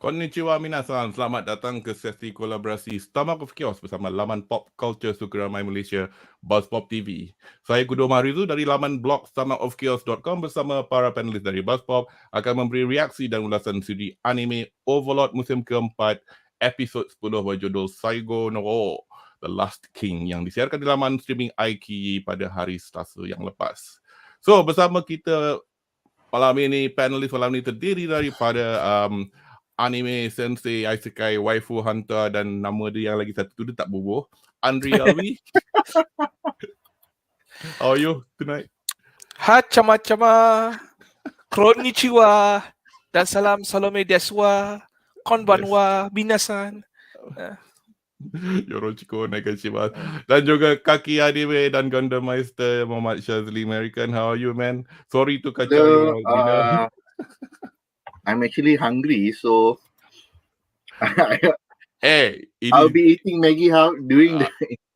Konnichiwa minasan, selamat datang ke sesi kolaborasi Stomach of Chaos bersama laman pop culture suka ramai Malaysia, BuzzPop TV. Saya Kudo Marizu dari laman blog stomachofchaos.com bersama para panelis dari BuzzPop akan memberi reaksi dan ulasan siri anime Overlord musim keempat, episod 10 berjudul Saigo no Wo, The Last King yang disiarkan di laman streaming iQIYI pada hari Selasa yang lepas. So, bersama kita malam ini, panelis malam ini terdiri daripada anime sensei, isekai, waifu hunter dan nama dia yang lagi satu tu dia tak bubuh, Anri Alwi. How are you tonight? Hachama-chama, konnichiwa, dan salam salome deswa, konbanwa, minasan. Yorochiko onegaishimasu. Dan juga kaki anime dan Gundam Meister Muhammad Shazli American. How are you, man? Sorry to kacau your dinner. I'm actually hungry, so I'll be eating Maggie during the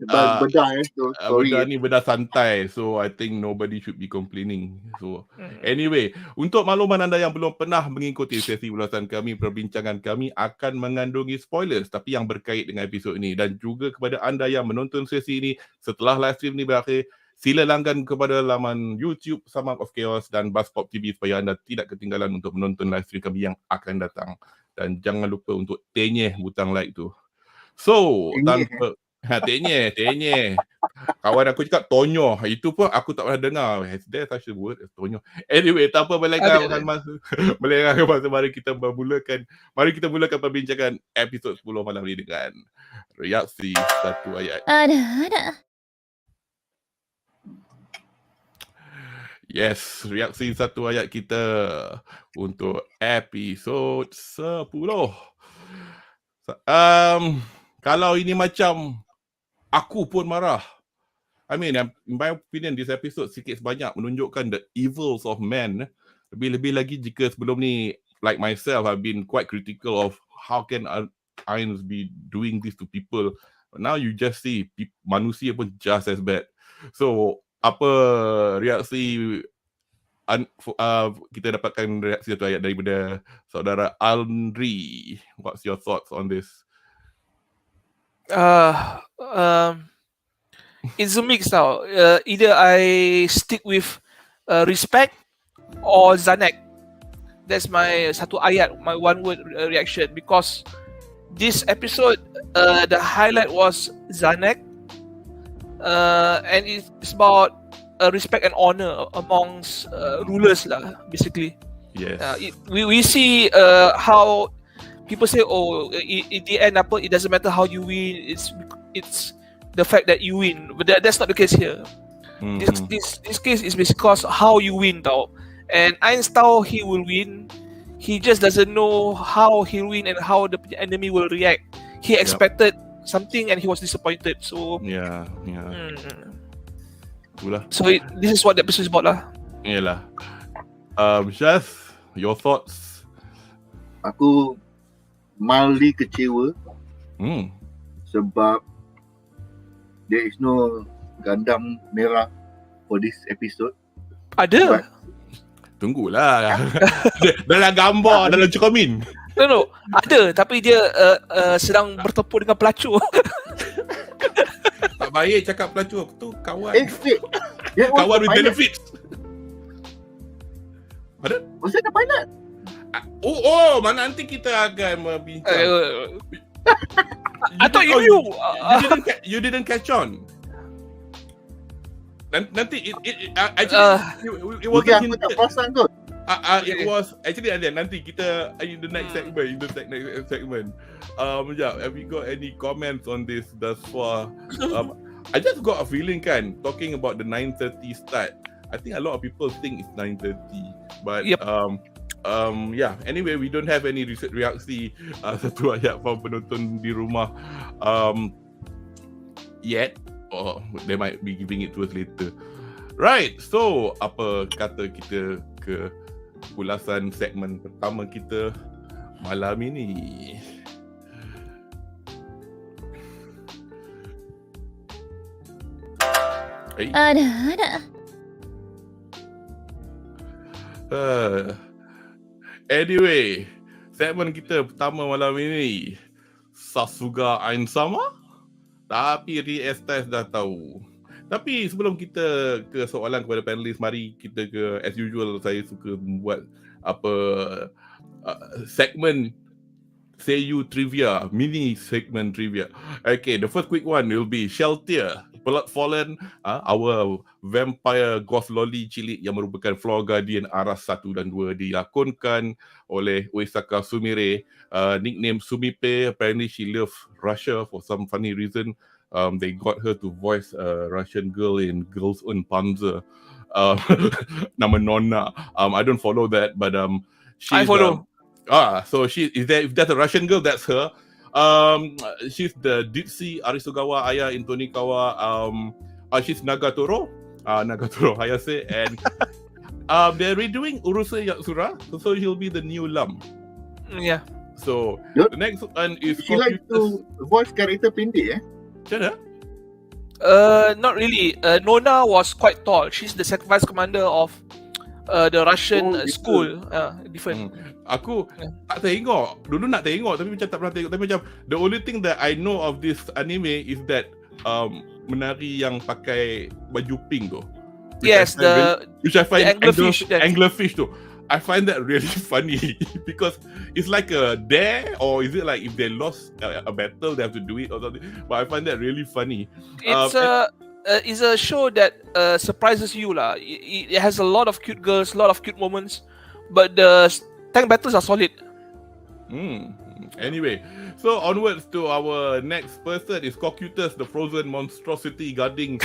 Bedah. So sorry. Bedah ni bedah santai, so I think nobody should be complaining. So anyway, untuk makluman anda yang belum pernah mengikuti sesi ulasan kami, perbincangan kami akan mengandungi spoilers tapi yang berkait dengan episod ini, dan juga kepada anda yang menonton sesi ini setelah live stream ni berakhir, sila langgan kepada laman YouTube Stomach of Chaos dan BuzzPop TV supaya anda tidak ketinggalan untuk menonton live stream kami yang akan datang. Dan jangan lupa untuk tenyeh butang like tu. So, tanpa tenyeh. Kawan aku cakap tonyo. Itu pun aku tak pernah dengar. Has there such a word as tonyo? Anyway, tanpa melengahkan masa, mari kita mulakan perbincangan episod 10 malam ini dengan reaksi satu ayat. Yes, reaksi satu ayat kita untuk episod 10. Kalau ini macam aku pun marah. I mean, in my opinion, this episode sikit sebanyak menunjukkan the evils of men. Lebih-lebih lagi jika sebelum ni, like myself, I've been quite critical of how can AINZ be doing this to people. But now you just see manusia pun just as bad. So, apa reaksi kita dapatkan reaksi satu ayat daripada saudara Anri. What's your thoughts on this? It's a mix now. Either I stick with respect or Zanek. That's my satu ayat, my one word reaction, because this episode, the highlight was Zanek. And it's about respect and honor amongst rulers lah, basically. Yes. We see how people say, oh, in the end, it doesn't matter how you win. It's the fact that you win. But that's not the case here. Mm-hmm. This case is because how you win, tau. And AINZ tahu he will win. He just doesn't know how he'll win and how the enemy will react. He expected something and he was disappointed. So yeah. Itulah. So this is what the episode is about lah. Yalah. Shaz, your thoughts? Aku mildly kecewa. Sebab there is no Gundam merah for this episode. Ada. Tunggulah. Dalam gambar, dalam cermin. No, ada, tapi dia sedang bertempur dengan pelacur. Tak baik cakap pelacur tu kawan. Kawan with benefits. Ada? Maksudnya ada pilot. Mana nanti kita akan berbincang. I thought you didn't catch on. Nanti it wasn't aku tak perasan kot. It was actually nanti kita in the next segment. Have you got any comments on this thus far? I just got a feeling talking about the 9:30 start. I think a lot of people think it's 9:30, but anyway, we don't have any reaksi satu ayat from penonton di rumah yet. they might be giving it to us later. Right, so apa kata kita ke ulasan segmen pertama kita malam ini? Ada. Anyway, segmen kita pertama malam ini SASUGA AINZ-SAMA, tapi RE-ESTIZE dah tahu. Tapi sebelum kita ke soalan kepada panelis, mari kita ke, as usual, saya suka membuat segmen Seiyu Trivia, mini segment trivia. Okay, the first quick one will be Sheltier, Blood Fallen, our vampire ghost loli cilik yang merupakan floor guardian aras 1 dan 2, dilakonkan oleh Uesaka Sumire, nickname Sumipe. Apparently she loves Russia for some funny reason. They got her to voice a Russian girl in Girls on Panzer. Nama Nonna. I don't follow that, but I follow. So if that's a Russian girl, that's her. She's the Ditsi Arisugawa Aya in Tonikawa. She's Nagatoro Hayase, and they're redoing Urusei Yatsura, so he'll be the new Lam. Yeah. So the next one is She like to voice character pendek Macam Not really. Nona was quite tall. She's the vice commander of the Russian school. Different. Aku tak tengok. Dulu nak tengok tapi macam tak pernah tengok. Tapi macam the only thing that I know of this anime is that menari yang pakai baju pink tu. Yes, which I find anglerfish tu. I find that really funny because it's like a dare, or is it like if they lost a battle they have to do it or something? But I find that really funny. It's a show that surprises you lah. It has a lot of cute girls, a lot of cute moments, but the tank battles are solid. Anyway, so onwards to our next person is Cocytus, the frozen monstrosity guarding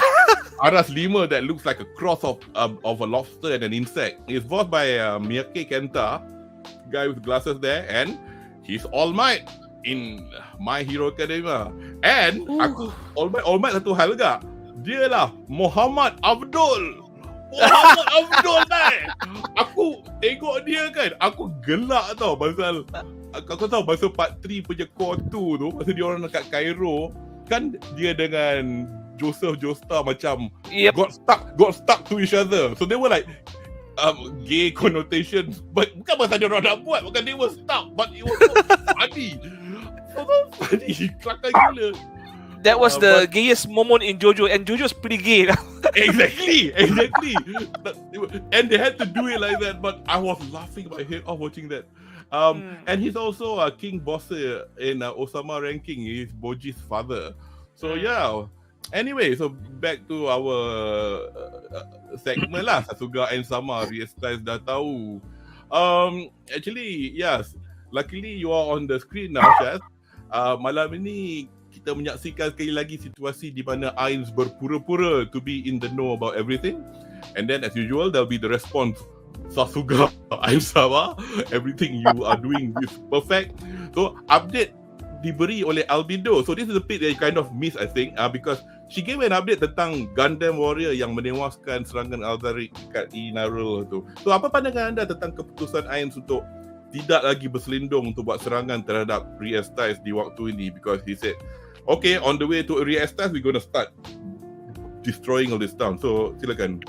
Aras 5 that looks like a cross of a lobster and an insect. It's voiced by Miyake Kenta, guy with glasses there, and he's All Might in My Hero Academia. And aku All Might satu hal juga. Dia lah Muhammad Abdul kan. Aku tengok dia kan, aku gelak tau pasal aku tahu pasal part 3 punya core 2 tu, pasal dia orang dekat Cairo kan, dia dengan Joseph Joestar macam got stuck to each other. So they were like gay connotations, but bukan pasal dia orang nak buat, bukan they were stuck, but it was so funny. So funny, kelakar gila. That was the gayest moment in JoJo, and JoJo's pretty gay. Exactly. And they had to do it like that, but I was laughing my head off watching that. And he's also King Boss in Osama ranking. He's Boji's father. So yeah. Anyway, so back to our segment lah. SASUGA AINZ-SAMA, RE-ESTIZE dah tahu. Actually, yes. Luckily you are on the screen now, Shaz. Malam ini kita menyaksikan sekali lagi situasi di mana AINZ berpura-pura to be in the know about everything, and then as usual there'll be the response, SASUGA AINZ-SAMA, everything you are doing is perfect. So update diberi oleh Albedo. So this is a bit that you kind of miss, I think, because she gave an update tentang Gundam Warrior yang menewaskan serangan Altarik kat Inarul tu. So apa pandangan anda tentang keputusan AINZ untuk tidak lagi berselindung untuk buat serangan terhadap RE-ESTIZE di waktu ini, because he said, okay, on the way to RE-ESTIZE, we're going to start destroying all this town. So, silakan.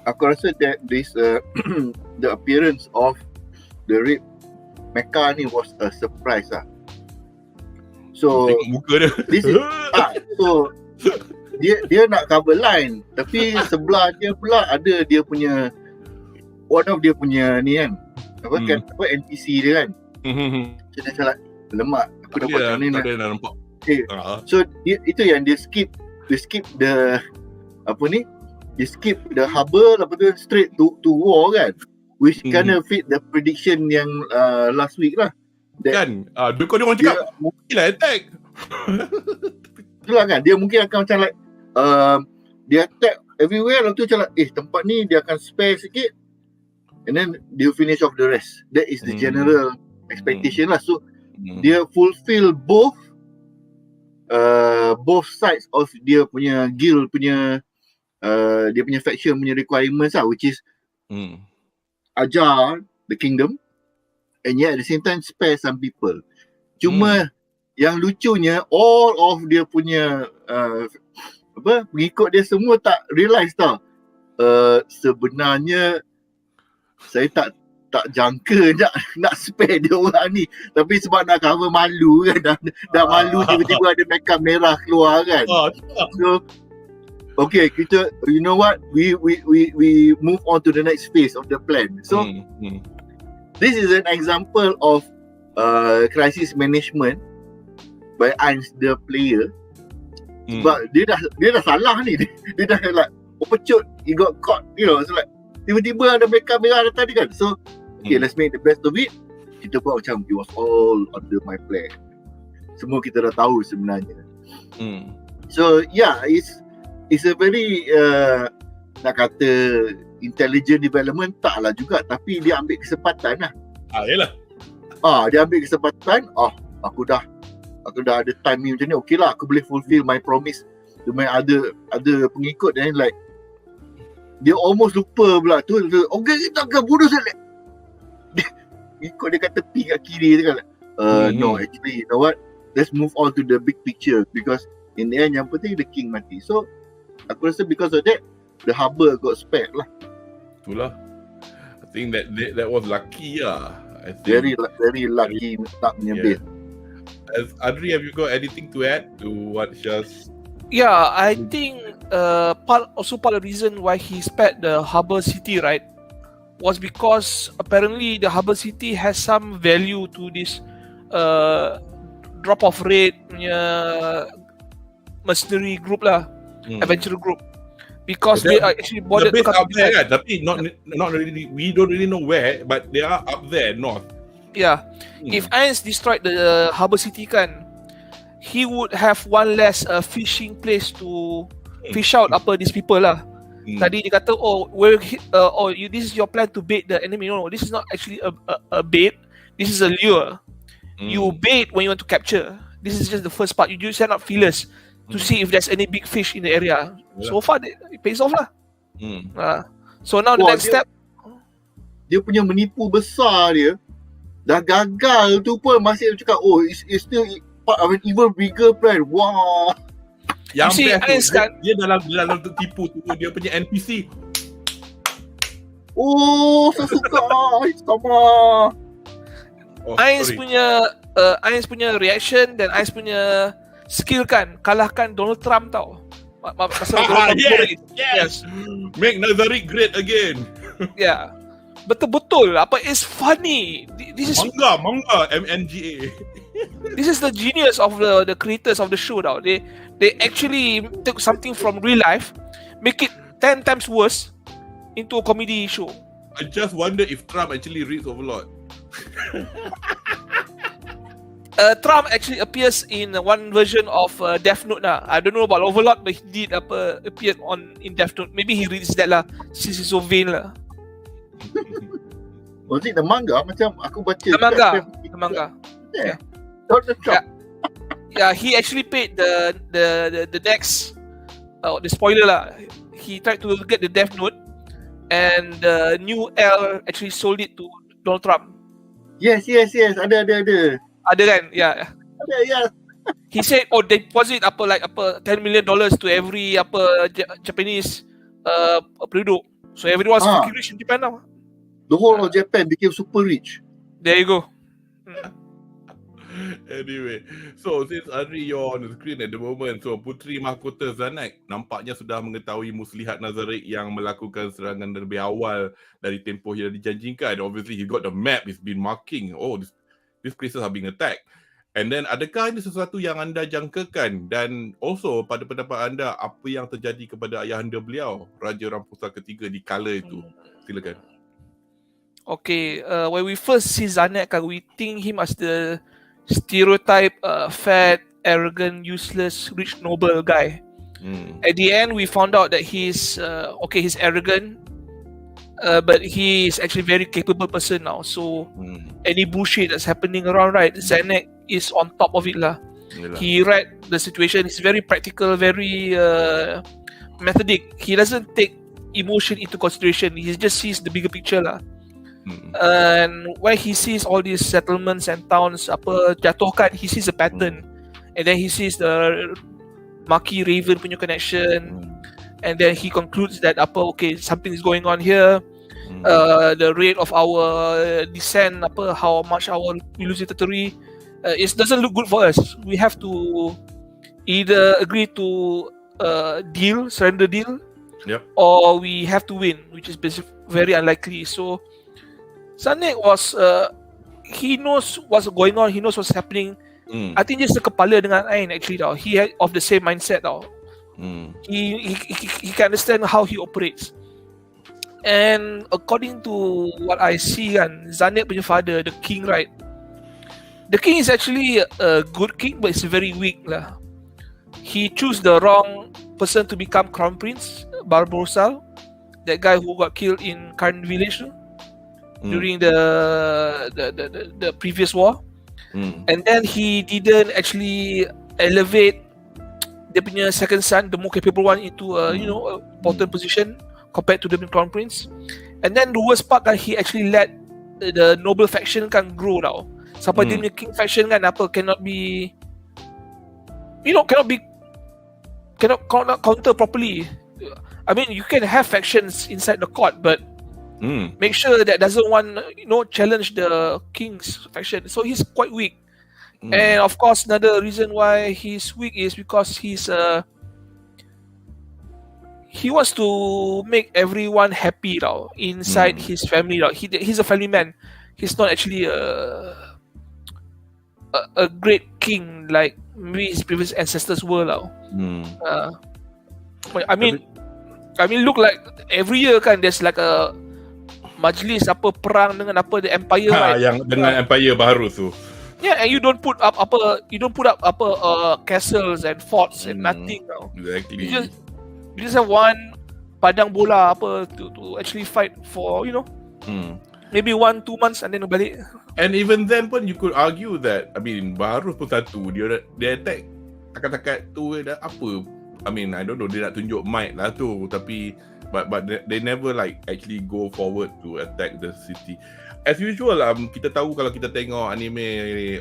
Aku rasa that this the appearance of the Red Mecha ni was a surprise lah. So, tengok muka dia. This is so dia nak cover line, tapi sebelah dia pula ada dia punya one of dia punya ni kan, apa NPC dia kan. So dia salah lemak, aku dapat macam ni nak nampak. So itu yang dia skip the apa ni, dia skip the harbor, lepas tu straight to war kan, which kinda fit the prediction yang last week lah. Kan dia orang cakap mungkin lah attack. Itulah kan, dia mungkin akan macam like dia attack everywhere, lepas tu macam like, tempat ni dia akan spare sikit, and then they'll finish off the rest. That is the general expectation lah. So dia fulfill both both sides of dia punya guild punya dia punya faction punya requirements lah, which is ajar the kingdom and yet at the same time spare some people. Cuma yang lucunya all of dia punya pengikut dia semua tak realise tau. Sebenarnya saya tak jangka nak spare dia orang ni, tapi sebab nak cover malu kan, dah malu tiba-tiba ada makeup merah keluar kan. So okay, kita, you know what, we move on to the next phase of the plan. So this is an example of crisis management by AINZ the player. Sebab dia dah salah ni, dia dah like pecut, he got caught, you know. So like tiba-tiba ada makeup merah tadi kan. So okay, let's make the best of it. Kita buat macam it was all under my plan. Semua kita dah tahu sebenarnya. So yeah, it's a very nak kata intelligent development tak lah juga, tapi dia ambil kesempatan lah. Yelah. Dia ambil kesempatan. Aku dah ada time ni macam ni, okay lah, aku boleh fulfill my promise to my other pengikut. Dan like dia almost lupa pula tu. Okay, kita akan bunuh saya. Ikut dia kat tepi kat kiri tu kan. No, actually you know what, let's move on to the big picture, because in the end yang penting the king mati. So aku rasa because of that the harbor got spared lah. Itulah, I think that was lucky lah. I think very lucky tak punya base. As Anri, have you got anything to add to what Syaz? Yeah, I think part of the reason why he spared the harbor city, right, was because apparently the harbor city has some value to this drop off rate punya mercenary group lah, adventure group, because they are actually boarded the base up there kan, tapi not really, we don't really know where, but they are up there north. Yeah, if AINZ destroyed the harbor city kan, he would have one less fishing place to fish out these people lah. Tadi dia kata, this is your plan to bait the enemy. No, this is not actually a bait. This is a lure. You bait when you want to capture. This is just the first part. You just send out feelers to see if there's any big fish in the area. So far, it pays off lah. So now the next step, dia punya menipu besar dia dah gagal tu pun masih cakap it's still part of an even bigger plan. Wah. Yang best tu, dia dalam untuk tipu tu dia punya NPC. SASUGA sama. AINZ punya reaction dan AINZ punya skill kan, kalahkan Donald Trump tau. Masa yes. Make Nazarick great again. Yeah. Betul-betul. It's funny. This is manga MNGA. This is the genius of the creators of the show now. They actually take something from real life, make it 10 times worse into a comedy show. I just wonder if Trump actually reads Overlord. Trump actually appears in one version of Death Note lah. I don't know about Overlord, but he did appear in Death Note. Maybe he reads that lah, since he's so vain lah. Was it the manga? Macam aku baca the manga. Yeah. Yeah, he actually paid the next the spoiler lah. He tried to get the Death Note, and the new L actually sold it to Donald Trump. Yes. Ada. Ada kan? Yeah. Ada, yes. He said, deposit $10 million to every Japanese penduduk. So everyone's fucking rich in Japan now. The whole of Japan became super rich. There you go. Anyway, so since Anri you're on the screen at the moment, so Puteri Mahkota Zanak nampaknya sudah mengetahui muslihat Nazarick yang melakukan serangan lebih awal dari tempoh yang dijanjikan. Obviously he got the map, he's been marking, these places are being attacked. And then adakah ini sesuatu yang anda jangkakan? Dan also pada pendapat anda, apa yang terjadi kepada ayahanda beliau, Raja Rampusa ketiga di kala itu? Silakan. Okay, when we first see Zanak, we think him as the stereotype fat, arrogant, useless, rich, noble guy. At the end, we found out that he's arrogant, but he is actually very capable person now. So any bullshit that's happening around, right, Zanak is on top of it lah. Yalah. He read the situation. He's very practical, very methodic. He doesn't take emotion into consideration. He just sees the bigger picture lah. And when he sees all these settlements and towns jatuhkan, he sees a pattern, and then he sees the Maki Raven punya connection, and then he concludes that okay, something is going on here. The rate of our descent, how much we lose territory, it doesn't look good for us. We have to either agree to surrender deal, or we have to win, which is very unlikely. So Zanek was he knows what's going on, he knows what's happening. I think just sekepala dengan Ain actually tau. He had of the same mindset tau. He can understand how he operates. And according to what I see kan, Zanek punya father, the king, right? The king is actually a good king, but it's very weak lah. He chose the wrong person to become crown prince, Barbarossa, that guy who got killed in Karn village during the previous war. And then he didn't actually elevate dia punya second son, the more capable one, into a important position compared to the crown prince. And then the worst part kan, he actually let the noble faction kan grow tau. Sampai dia punya king faction kan cannot counter properly. I mean, you can have factions inside the court, but make sure that doesn't want challenge the king's faction. So he's quite weak. And of course, another reason why he's weak is because he wants to make everyone happy inside his family. He's a family man. He's not actually a great king like maybe his previous ancestors were. I mean, look like every year kan there's like a majlis perang dengan the empire, right? Yang dengan empire baru tu. Yeah, and you don't put up castles and forts and nothing now. Exactly. You just have one padang bola to actually fight for, maybe 1-2 months and then balik. And even then pun you could argue that, I mean, baru pun satu dia attack takat-takat tu apa. I mean, I don't know, dia nak tunjuk might lah tu, tapi but they never like actually go forward to attack the city. As usual kita tahu kalau kita tengok anime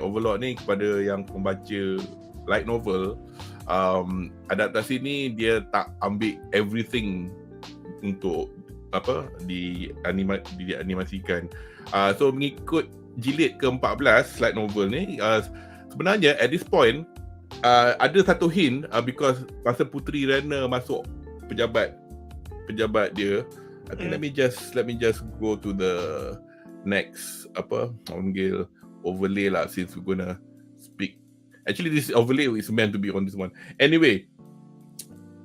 Overlord ni, kepada yang pembaca light novel, adaptasi ni dia tak ambil everything untuk dianimasikan. So mengikut jilid ke-14 light novel ni, sebenarnya at this point ada satu hint, because masa Puteri Rana masuk pejabat dia, I think let me just go to the next overlay lah, since we're gonna speak. Actually, this overlay is meant to be on this one. Anyway,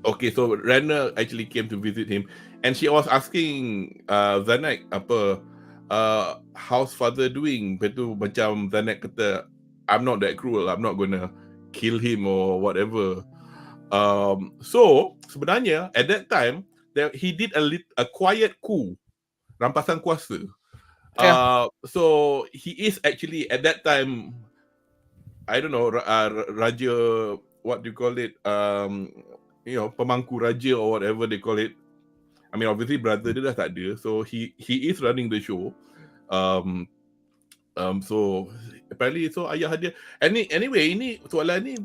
okay, so Rana actually came to visit him, and she was asking Zanek how's father doing? Lepas tu macam Zanek kata, I'm not that cruel, I'm not gonna kill him or whatever. So sebenarnya at that time he did a quiet coup, rampasan kuasa. So he is actually at that time, I don't know, Raja, what do you call it? Pemangku Raja or whatever they call it. I mean, obviously brother dia dah tak ada, so he is running the show. So apparently, so ayah dia. Anyway, ini soalan ni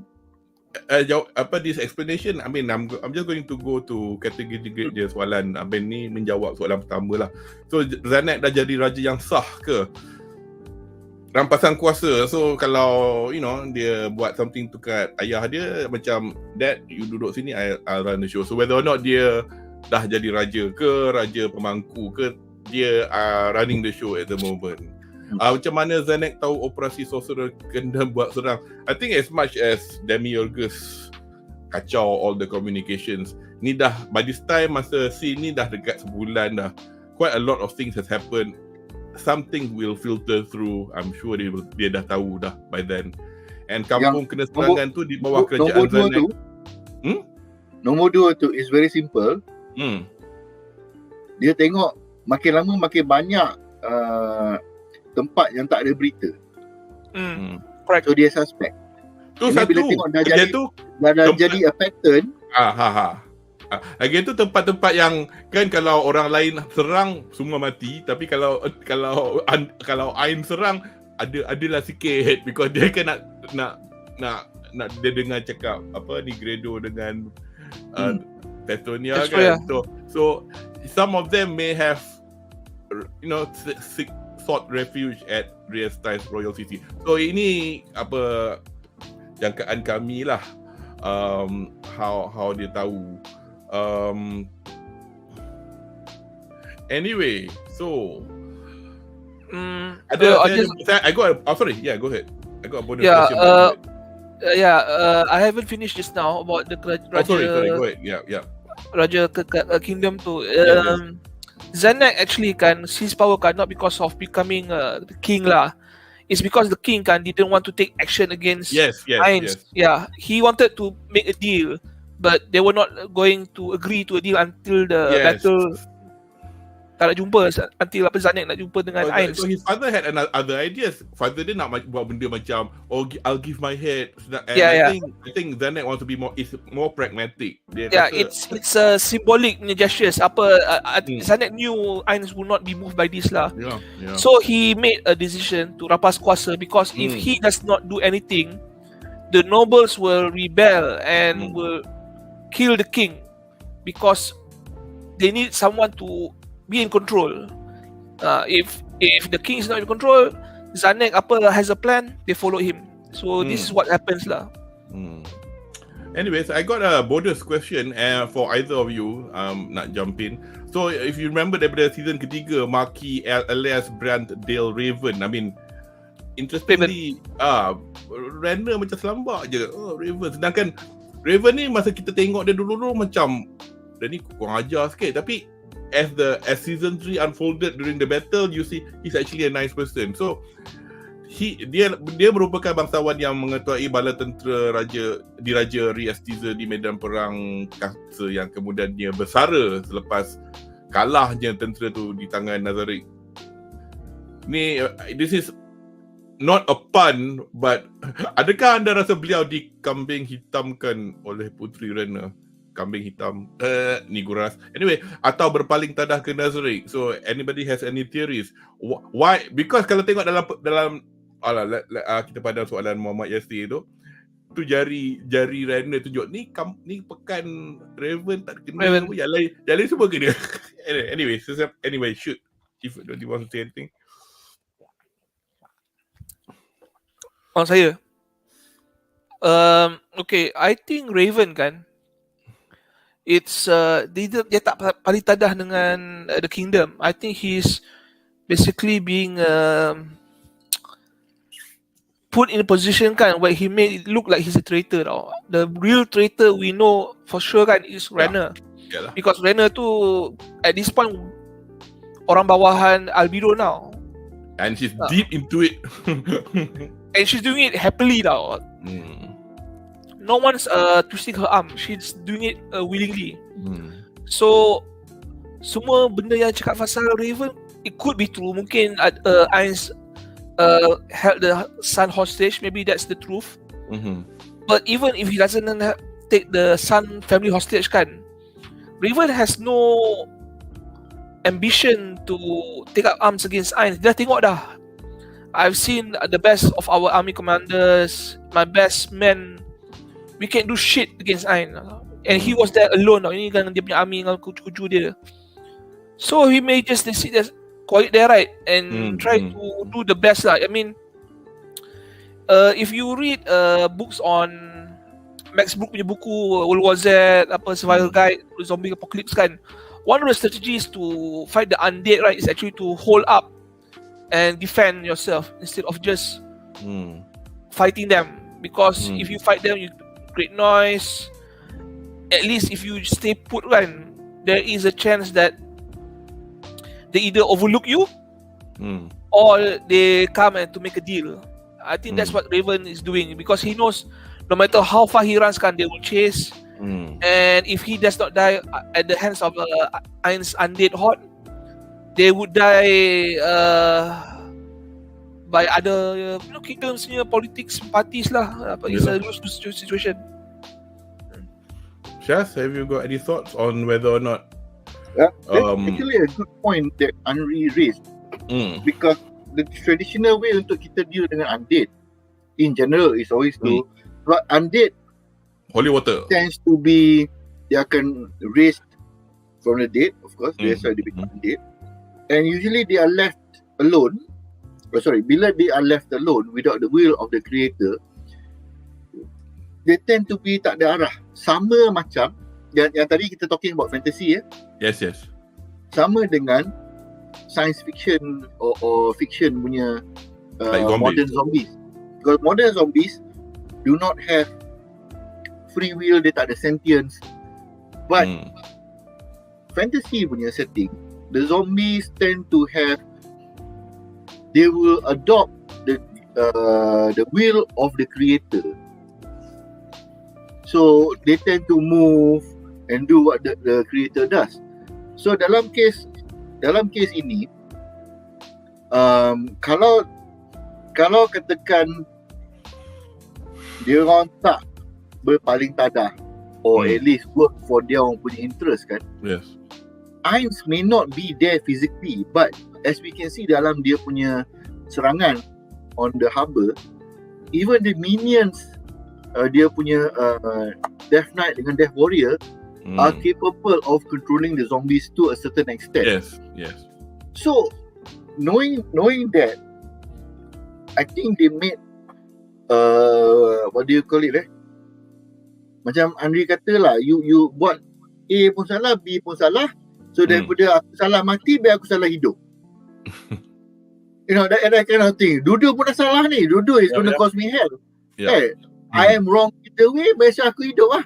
this explanation. I mean, I'm just going to go to kategori dia soalan. Abang ni menjawab soalan pertama lah. So Zanek dah jadi raja yang sah ke? Rampasan kuasa. So kalau dia buat something to kat ayah dia, macam dad, you duduk sini, I'll run the show. So whether or not dia dah jadi raja ke, raja pemangku ke, dia running the show at the moment. Macam mana Zanek tahu operasi sorcerer kena buat serang? I think as much as Demiurgus kacau all the communications, ni dah by this time masa scene ni dah dekat sebulan dah. Quite a lot of things has happened. Something will filter through. I'm sure dia dah tahu dah by then. And kampung kena serangan tu di bawah kerajaan Zanek. Nombor 2 tu is very simple. Dia tengok makin lama makin banyak tempat yang tak ada berita. Correct. So dia suspect. Tu Ini satu. bila tengok dah Lagi jadi, tu, dah jadi a pattern. Lagi tu tempat-tempat yang kan kalau orang lain serang semua mati, tapi kalau AIN serang adalah sikit because dia kan nak dia dengar cakap apa ni Gredo dengan Testonia kan. So some of them may have sought refuge at RE-ESTIZE Royal City. So ini apa jangkaan kami lah, how dia tahu. Anyway, so I got sorry, yeah, go ahead. I got a bonus question. I haven't finished just now about the Raja. Sorry, go ahead. Yeah. Raja Kingdom tu. Zanek actually kan seize power kan not because of becoming the king lah. It's because the king kan didn't want to take action against AINZ. Yeah, he wanted to make a deal, but they were not going to agree to a deal until the battle. Tak nak jumpa until Zanek nak jumpa dengan AINZ. So his father had other ideas. Father dia nak buat benda macam I'll give my head. And I think Zanek wants to be more pragmatic. It's a symbolic gestures. Zanek knew AINZ would not be moved by this lah. So he made a decision to rapas kuasa because if he does not do anything, the nobles will rebel and will kill the king because they need someone to be in control. If the king is not in control, Zanek has a plan, they follow him. So this is what happens lah. Anyways, I got a bonus question for either of you nak jump in. So if you remember daripada season ketiga, Maki alias Brand Dale Raven, I mean interestingly Renner macam selambak je. Raven, sedangkan Raven ni masa kita tengok dia dulu macam dia ni kurang ajar sikit, tapi as season 3 unfolded during the battle, you see he's actually a nice person. So dia merupakan bangsawan yang mengetuai bala tentera Raja RE-ESTIZE di medan perang Kasa yang kemudian dia bersara selepas kalahnya tentera tu di tangan Nazarick. Ni this is not a pun, but adakah anda rasa beliau dikambing hitamkan oleh Puteri Renner? Kambing hitam ni guras. Anyway, atau berpaling tadah ke Nazarick. So anybody has any theories? Why? Because kalau tengok dalam kita pandang soalan Muhammad Yasir tu jari Renner tunjuk ni pekan Raven tak kena, yang lain semua kena. Anyway, shoot. If you want to say anything. Saya okay, I think Raven kan it's dia tak paling tadah dengan the kingdom. I think he's basically being put in a position kan where he made it look like he's a traitor tau. The real traitor we know for sure kan is Renner. Because Renner tu at this point orang bawahan Albedo now. And she's deep into it. And she's doing it happily tau. No one's twisting her arm. She's doing it willingly. So semua benda yang cakap pasal Raven, it could be true. Mungkin AINZ held the son hostage. Maybe that's the truth. But even if he doesn't take the son family hostage kan, Raven has no ambition to take up arms against AINZ. Dah tengok dah. I've seen the best of our army commanders, my best men. We can't do shit against AINZ. And he was there alone. Ini kan dia punya army dengan kucu-kucu dia. So he may just sit there, quiet there, right? And try to do the best lah. I mean, if you read books on Max Brook punya buku World War Z, Survival Guide to Zombie Apocalypse kan, one of the strategies to fight the undead, right, is actually to hold up and defend yourself instead of just fighting them. Because if you fight them, you create noise. At least if you stay put kan, there is a chance that they either overlook you or they come and to make a deal. I think that's what Raven is doing because he knows no matter how far he runs kan, they will chase. And if he does not die at the hands of AINZ undead horde, they would die by other kingdoms punya politics parties lah. It's a lose-lose situation. Shaz, have you got any thoughts on whether or not That's actually a good point that Anri raised. Because the traditional way untuk kita deal dengan undead in general is always to but undead holy water tends to be they akan raised from the dead, of course. That's why they become undead. And usually they are left alone. Bila they are left alone without the will of the creator, they tend to be tak ada arah. Sama macam yang tadi kita talking about fantasy Yes. Sama dengan science fiction or fiction punya like modern zombies. Because modern zombies do not have free will, dia tak ada sentience. But fantasy punya setting, the zombies tend to have, they will adopt the will of the creator. So they tend to move and do what the creator does. So dalam case ini, kalau katakan dia orang tak berpaling tadah or at least work for dia orang punya interest kan. Yes. AINZ may not be there physically, but as we can see dalam dia punya serangan on the harbour, even the minions, dia punya Death Knight dengan Death Warrior are capable of controlling the zombies to a certain extent. Yes. So knowing that, I think they made what do you call it macam Anri kata lah, you buat A pun salah, B pun salah. So daripada aku salah mati, biar aku salah hidup. You know, that kind of thing. Dua-dua pun dah salah ni. Dua-dua is gonna cause me hell. Hey, I am wrong either way, biasa aku hidup lah.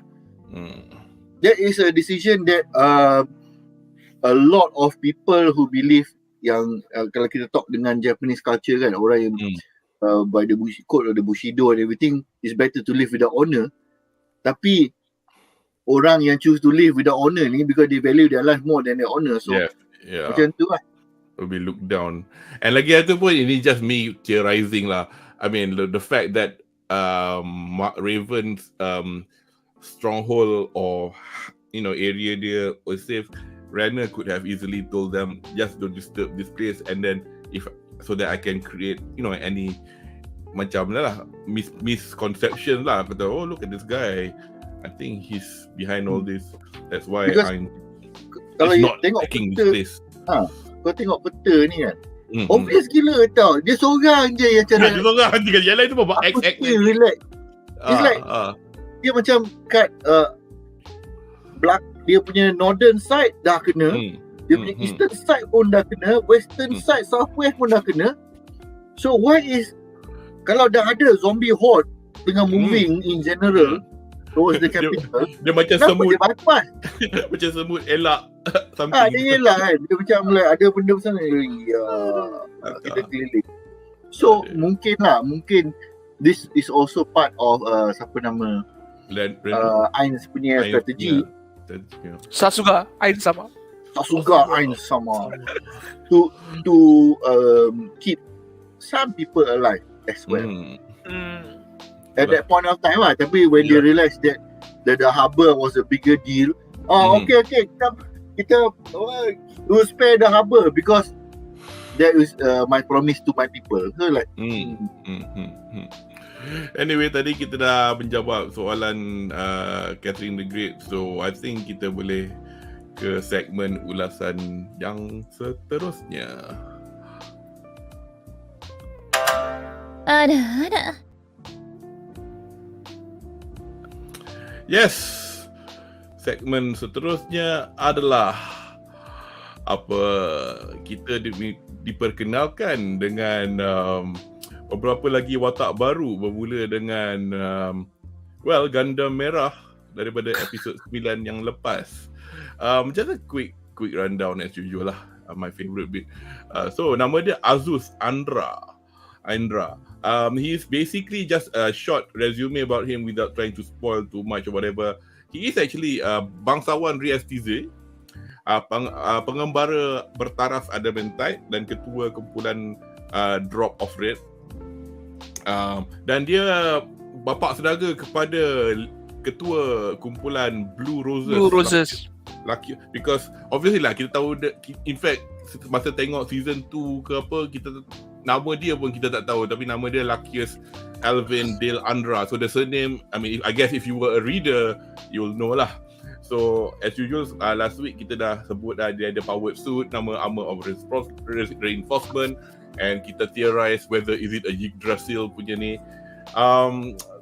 That is a decision that a lot of people who believe yang kalau kita talk dengan Japanese culture kan, orang yang by the code of the Bushido and everything, is better to live without honor. Tapi orang yang choose to live without honor ni because they value their life more than their honor. So macam tu lah. Will be looked down. And lagi satu pun, ini just me theorizing lah. I mean the fact that Raven's stronghold or area dia was safe, Renner could have easily told them just don't disturb this place, and then so that I can create any macam lah misconception lah. Kata, oh look at this guy, I think he's behind all this. That's why I'm kalau not tengok taking peta, this place. Kau tengok peta ni kan, obvious gila tau. Dia seorang je yang cara dia seorang je kan. Yang lain tu buat act relax. It's like dia macam kat black, dia punya northern side dah kena, dia punya eastern side pun dah kena, western side, southwest pun dah kena. So why is, kalau dah ada zombie horde dengan moving in general towards the capital, dia macam semut, dia bypass? macam semut elak dia elak kan. Dia macam ada benda besar kita keliling. So mungkin this is also part of siapa nama AINZ punya strategi. SASUGA, AINZ-SAMA. SASUGA, AINZ-SAMA to keep some people alive as well. At that point of time lah. Tapi when they realise that the harbor was a bigger deal, okay, kita will spare the harbor because that is my promise to my people. So like anyway, tadi kita dah menjawab soalan Catherine the Great. So I think kita boleh ke segmen ulasan yang seterusnya. Ada. Yes, segmen seterusnya adalah kita diperkenalkan dengan beberapa lagi watak baru, bermula dengan Gundam Merah daripada episod 9 yang lepas. Just a quick rundown as usual lah, my favorite bit. So nama dia AZUTH Indra. He's basically just a short resume about him without trying to spoil too much or whatever. He is actually bangsawan RE-ESTIZE, pengembara bertaraf adamantite dan ketua kumpulan drop off rate. Dan dia bapa saudara kepada ketua kumpulan Blue Roses. Lucky, because obviously lah kita tahu in fact masa tengok season 2 ke apa, nama dia pun kita tak tahu, tapi nama dia Luckiest Alvin Dale Andra. So the surname, I mean, I guess if you were a reader, you'll know lah. So as usual, last week kita dah sebut dia ada powered suit, nama armor of reinforcement, and kita theorize whether is it a Yggdrasil punya ni.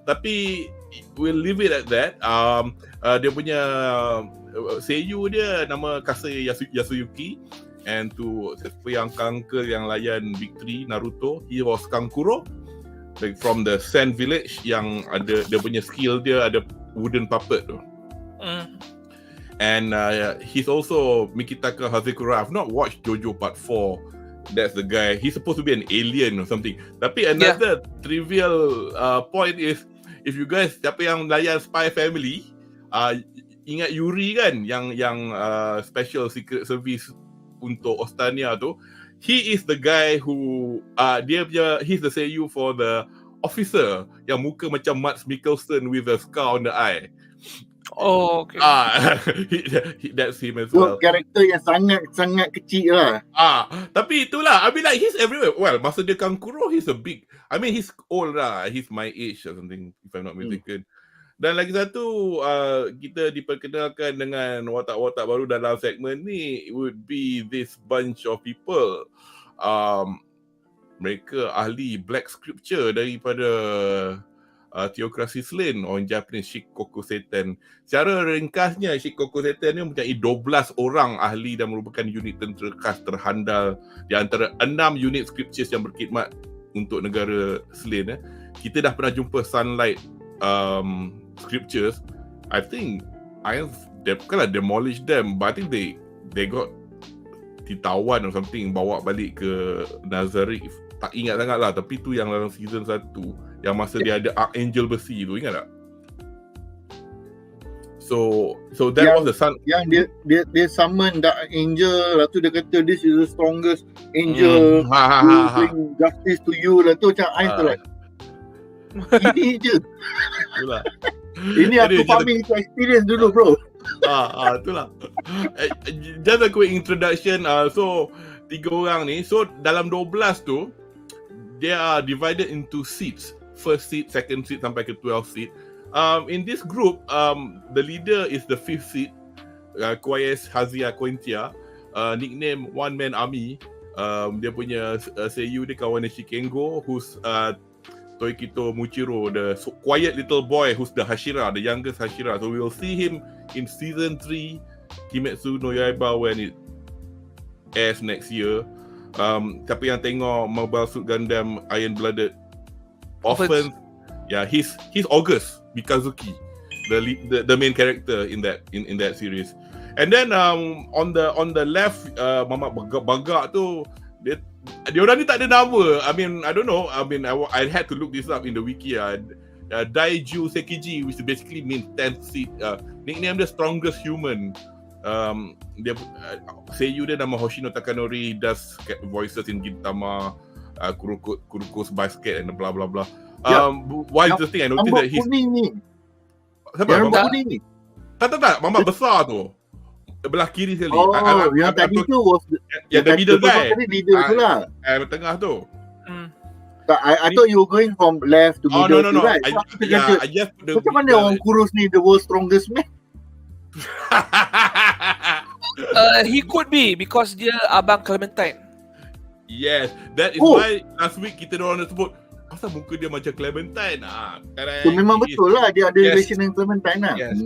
Tapi we'll leave it at that. Dia punya seiyu dia nama Kase Yasuyuki, and to siapa yang kanker yang layan Victory Naruto, he was Kankuro, like from the Sand Village, yang ada dia punya skill dia ada wooden puppet tu. And he's also Mikitaka Hazekura. I've not watched JoJo Part 4. That's the guy. He's supposed to be an alien or something. Tapi another trivial point is, if you guys siapa yang layan Spy Family, ingat Yuri kan, yang special secret service untuk Ostania tu, he is the guy who he's the seiyu for the officer yang muka macam Mads Mikkelsen with a scar on the eye. Oh, okay. That's him as well. Karakter yang sangat kecil lah. Tapi itulah, I mean like he's everywhere. Well, masa dia Kankuro, he's he's old lah. He's my age or something, if I'm not mistaken. Dan lagi satu, kita diperkenalkan dengan watak-watak baru dalam segmen ni, would be this bunch of people. Mereka ahli black scripture daripada Theocracy Slain, or in Japanese Shikoku Seiten. Secara ringkasnya, Shikoku Seiten ni mempunyai 12 orang ahli dan merupakan unit tentera khas terhandal di antara 6 unit scriptures yang berkhidmat untuk negara Slain. Kita dah pernah jumpa Sunlight scriptures. I think bukanlah demolish them, but I think they got ditawan or something, bawa balik ke Nazareth. Tak ingat sangat lah, tapi tu yang dalam season 1 yang masa dia ada Archangel besi tu, ingat tak? So that was the sun. Yang dia summon the angel, lepas tu dia kata this is the strongest angel who bring justice to you lah tu, macam tu lah. Ini je. Itulah. Ini aku farming experience dulu bro. Itulah. Just a quick introduction. So 3 orang ni, so dalam 12 tu they are divided into seats. First seat, second seat sampai ke 12 seat. In this group, the leader is the 5th seat, Koyes Hazia Kointia, nickname One Man Army. Dia punya seiyu dia kawan dia Shikengo, who's Toikito Muchiro, the quiet little boy who's the Hashira, the youngest Hashira. So we will see him in season 3 Kimetsu no Yaiba when it airs next year. Tapi yang tengok Mobile Suit Gundam Iron Blooded often, he's August Mikazuki, the main character in that series. And then on the left, Mama Bagak tu, dia orang ni tak ada nama. I mean, I don't know. I mean, I had to look this up in the wiki. Daiju Sekiji, which basically means 10th seat. Nickname the strongest human. Dia seiyu dia nama Hoshino Takanori, does voices in Gintama, Kuroko's Basket and blah blah blah. Why is the thing I noticed that he's siapa? Mama kuning ni? Tak, Mama besar tu. Belah kiri sekali. Yang tadi tu was the middle guy. Leader tu lah. Tengah tu. I thought you were going from left to middle. No. Right? I just macam mana orang kurus ni the world's strongest man? He could be because dia Abang Clementine. Yes, that is why last week kita orang dah sebut asal muka dia macam Clementine. So memang betul lah dia ada relation dengan Clementine lah. Yes.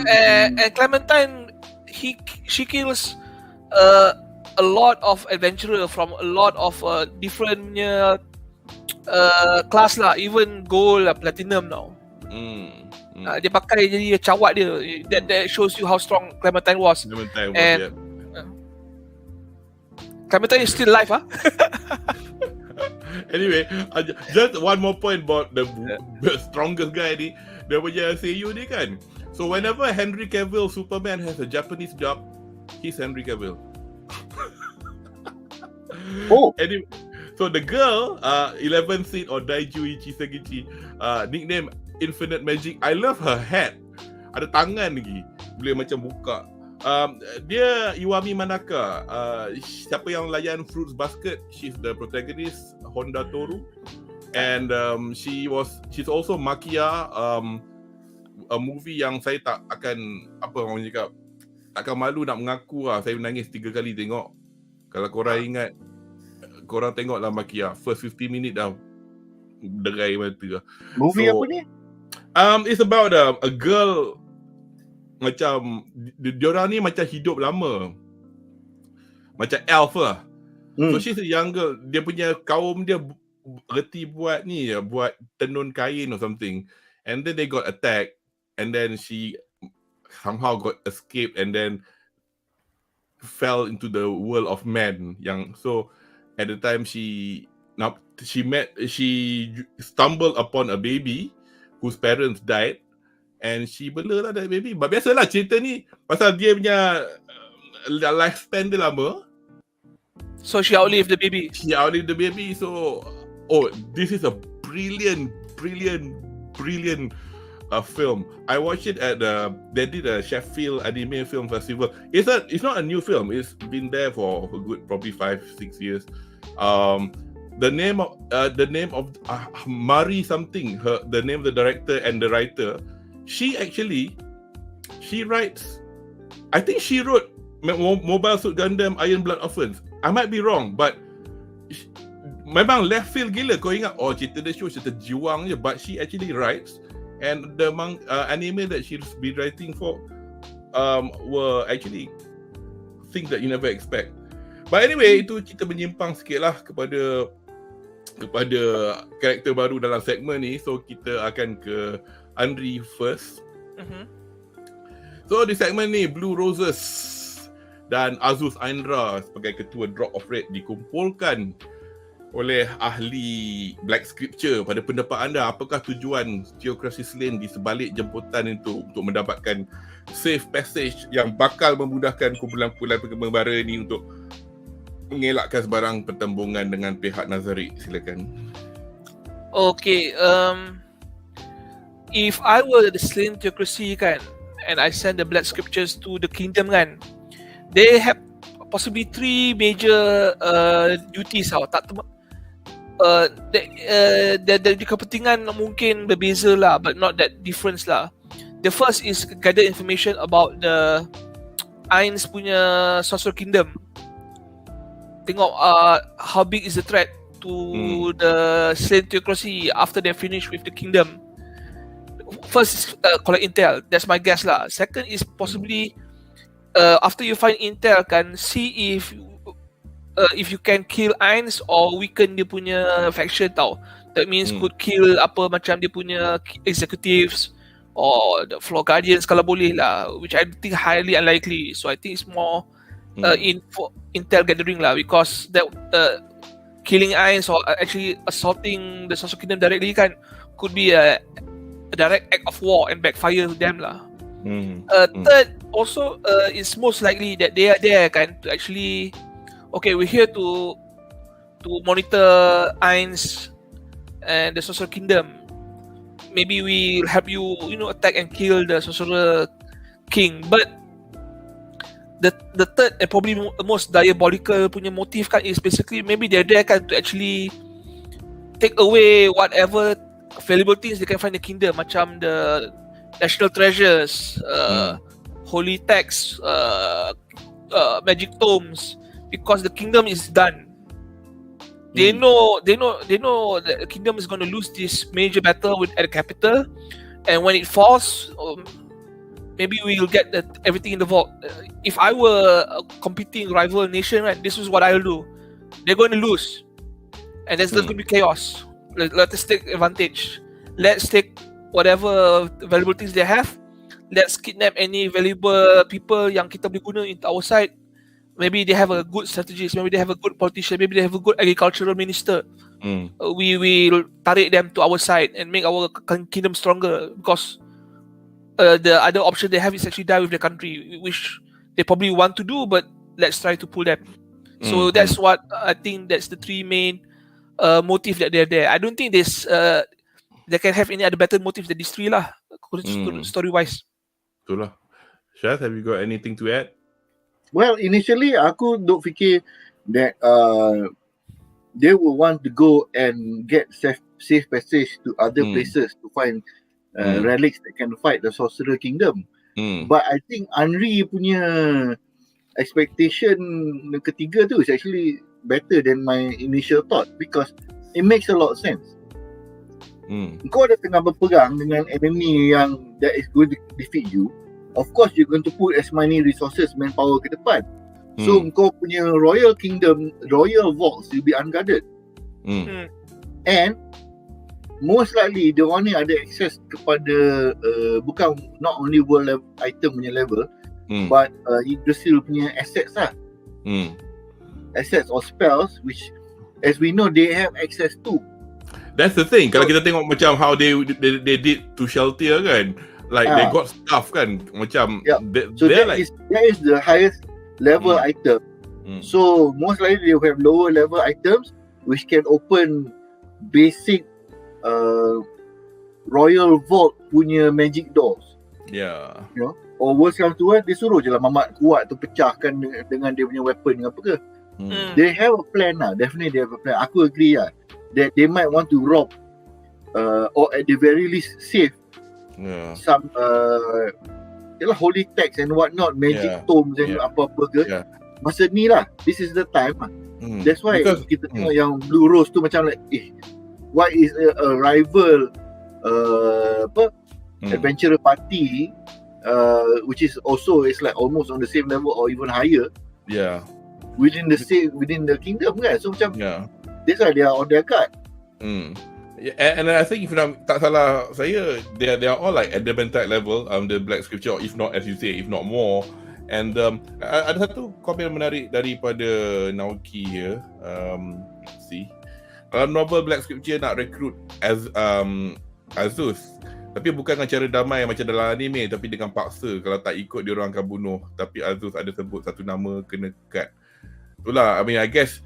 And Clementine, she kills a lot of adventurer from a lot of different class lah, even gold, platinum now. Dia pakai jadi cawat dia. That shows you how strong Clementine was. Clementine is still alive, Anyway, just one more point about the strongest guy ni. Dia punya seiyu ni kan. So whenever Henry Cavill Superman has a Japanese dub, he's Henry Cavill. Oh. Anyway, So the girl, 11 Seed or Daiju Ichisegichi, nickname Infinite Magic. I love her hat. Ada tangan lagi, boleh macam buka. Dia Iwami Manaka. Siapa yang layan Fruits Basket? She's the protagonist, Honda Toru. And she's also Makia, a movie yang saya tak akan, apa orang cakap, takkan malu nak mengaku lah. Saya menangis 3 kali tengok. Kalau korang ingat, korang tengoklah Makia. First 50 minit dah derai mata. Movie apa ni? It's about a girl, macam diorang ni macam hidup lama, macam elf lah. So she's a young girl. Dia punya kaum dia reti buat ni, buat tenun kain or something. And then they got attacked. And then she somehow got escaped and then fell into the world of men. So at the time she stumbled upon a baby whose parents died, and she bela lah that baby. But biasalah cerita ni pasal dia punya lifespan dia lama. So she outlived the baby. So this is a brilliant film. I watched it at they did a Sheffield Anime Film Festival. It's not a new film. It's been there for a good probably 5-6 years. The name of Mari something. The name of the director and the writer. She writes. I think she wrote Mobile Suit Gundam Iron Blood Orphans. I might be wrong, but memang left field gila. Kau ingat cerita dia cerita jiwang je, but she actually writes. And the anime that she's been writing for were actually things that you never expect. But anyway, itu kita menyimpang sikit lah kepada karakter baru dalam segmen ni. So kita akan ke Anri first. So di segmen ni, Blue Roses dan AZUTH Indra sebagai ketua Drop of Red dikumpulkan oleh ahli Black Scripture. Pada pendapat anda, apakah tujuan Theocracy Lane di sebalik jemputan itu untuk mendapatkan safe passage yang bakal memudahkan kumpulan-kumpulan pengembara ini untuk mengelakkan sebarang pertembungan dengan pihak Nazari? Silakan. Okay, if I were the slain Theocracy kan, and I send the Black Scriptures to the kingdom kan, they have possibly 3 major duties tau. Dari kepentingan mungkin berbeza lah, but not that difference lah. The first is gather information about the AINZ punya Sorcerer Kingdom. Tengok how big is the threat to the slain Theocracy after they finish with the kingdom. First is collect intel. That's my guess lah. Second is possibly after you find intel kan, see if you can kill AINZ or weaken dia punya faction tau. That means could kill apa macam dia punya executives or the floor guardians kalau boleh lah, which I think highly unlikely. So I think it's more intel gathering lah, because that killing AINZ or actually assaulting the Sorcerer Kingdom directly kan could be a direct act of war and backfire to them lah. Third, also it's most likely that they are there kan to actually, okay, we're here to monitor AINZ and the Sorcerer Kingdom. Maybe we'll help you, attack and kill the Sorcerer King. But the third and probably most diabolical punya motive kan is basically maybe they're there kan to actually take away whatever valuable things they can find in the kingdom, macam the national treasures, holy texts, magic tomes, because the kingdom is done. They know that the kingdom is going to lose this major battle at the capital, and when it falls, maybe we'll get everything in the vault. If I were a competing rival nation, right, this is what I'll do. They're going to lose, and there's going to be chaos. Let's take advantage. Let's take whatever valuable things they have. Let's kidnap any valuable people yang kita boleh guna in our side. Maybe they have a good strategist. Maybe they have a good politician. Maybe they have a good agricultural minister. We will tarik them to our side and make our kingdom stronger, because the other option they have is actually die with the country, which they probably want to do, but let's try to pull them. So that's what I think. That's the 3 main motive that they're there. I don't think they can have any other better motive than these three lah, story wise. Betul lah. Syaz, have you got anything to add? Well, initially aku duk fikir that they will want to go and get safe passage to other places to find relics that can fight the Sorcerer Kingdom. But I think Anri punya expectation ketiga tu is actually better than my initial thought because it makes a lot of sense. Kau dah tengah berperang dengan enemy yang that is going to defeat you. Of course, you're going to put as many resources, manpower ke depan. So, kau punya Royal Kingdom, Royal Vaults will be unguarded. And most likely, the one ni ada access kepada bukan not only world level, item punya level, but Yggdrasil punya assets lah. Assets or spells, which as we know, they have access to. That's the thing. Kalau kita tengok macam how they did to Shelter kan, like they got stuff kan, macam so that like is the highest level item. So most likely they will have lower level items which can open basic Royal Vault punya magic doors. Yeah. You know, or worse comes to worse, dia suruh je lah mamat kuat tu pecahkan dengan dia punya weapon apa ke. They have a plan lah. Definitely they have a plan. Aku agree lah that they might want to rob or at the very least save some holy text and whatnot, magic tomes and apa-apa ke. Masa ni lah, this is the time lah. That's why kita tengok yang Blue Rose tu macam like what is a rival adventurer party which is also is like almost on the same level or even higher within the kingdom kan. So macam that's why they are on their guard. And I think if tak salah saya, they are all like at the Adamantite level, the Black Scripture, if not as you say, if not more. And ada satu komen menarik daripada Naoki here. See, novel Black Scripture nak recruit as AZUTH, tapi bukan dengan cara damai macam dalam anime, tapi dengan paksa. Kalau tak ikut, dia orang akan bunuh. Tapi AZUTH ada sebut satu nama, kena cut. Itulah, I mean, I guess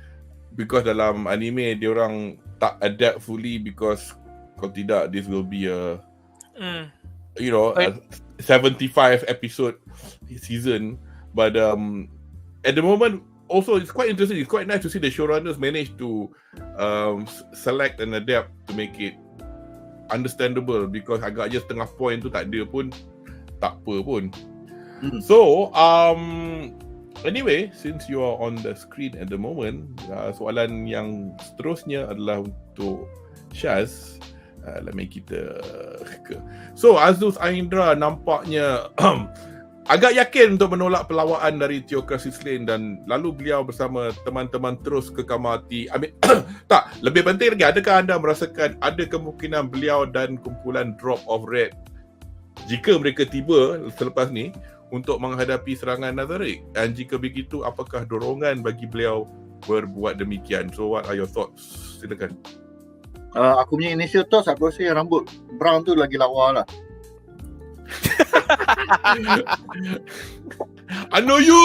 because dalam anime dia orang tak adapt fully, because kalau tidak this will be a a 75 episode season. But at the moment also it's quite interesting, it's quite nice to see the showrunners manage to select and adapt to make it understandable, because agaknya setengah point tu tak ada pun tak apa pun. So anyway, since you are on the screen at the moment, soalan yang seterusnya adalah untuk Syaz. Let me kita so AZUTH Aindra nampaknya agak yakin untuk menolak pelawaan dari teokrasi Slain, dan lalu beliau bersama teman-teman terus ke Kamati. Tak, lebih penting lagi, adakah anda merasakan ada kemungkinan beliau dan kumpulan Drop of Red, jika mereka tiba selepas ni, untuk menghadapi serangan Nazarick? Dan jika begitu, apakah dorongan bagi beliau berbuat demikian? So what are your thoughts? Silakan. Aku punya initial thoughts, aku rasa yang rambut brown tu lagi lawa lah. I know you.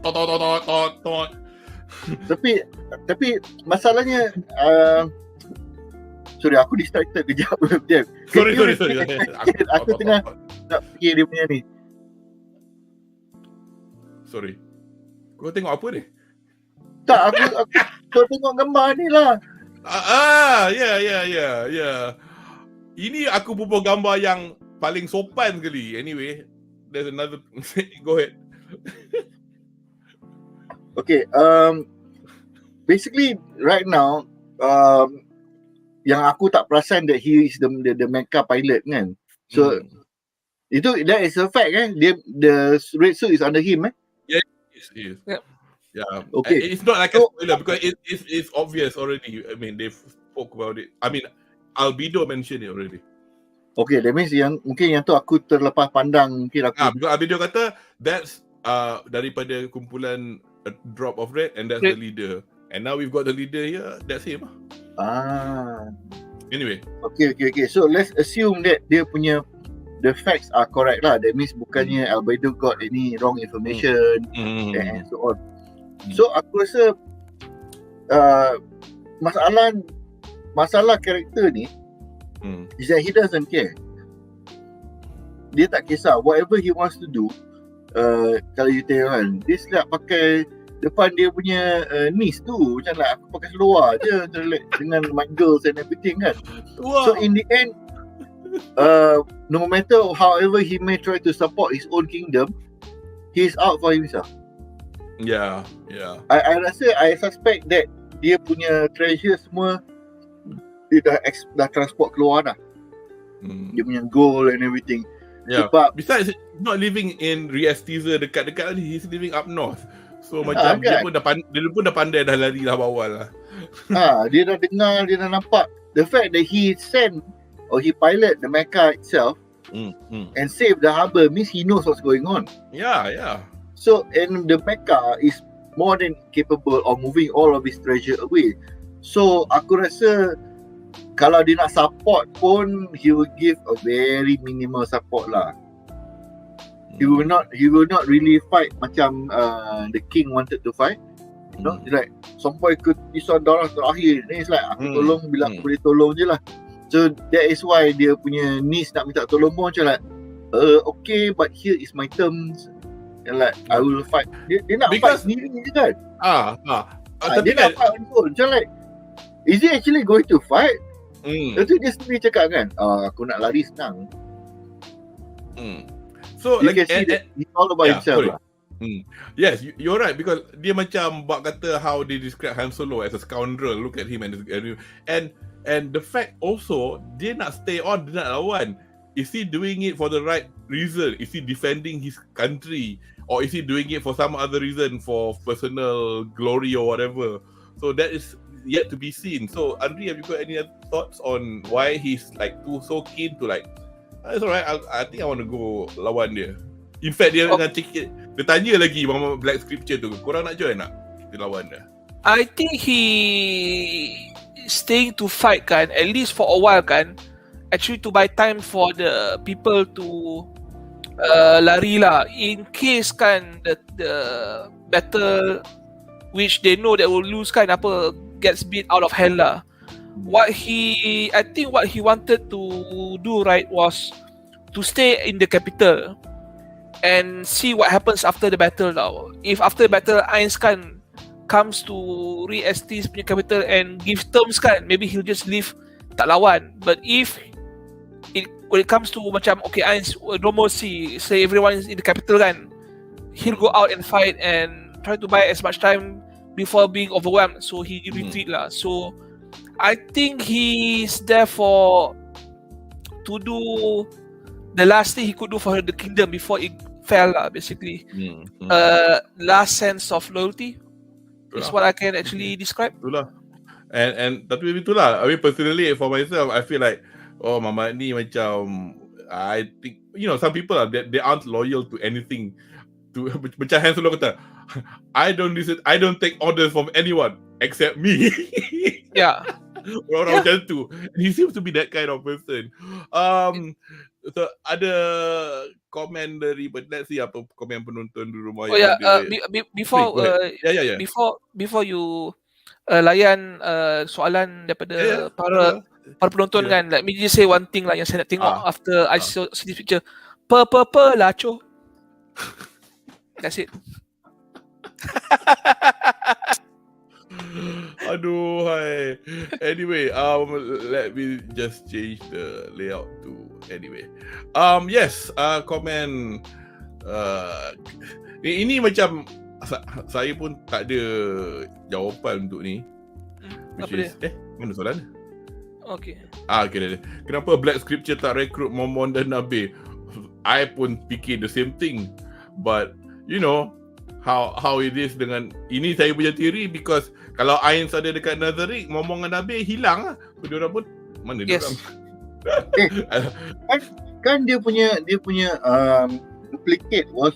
Tot. Tapi masalahnya sorry, aku distracted kejap. Sorry. Aku tengah nak fikir dia punya ni. Sorry. Kau tengok apa ni? Tak, aku tengok gambar ni lah. Ya. Ini aku bubuh gambar yang paling sopan kali. Anyway, there's another. Go ahead. Okay, basically right now, yang aku tak perasan that he is the mecha pilot kan. So that is a fact kan. The red suit is under him Yeah, it is. Yep. Yeah. Okay. It's not like a spoiler because it's obvious already. I mean, they spoke about it. I mean, Albedo mentioned it already. Okay, that means mungkin yang tu aku terlepas pandang. Mungkin aku Because Albedo kata that's daripada kumpulan Drop of Red, and that's the leader. And now we've got the leader here. That's him. Anyway. Okay. So let's assume that dia punya the facts are correct lah. That means bukannya Albedo got any wrong information and so on. So aku rasa masalah karakter ni is that he doesn't care. Dia tak kisah whatever he wants to do. Kalau you tengok kan, dia silap pakai depan dia punya niece tu, macam lah aku pakai seluar je dengan my girls and everything kan. So in the end, no matter however he may try to support his own kingdom, he's out for himself. Yeah. I suspect that dia punya treasure semua dia dah transport keluar dah. Dia punya gold and everything. Yeah. Sebab besides not living in RE-ESTIZE dekat-dekat ni, he's living up north. So macam dia pun dah pandai dah lari lah awal lah. Dia dah dengar, dia dah nampak the fact that he sent or he pilot the mecha itself and save the harbor means he knows what's going on. Yeah. So and the mecha is more than capable of moving all of his treasure away. So aku rasa kalau dia nak support pun he will give a very minimal support lah. He will not really fight macam the king wanted to fight. You know, like sampai ke pisau darah terakhir ni, it's like aku tolong bila aku boleh tolong je lah. So that is why dia punya niece nak minta tolong pun macam like okay, but here is my terms and like I will fight. Dia nak fight sendiri je kan. Tapi dia nak fight pun macam like, is he actually going to fight? Lepas tu dia sendiri cakap kan, aku nak lari senang. So you like, can see that it's all about himself lah. Yes, you're right, because dia macam buat kata how they describe Han Solo as a scoundrel. Look at him and the fact also dia nak stay on, dia nak lawan. Is he doing it for the right reason? Is he defending his country, or is he doing it for some other reason, for personal glory or whatever? So that is yet to be seen. So Anri, have you got any other thoughts on why he's like so keen to like, it's alright, I think I want to go lawan dia. In fact dia dengan tiket, dia tanya lagi Mama Black Scripture tu, korang nak join tak kita lawan dia? I think he staying to fight kan, at least for a while kan, actually to buy time for the people to lari lah, in case kan the battle which they know that will lose kan, apa gets beat out of hell lah. I think what he wanted to do right was to stay in the capital and see what happens after the battle now. If after the battle AINZ kan comes to RE-ESTIZE punya capital and give terms kan, maybe he'll just leave, tak lawan. But if when it comes to macam okay, AINZ no more see, say everyone is in the capital kan, he'll go out and fight and try to buy as much time before being overwhelmed, so he retreat lah. So I think he's there for to do the last thing he could do for the kingdom before it fell lah, basically. Last sense of loyalty is what I can actually describe. Itulah. And tapi itulah, I mean personally for myself, I feel like Mama ni macam, I think, you know, some people are they aren't loyal to anything. To macam Han Solo kata, I don't take orders from anyone except me. Yeah. Orang macam tu. He seems to be that kind of person. So ada komen dari, but let's see apa komen penonton di rumah. Before you layan soalan daripada para penonton kan, let me just say one thing lah yang saya nak tengok after I saw this picture. Lacho. That's it. Aduh, hai. Anyway, let me just change the layout to anyway. Yes, komen ini macam saya pun tak ada jawapan untuk ni. Which is, mana soalan? Okay. Okay. Kenapa Black Scripture tak rekrut Momon dan Nabi? I pun fikir the same thing. But you know how it is dengan ini, saya punya teori, because kalau AINZ ada dekat Nazarick, Momon dan Nabi hilang lah. So diorang pun mana diorang? Kan dia punya duplicate was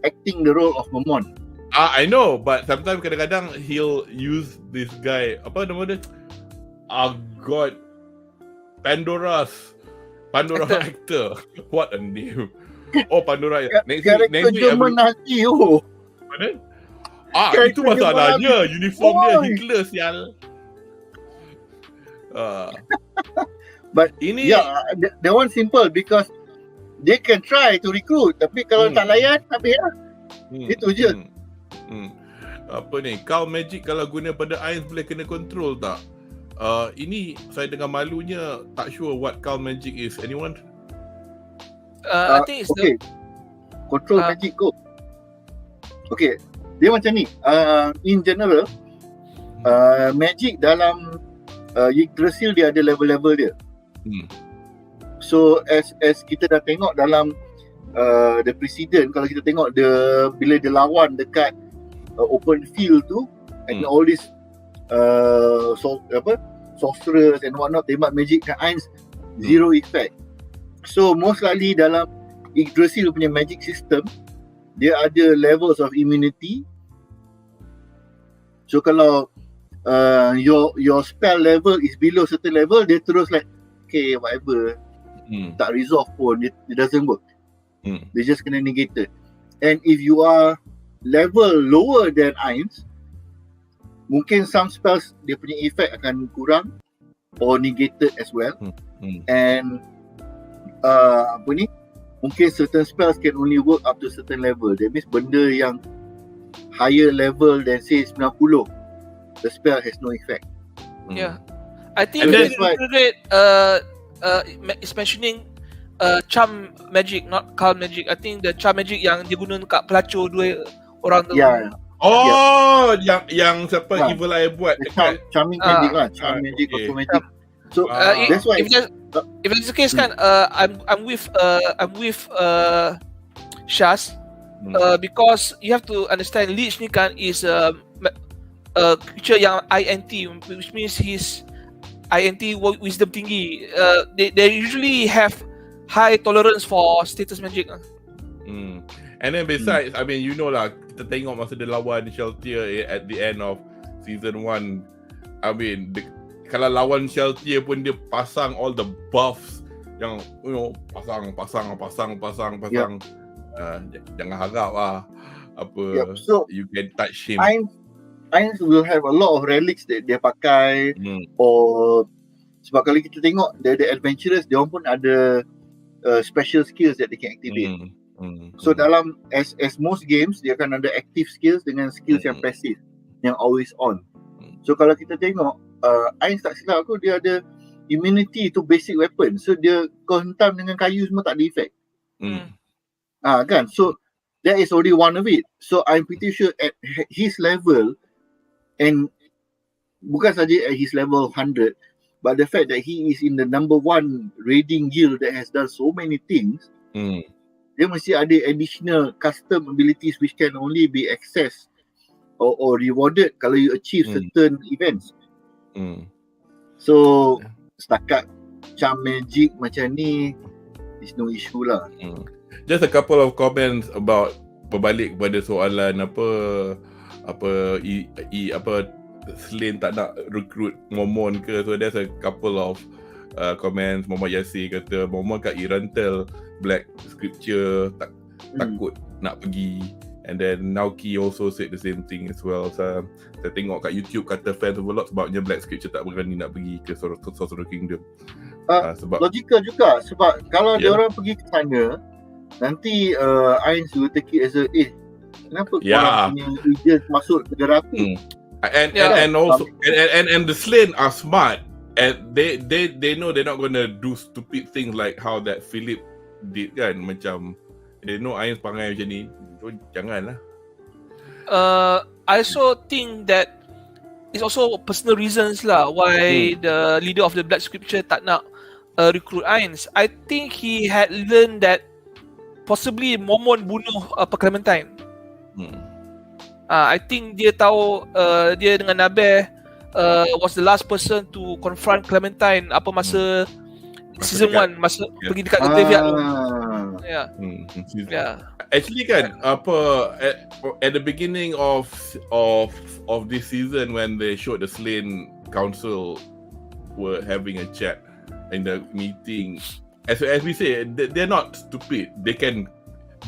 acting the role of Momon. I know, but sometimes kadang-kadang he'll use this guy, apa nama dia? God, Pandora actor. What a name. Pandora. Karakter Jerman Nazi Mana? Itu masalahnya. Uniform dia Hitler sial. But Ini that one simple because they can try to recruit, tapi kalau tak layan, habis lah. Itu je. Apa ni, kau magic kalau guna pada AINZ boleh kena control tak? Ini saya dengar malunya tak sure what Call Magic is. Anyone? I think it's okay. Control magic go. Okay, dia macam ni. In general, magic dalam Yggdrasil dia ada level-level dia. So as kita dah tengok dalam the precedent, kalau kita tengok bila dia lawan dekat open field tu, and all this sorcerers and whatnot, tembak magic kat AINZ, zero effect. So most likely dalam Yggdrasil punya magic system, dia ada levels of immunity. So kalau your spell level is below certain level, dia terus like okay whatever, tak resolve pun, it doesn't work. They just kena negated. And if you are level lower than AINZ, mungkin some spells dia punya effect akan kurang or negated as well. And mungkin certain spells can only work up to certain level. That means benda yang higher level than say 90, the spell has no effect. Yeah, I think it's mentioning charm magic, not calm magic. I think the charm magic yang dia guna dekat pelacur dua orang tu. Yeah. Yang siapa Evil Eye buat dekat charming magic lah, charm magic, control magic. So that's why if that's the case kan, I'm with Shaz, because you have to understand Leech ni kan is a creature yang INT, which means his INT wisdom tinggi. They usually have high tolerance for status magic. And then besides, I mean, you know lah, kita tengok masa dia lawan Sheltier at the end of season 1. I mean, kalau lawan Sheltier pun dia pasang all the buffs yang, you know, pasang. Jangan harap lah apa, so, you can touch him. AINZ will have a lot of relics that dia pakai, or sebab kalau kita tengok the adventurers, dia pun ada special skills that they can activate. So dalam as most games, dia akan ada active skills dengan skills yang passive, yang always on. So kalau kita tengok AINZ, tak silap aku, dia ada immunity to basic weapon. So dia kau hentam dengan kayu semua tak ada effect. Kan? So that is only one of it. So I'm pretty sure at his level, and bukan saja at his level 100, but the fact that he is in the number 1 raiding guild that has done so many things, dia mesti ada additional custom abilities which can only be accessed or rewarded kalau you achieve certain events. So setakat charm magic macam ni, is no issue lah. Just a couple of comments about berbalik kepada soalan apa Slain tak nak recruit Momon ke. So there's a couple of comments. Muhammad Yasir kata Momon kat Irantel Black Scripture takut nak pergi. And then Nauki also said the same thing as well. So saya tengok kat YouTube kata fans OVERLORD sebabnya Black Scripture tak berani nak pergi ke Sorcerer Kingdom. Sebab logical juga, sebab kalau dia orang pergi ke sana, nanti AINZ will take it as a kenapa korang punya agent masuk negara aku? And also and the Slain are smart, and they know they're not gonna do stupid things like how that Philip did kan, macam they know AINZ pangai macam ni, so janganlah. I also think that it's also personal reasons lah why the leader of the Black Scripture tak nak recruit AINZ. I think he had learned that possibly Momon bunuh Clementine. I think dia tahu dia dengan Nabeh was the last person to confront Clementine apa masa season 1, masa pergi dekat graveyard tu. Actually kan at the beginning of this season, when they showed the Slain Council were having a chat in the meeting, as we say, they're not stupid, they can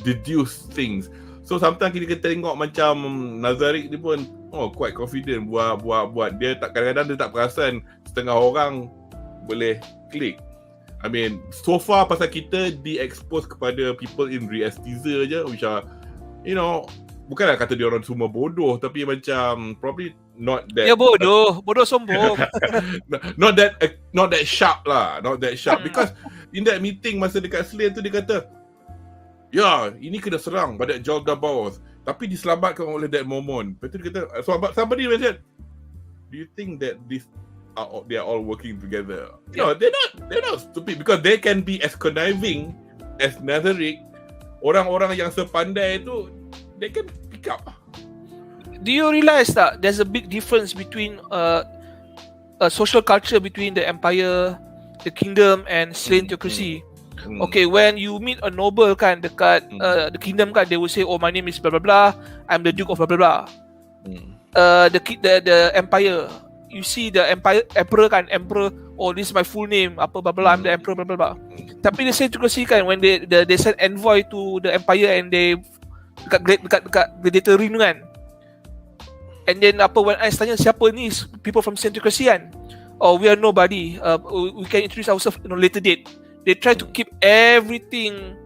deduce things. So sometimes kita tengok macam Nazarick ni pun quite confident buat dia tak, kadang-kadang dia tak perasan setengah orang boleh klik. I mean, so far pasal kita di-expose kepada people in RE-ESTIZE je, which are, you know, bukanlah kata dia orang semua bodoh, tapi macam probably not that. Ya bodoh sombong. not that sharp lah, not that sharp. Because in that meeting masa dekat Slane tu dia kata, ya, ini kena serang pada Jalda Bawas, tapi diselamatkan oleh that moment. Lepas tu dia kata, so somebody mentioned, do you think that they are all working together? No, they're not stupid, because they can be as conniving as Nazarick. Orang-orang yang sepandai tu, they can pick up. Do you realize that there's a big difference between a social culture between the empire, the kingdom and Slane theocracy? Okay, when you meet a noble kan dekat the kingdom kan, they will say, oh, my name is blah blah blah, I'm the duke of blah blah blah. The empire, you see the emperor kan, oh, this is my full name, apa blah blah, I'm the emperor blah blah blah. Tapi the Slane theocracy kan, when they send envoy to the empire and they dekat gladiator ring kan, and then when I tanya siapa ni people from Slane theocracy kan, oh, we are nobody, we can introduce ourselves in a later date. They try to keep everything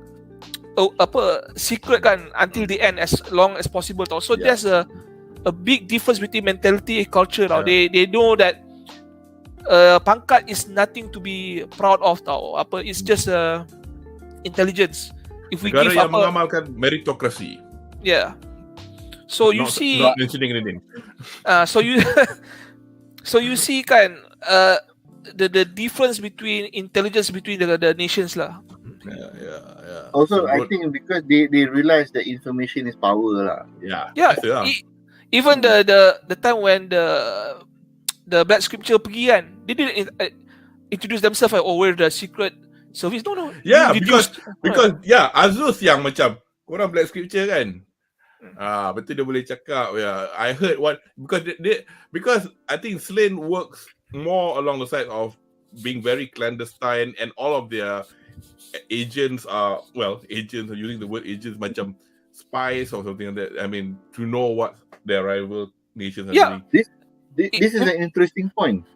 secret kan until the end, as long as possible tau. So there's a big difference between mentality and culture tau. They know that pangkat is nothing to be proud of tau. It's just intelligence. If we negara give yang mengamalkan meritokrasi. Yeah. So you see, not mentioning anything. So you see kan the difference between intelligence between the nations lah. Yeah. Also, I think because they realize that information is power lah. Yeah. Even the time when the Black Scripture pergi kan, they didn't introduce themselves like, oh, we're the secret service. No. Yeah, because AZUTH yang macam korang Black Scripture kan. Betul dia boleh cakap. Yeah, I heard what, because I think Slane works more along the side of being very clandestine, and all of their agents are, agents are using the word agents macam spies or something like that. I mean, to know what their rival nations are doing. This is an interesting point.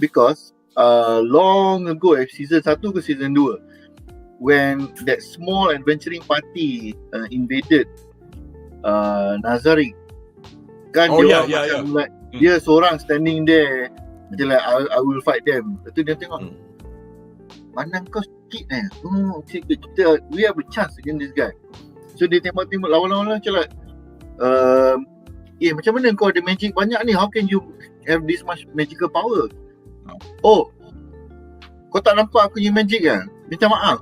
Because long ago, season 1 ke season 2, when that small adventuring party invaded Nazarick kan, dia seorang standing there, dia like, I will fight them. Lepas tu dia tengok, mana kau sikit kita, we have a chance against this guy. So dia tembak-tembak lawan-lawan macam like, macam mana kau ada magic banyak ni, how can you have this much magical power? Oh, kau tak nampak aku punya magic kan? Minta maaf.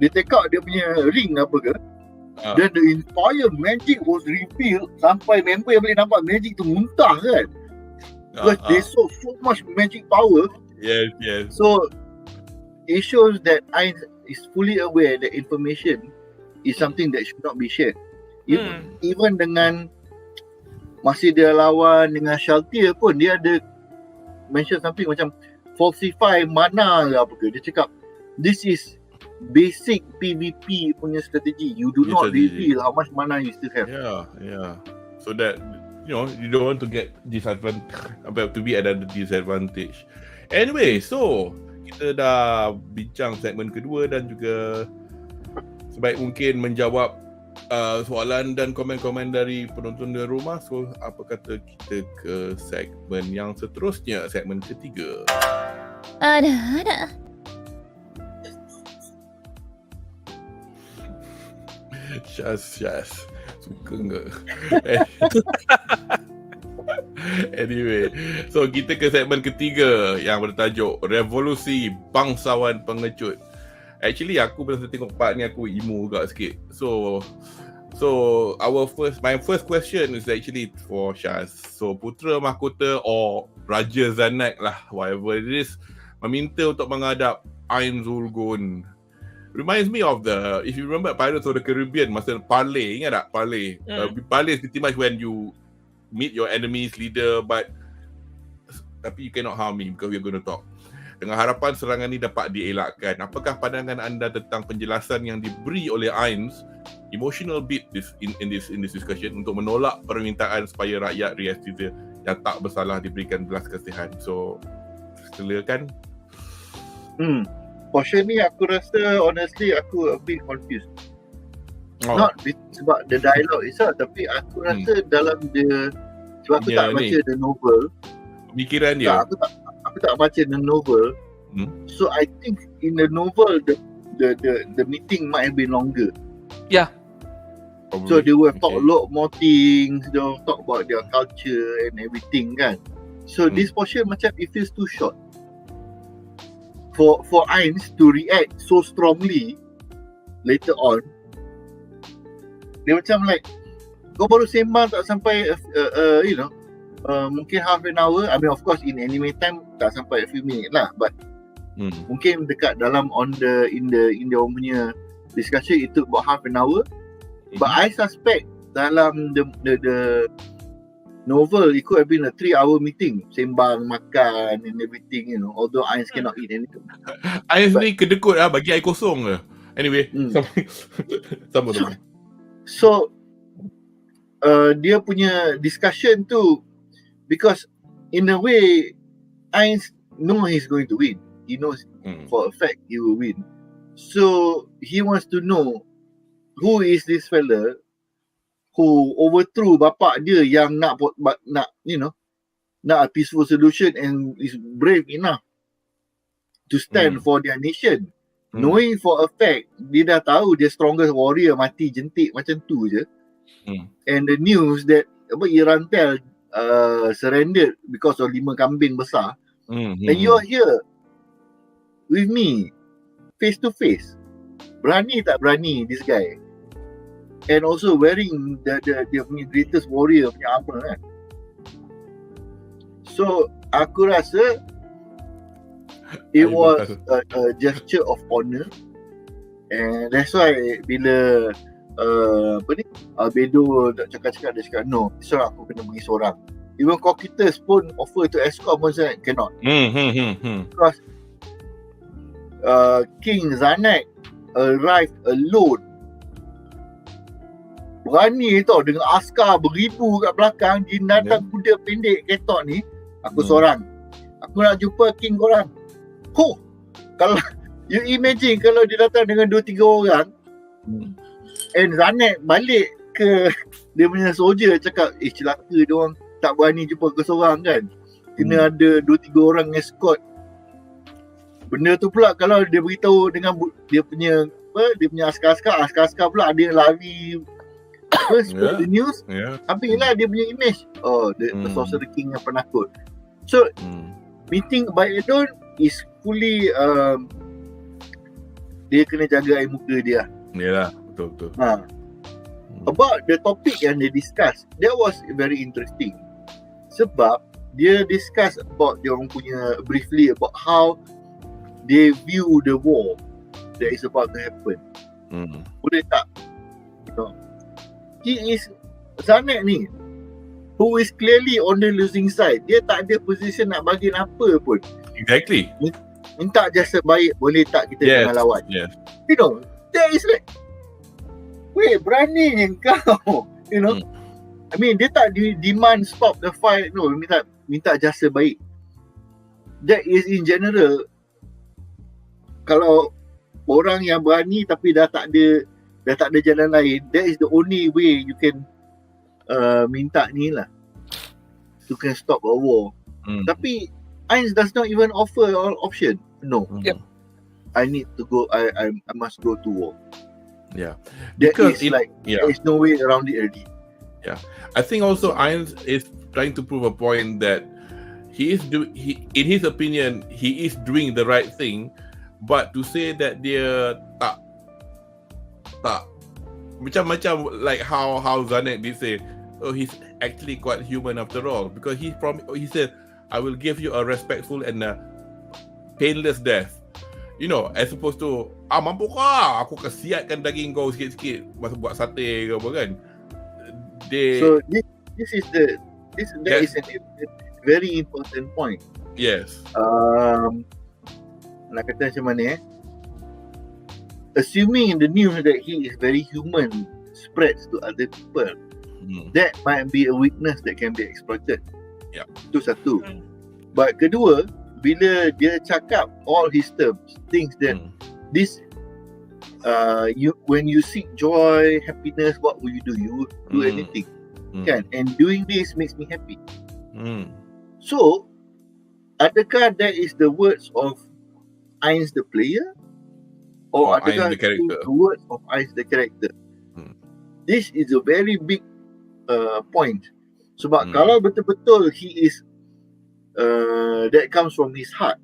Dia take out dia punya ring apa ke, then the entire magic was revealed, sampai member yang boleh nampak magic tu muntah kan, because they saw so much magic power. Yes. So it shows that AINZ is fully aware that information is something that should not be shared. Even dengan masih dia lawan dengan Shaltier pun, dia ada mention something macam falsify mana ke apa ke. Dia cakap this is basic PvP punya strategi. You do not reveal how much mana you still have. Yeah. So that, you know, you don't want to get disadvantage, to be at a disadvantage. Anyway, so kita dah bincang segmen kedua dan juga sebaik mungkin menjawab soalan dan komen-komen dari penonton di rumah. So apa kata kita ke segmen yang seterusnya, segmen ketiga. Ada. Syaz suka enggak? Anyway, so kita ke segmen ketiga yang bertajuk Revolusi Bangsawan Pengecut. Actually aku bila tengok part ni aku emo juga sikit. So my first question is actually for Syaz. So Putera Mahkota or Raja Zanak lah, whatever it is, meminta untuk menghadap AINZ-SAMA. Reminds me of if you remember Pirates of the Caribbean, masa Parley, ingat tak Parley? Parley is pretty much when you meet your enemy's leader, tapi you cannot harm me because we're going to talk. Dengan harapan serangan ni dapat dielakkan. Apakah pandangan anda tentang penjelasan yang diberi oleh AINZ emotional bit in this discussion untuk menolak permintaan supaya rakyat RE-ESTIZE yang tak bersalah diberikan belas kasihan. So silakan. Portion ni aku rasa honestly aku a bit confused. Not sebab the dialogue itself, tapi aku rasa dalam the, sebab aku tak baca the novel, pemikiran dia. Aku tak baca the novel. So I think in the novel the meeting might have been longer. Yeah. Probably. So they will talk a lot more things, they will talk about their culture and everything kan. So this portion macam it feels too short. For AINZ to react so strongly later on, dia macam like kau baru sembang tak sampai mungkin half an hour. I mean of course in anime time tak sampai a few minutes lah, but mungkin dekat dalam in the punya discussion it took about half an hour. But I suspect dalam the novel it could have been a 3-hour meeting, sembang, makan and everything, although AINZ cannot eat anything. AINZ ni kedekut lah, bagi air kosong ke. Anyway, sama tu. So dia punya discussion tu, because in a way AINZ know he's going to win. He knows for a fact he will win. So he wants to know who is this fella who overthrew bapak dia yang nak a peaceful solution and is brave enough to stand for their nation. Knowing for a fact dia dah tahu dia strongest warrior mati jentik macam tu je. And the news that Irantel surrendered because of 5 kambing besar. And you're here with me face to face. Berani tak berani this guy? And also wearing dia punya greatest warrior punya armor kan. So aku rasa it was a gesture of honor, and that's why bila Bedah cakap dia cakap no, so aku kena pergi seorang. Even Cocytus pun offer to escort pun saya cannot. Because King Zanak arrived alone. Berani tau, dengan askar beribu kat belakang, dia datang kuda pendek ketok ni, aku seorang. Aku nak jumpa king korang. Kalau you imagine kalau dia datang dengan 2-3 orang, and Zanak balik ke dia punya soldier cakap, celaka dia orang tak berani jumpa ke seorang kan. Kena ada 2-3 orang escort. Benda tu pula kalau dia beritahu dengan dia punya askar pula ada yang lari spread the news. Habislah dia punya image. The Sorcerer King yang penakut. So meeting by Edon is fully dia kena jaga air muka dia. Yalah, betul. About the topic yang dia discuss, that was very interesting. Sebab dia discuss about dia orang punya briefly about how they view the war that is about to happen. Boleh tak? He is Zanak ni, who is clearly on the losing side. Dia tak ada position nak bagi apa pun. Exactly. Minta jasa baik, boleh tak kita jangan lawan. That is like, wait, berani kau. I mean, dia tak demand stop the fight. No, minta jasa baik. That is in general. Kalau orang yang berani tapi dah tak ada jalan lain, that is the only way you can minta ni lah, you can stop a war. Tapi AINZ does not even offer all option. No. I need to go. I must go to war. Because there is no way around it already. I think also AINZ is trying to prove a point that in his opinion he is doing the right thing, but to say that dia tak macam like how Zanak did say, he's actually quite human after all, because he said, I will give you a respectful and a painless death. As opposed to mampu kah aku kesiatkan daging kau sikit-sikit masa buat sate ke apa kan. So this is a very important point. Yes. Nak kata macam mana assuming in the news that he is very human spreads to other people. That might be a weakness that can be exploited. Yeah. Itu satu. But kedua, bila dia cakap all his terms, things that this when you seek joy, happiness, what will you do? You will do anything. Kan? And doing this makes me happy. So, adakah that is the words of AINZ the player? Or adakah AINZ the character? the words of AINZ the character? This is a very big point. Sebab kalau betul-betul he is that comes from his heart,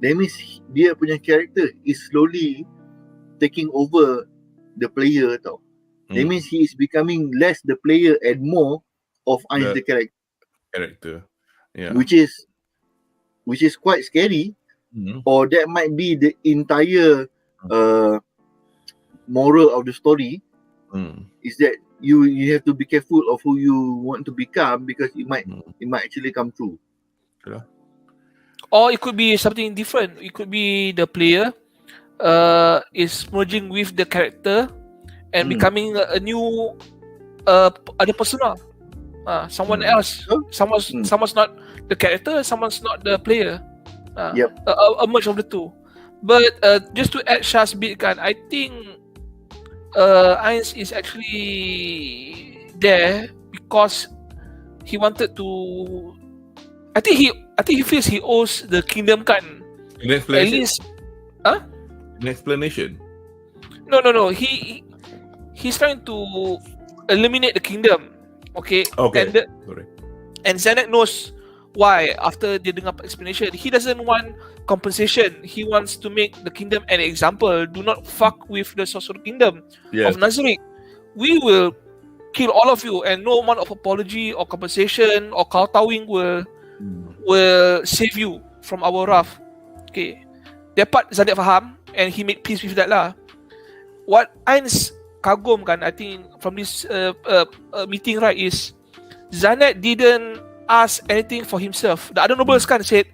that means dia punya character is slowly taking over the player tau. That means he is becoming less the player and more of AINZ the character. Yeah. Which is quite scary. Or that might be the entire moral of the story. Is that you have to be careful of who you want to become, because it might actually come true. Or it could be something different. It could be the player is merging with the character and becoming a new other persona. Someone else. Someone's not the character, someone's not the player. A merge of the two. But just to add Shah's bit kan, I think AINZ is actually there because he wanted to. I think he feels he owes the kingdom kan. An explanation. At least, An explanation. No. He's trying to eliminate the kingdom. Okay. Sorry. And Zanek knows why. After dia dengar explanation, he doesn't want compensation. He wants to make the kingdom an example. Do not fuck with the sorcerer kingdom of Nazarick. We will kill all of you, and no amount of apology or compensation or kowtowing will save you from our wrath. Okay, that part Zanek faham, and he made peace with that lah. What AINZ kagum kan, I think from this meeting right, is Zanek didn't ask anything for himself. The other nobles kan said,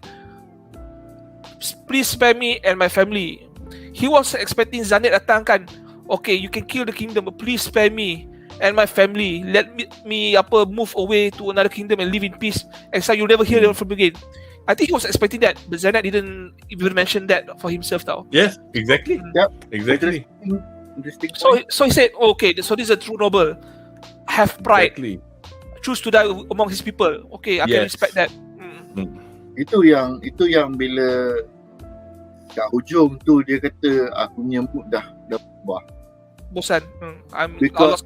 please spare me and my family. He was expecting Zanek datang kan, okay, you can kill the kingdom, but please spare me and my family. Let me move away to another kingdom and live in peace, and so you'll never hear from again. I think he was expecting that, but Zanek didn't even mention that for himself tau. Yes, exactly. Exactly. Interesting. So he said, okay, so this is a true noble, have pride. Exactly. Choose to die among his people. Okay, I can respect that. Itu yang bila kat hujung tu dia kata aku punya mood dah berubah. Bosan. Because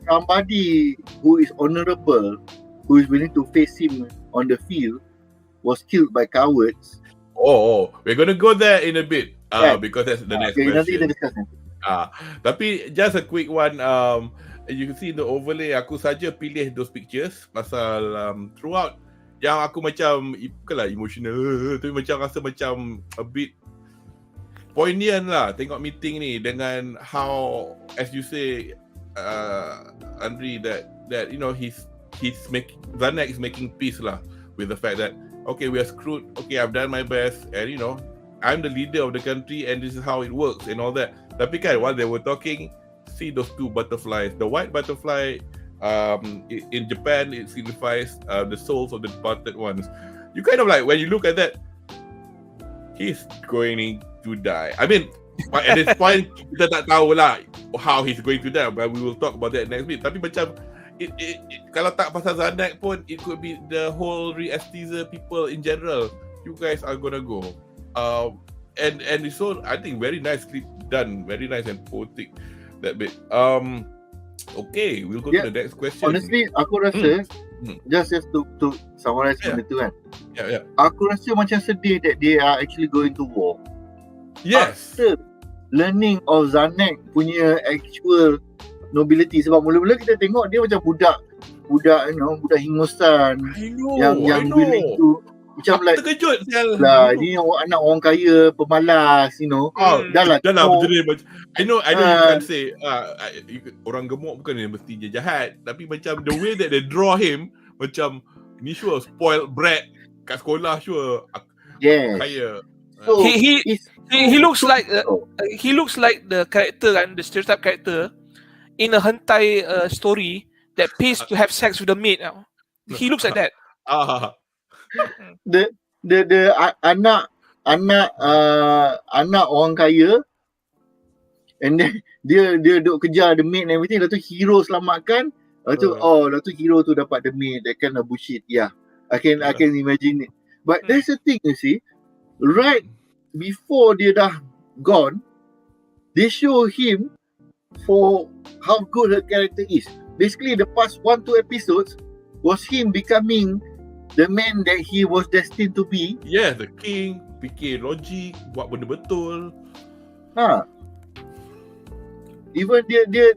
somebody who is honourable, who is willing to face him on the field, was killed by cowards. We're gonna go there in a bit. Because that's the next question. Nanti kita discuss nanti. Tapi just a quick one. You can see in the overlay, aku saja pilih those pictures pasal throughout yang aku macam bukanlah emotional, tapi macam rasa macam a bit poignant lah tengok meeting ni, dengan how, as you say, Anri, that you know Zanek is making peace lah with the fact that okay, we are screwed, okay, I've done my best, and you know I'm the leader of the country and this is how it works and all that. Tapi kan while they were talking, see those two butterflies. The white butterfly, in Japan, it signifies the souls of the departed ones. You kind of like, when you look at that, he's going to die. I mean, at this point, kita tak tahu lah how he's going to die, but we will talk about that next week. Tapi macam, kalau tak pasal Zanek pun, it could be the whole RE-ESTIZE people in general. You guys are gonna go. And it's so, I think, very nicely done, very nice and poetic. That bit. Okay, we'll go to the next question. Honestly, aku rasa just to summarize benda tu kan. Aku rasa macam sedih that they are actually going to war. Yes. After learning of Zanek punya actual nobility, sebab mula-mula kita tengok dia macam budak hingusan yang willing to macam like terkejut lah, ni anak orang kaya, pemalas, you know. Dah lah betul. I know you can say orang gemuk bukan yang mesti dia jahat, tapi macam the way that they draw him, macam ni sure spoiled brat kat sekolah, sure kaya. So he looks like he looks like the character kan, the stereotype character in a hentai story that pays to have sex with the maid now. He looks like that. The anak orang kaya, and then dia duk kejar the maid and everything. Lepas tu hero selamatkan. Lepas tu hero tu dapat the maid. That kind of bullshit. Yeah, I can imagine it. But that's the thing, you see. Right before dia dah gone, they show him for how good her character is. Basically, the past 1-2 episodes was him becoming the man that he was destined to be. Yeah, the king, fikir logik, buat benda betul. Even dia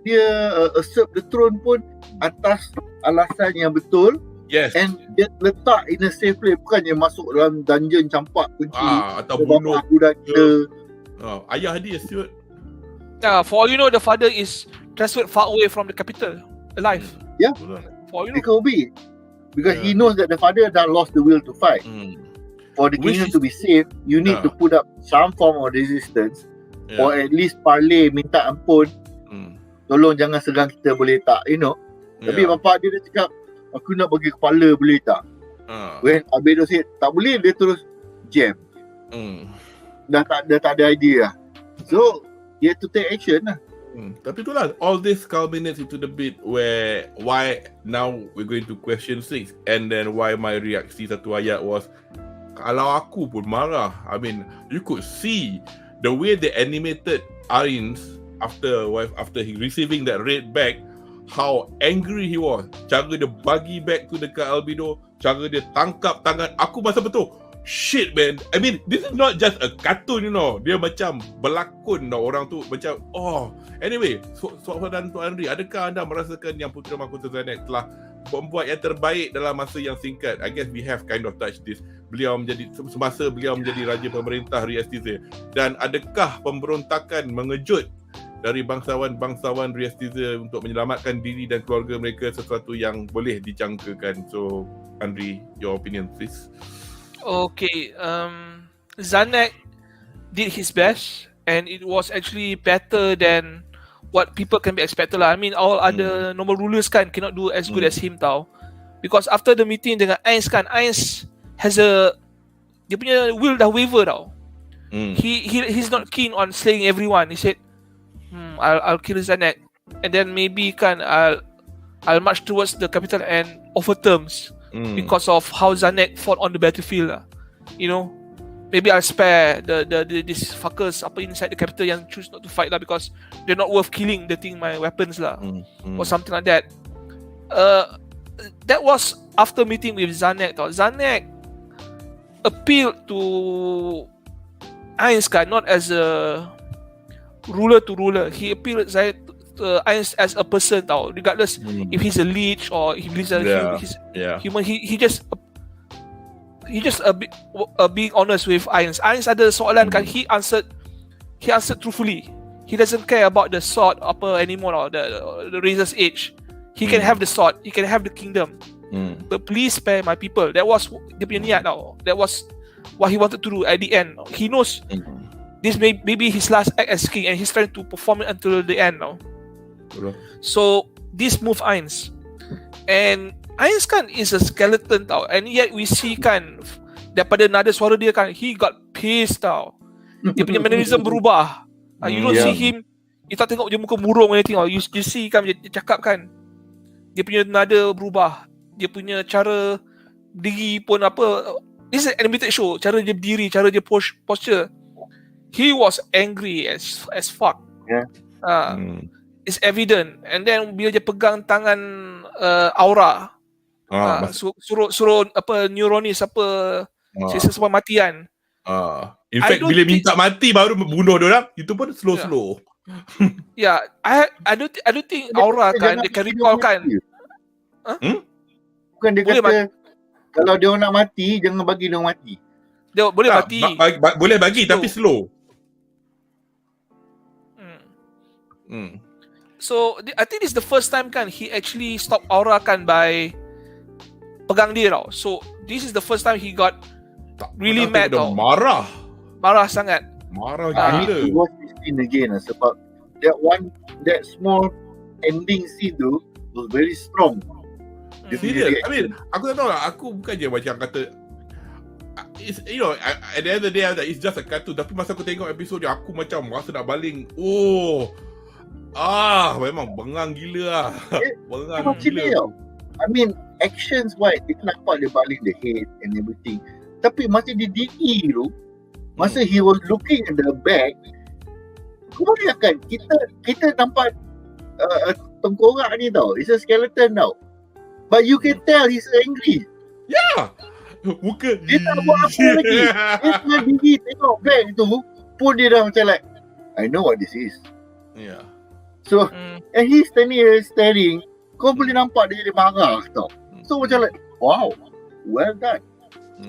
usurp the throne pun atas alasan yang betul. Yes. And dia letak in a safe place. Bukannya masuk dalam dungeon campak kunci. Atau bunuh budak kita. Ayah dia siut. For all you know, the father is transferred far away from the capital, alive. Yeah. For all you It know. could be. Because he knows that the father dah lost the will to fight. For the kingdom to be safe, you need to put up some form of resistance. Or at least parley, minta ampun. Tolong jangan serang kita, boleh tak? You know. Tapi bapak dia cakap, aku nak bagi kepala, boleh tak? When Abedo said tak boleh, dia terus jam. Dah tak ada idea lah. So you have to take action lah. Tapi itulah, all this culminates into the bit where why now we're going to question 6, and then why my reaksi satu ayat was, kalau aku pun marah. I mean, you could see the way they animated AINZ after he receiving that raid back, how angry he was. Cara dia bagi back tu dekat Albedo, cara dia tangkap tangan, aku masa betul, shit man. I mean, this is not just a cartoon, you know. Dia macam berlakon tau, orang tu macam Anyway, soalan Tuan Anri, adakah anda merasakan yang Putera Mahkota Zanet telah membuat yang terbaik dalam masa yang singkat? I guess we have kind of touched this. Semasa beliau menjadi Raja Pemerintah RE-ESTIZE. Dan adakah pemberontakan mengejut dari bangsawan-bangsawan RE-ESTIZE untuk menyelamatkan diri dan keluarga mereka sesuatu yang boleh dijangkakan? So, Anri, your opinion please. Okay, Zanet did his best, and it was actually better than what people can be expected lah. I mean, all other normal rulers cannot do as good as him tau. Because after the meeting dengan AINZ AINZ has dia punya will dah waver tau. He's not keen on slaying everyone. He said, I'll kill Zanet, and then maybe I'll march towards the capital and offer terms because of how Zanet fought on the battlefield lah. You know, maybe I'll spare these fuckers inside the capital yang choose not to fight lah, because they're not worth killing. They think my weapons lah, or something like that. That was after meeting with Zanet. Zanet appealed to AINZ not as a ruler to ruler. He appealed to AINZ as a person regardless if he's a leech or if he's a human. He just being honest with AINZ. AINZ ada soalan kan, he answered truthfully. He doesn't care about the sword anymore or the razor's edge. He can have the sword, he can have the kingdom, but please spare my people. That was dia punya niat tau. That was what he wanted to do at the end. He knows this may be his last act as king, and he's trying to perform it until the end now. So this move AINZ, and AINZ kan is a skeleton tau, and yet we see kan daripada nada suara dia kan, he got pissed tau. Dia punya mannerism berubah. You don't see him, you tak tengok dia muka murung anything tau. You see kan dia cakap kan, dia punya nada berubah, dia punya cara diri pun this is an animated show, cara dia berdiri, cara dia posture, he was angry as fuck. It's evident. And then bila dia pegang tangan aura, suruh neuronis sisa semua mati kan. In fact, bila minta mati baru bunuh diorang, itu pun slow. I don't think aura kan dia can recall kan. Bukan dia boleh kata kalau dia nak mati, jangan bagi dia mati. Dia boleh mati. Boleh bagi tapi slow. So I think this is the first time kan he actually stop aura kan by pegang dia tau. So this is the first time he got really mad tau. Marah sangat. I need to watch this scene again sebab that small ending scene tu was very strong. Dia punya Serious. I reaction. mean, aku tak tahu lah. Aku bukan je macam kata it's, you know, at the end of the day it's just a cartoon. Tapi masa aku tengok episod dia, aku macam rasa nak baling. Memang bengang gila lah. Bengang Actually gila. tau, I mean actions wise kita nampak dia baling the head and everything. Tapi masa dia diri tu, masa he was looking at the back, kau bayangkan kita nampak tengkorak ni tau, it's a skeleton tau, but you can tell he's angry. Yeah. Muka Dia tak buat apa lagi. Dia tengah diri tengok back tu pun dia dah macam like, I know what this is. Yeah. So and he's standing here staring, kau boleh nampak dia marah tau. So macam like, wow, well done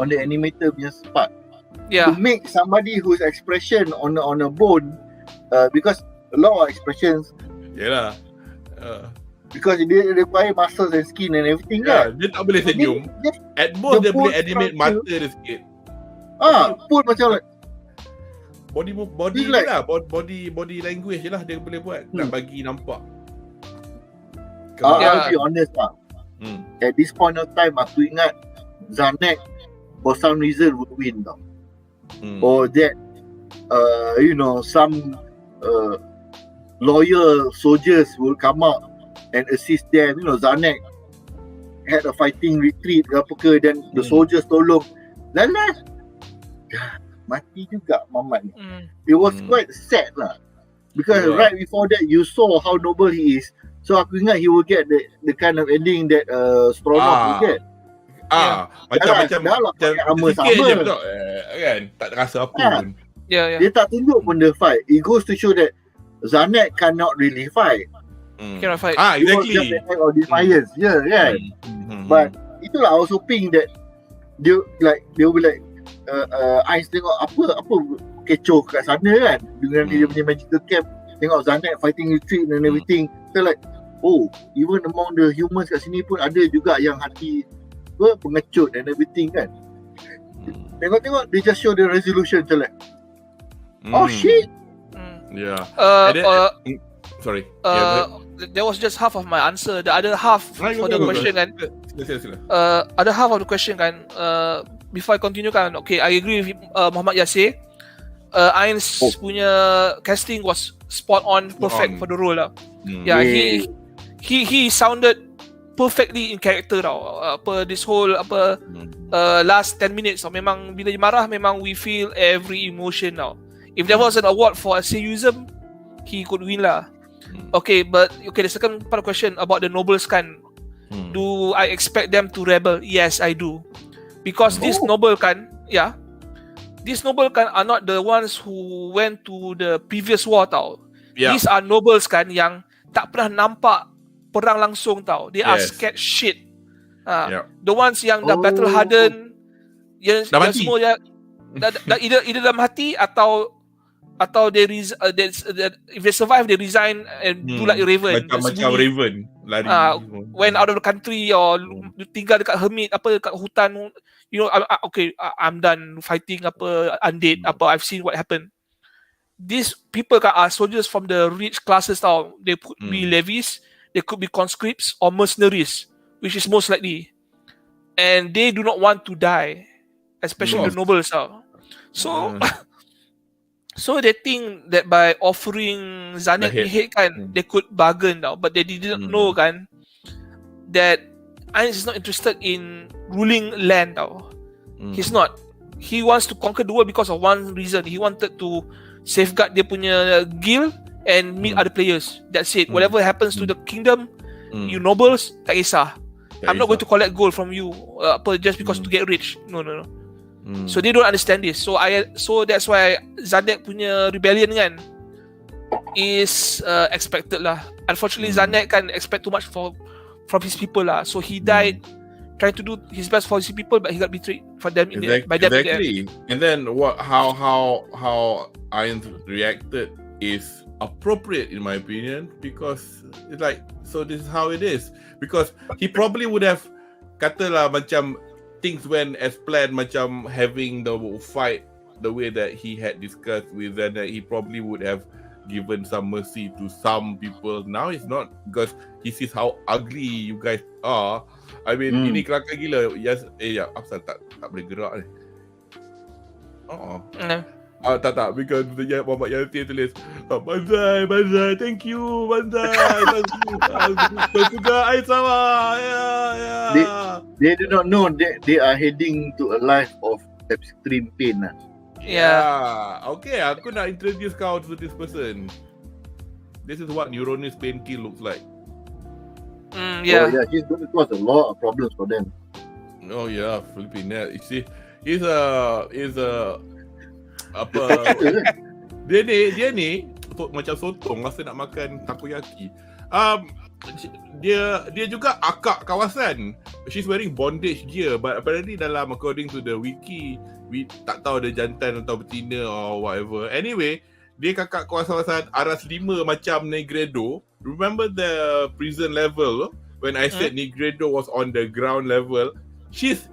on the animator punya part. Yeah. To make somebody whose expression on a bone, because a lot of expressions, Yalah. because dia require muscles and skin and everything Yeah, kan. dia tak boleh senyum. Dia, At most the dia boleh bone animate structure- mata dia sikit. pun macam like, Body It's ni like- lah, body language je lah dia boleh buat. Nak bagi nampak. I'll be honest lah. Hmm. At this point of time, aku ingat Zanek for some reason would win tau. Or that, some loyal soldiers will come out and assist them. Zanek had a fighting retreat ke apa ke, then the soldiers tolong. Lalas mati juga Mamat ni. It was quite sad lah, because Yeah. right before that you saw how noble he is. So aku ingat he will get the kind of ending that Stronov will get. Macam dah lah pakai armor sikit sama. je betul. Kan tak rasa apa Ah. pun. Yeah. Dia tak tunjuk pun dia fight. It goes to show that Zanek cannot really fight. Cannot fight. He was Exactly. just an act of defiance. Yeah, kan. But itulah I was hoping that they will be like AINZ tengok apa kecoh kat sana kan, dengan dia punya magical camp, tengok Zanek fighting retreat and everything. So like, even among the humans kat sini pun ada juga yang hati pengecut and everything kan. Tengok they just show the resolution macam like, oh shit. Yeah. Uh, And then- uh, Sorry. Yeah, That was just half of my answer. The other half for the question kan. Sila. Other half of the question kan. Before I continue kan, okay, I agree with Muhammad Yasir. AINZ punya casting was spot on, perfect for the role lah. Yeah, he sounded perfectly in character tau. This whole last 10 minutes tau. Memang bila dia marah, memang we feel every emotion tau. If there was an award for seiyuism, he could win lah. Okay, the second part of the question about the nobles kan. Do I expect them to rebel? Yes, I do. Because these noble kan, these noble kan are not the ones who went to the previous war tau. Yeah. These are nobles kan yang tak pernah nampak perang langsung tau. They are scared shit. The ones yang dah battle hardened, yang mati. semua yang either dah mati atau they if they survive they resign and do like Raven. Macam Raven lari. Went out of the country or tinggal dekat hermit dekat hutan. I'm done fighting undead I've seen what happened. These people are soldiers from the rich classes tau. They could be levies, they could be conscripts or mercenaries, which is most likely. And they do not want to die, especially the nobles tau. So they think that by offering Zanek the head kan, they could bargain tau. But they didn't know kan that AINZ is not interested in ruling land tau. He's not. He wants to conquer the world because of one reason. He wanted to safeguard dia punya guild and meet other players. That's it. Whatever happens to the kingdom, you nobles, tak kisah. I'm not going to collect gold from you just because to get rich. No. So they don't understand this. So that's why Zanek punya rebellion kan is expected lah. Unfortunately, Zanek can expect too much from his people lah. So he died trying to do his best for his people, but he got betrayed for them by them. Exactly. And then how AINZ reacted is appropriate in my opinion, because it's like, so this is how it is. Because he probably would have katalah macam things went as planned, macam having the fight the way that he had discussed with, and he probably would have given some mercy to some people. Now it's not because he sees how ugly you guys are. I mean, ini kelakar gila. Yes, apa tak boleh gerak ni. Tak, because Muhammad Yasin tulis Banzai, thank you, Banzai. SASUGA AINZ-SAMA. They do not know that they are heading to a life of extreme pain lah. Okay, aku nak introduce kau to this person. This is what Neuronist Painkill looks like. He's going to cause a lot of problems for them. Oh yeah, flipping that. You see, he's a apa dia ni macam sotong masa nak makan takoyaki. Dia juga akak kawasan. She's wearing bondage gear, but apparently dalam according to the wiki, we tak tahu dia jantan atau betina or whatever. Anyway, dia kakak kawasan aras 5 macam Negredo. Remember the prison level when I said Negredo was on the ground level? She's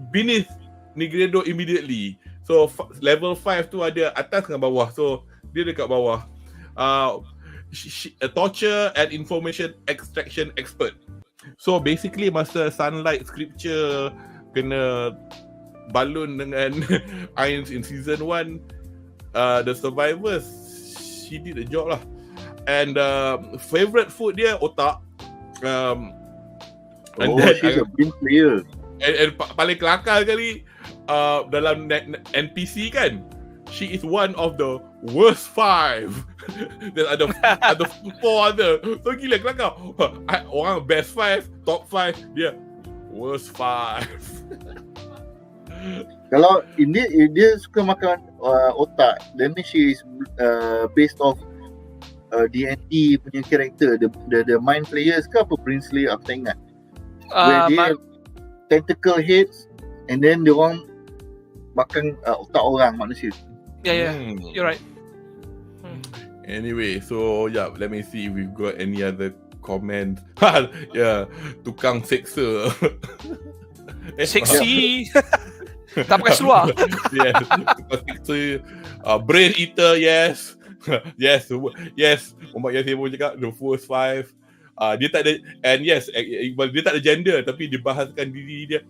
beneath Negredo immediately. So level 5 tu ada atas dengan bawah. So dia dekat bawah. A torture and information extraction expert. So basically masa Sunlight Scripture kena balun dengan AINZ in season 1, the survivors, she did the job lah. And favorite food dia otak. She's a big player. And paling kelakar kali dalam NPC kan, she is one of the worst 5. Then ada 4 other. So gila kelakar. Orang best 5, top 5, dia worst 5. Kalau dia suka makan otak, then she is based off D&D punya karakter, the mind players ke apa, Princely aku tak ingat. Where dia tentacle heads and then dia orang makan otak orang manusia. You're right. Anyway, so let me see if we've got any other comments. Tukang seksa. Seksi. Tak pakai seluar. Yes, tukang seksa. Brain eater, yes. Yes. Muhammad Yasin pun cakap the first 5. Dia tak ada, and yes, dia tak ada gender, tapi dibahaskan diri dia.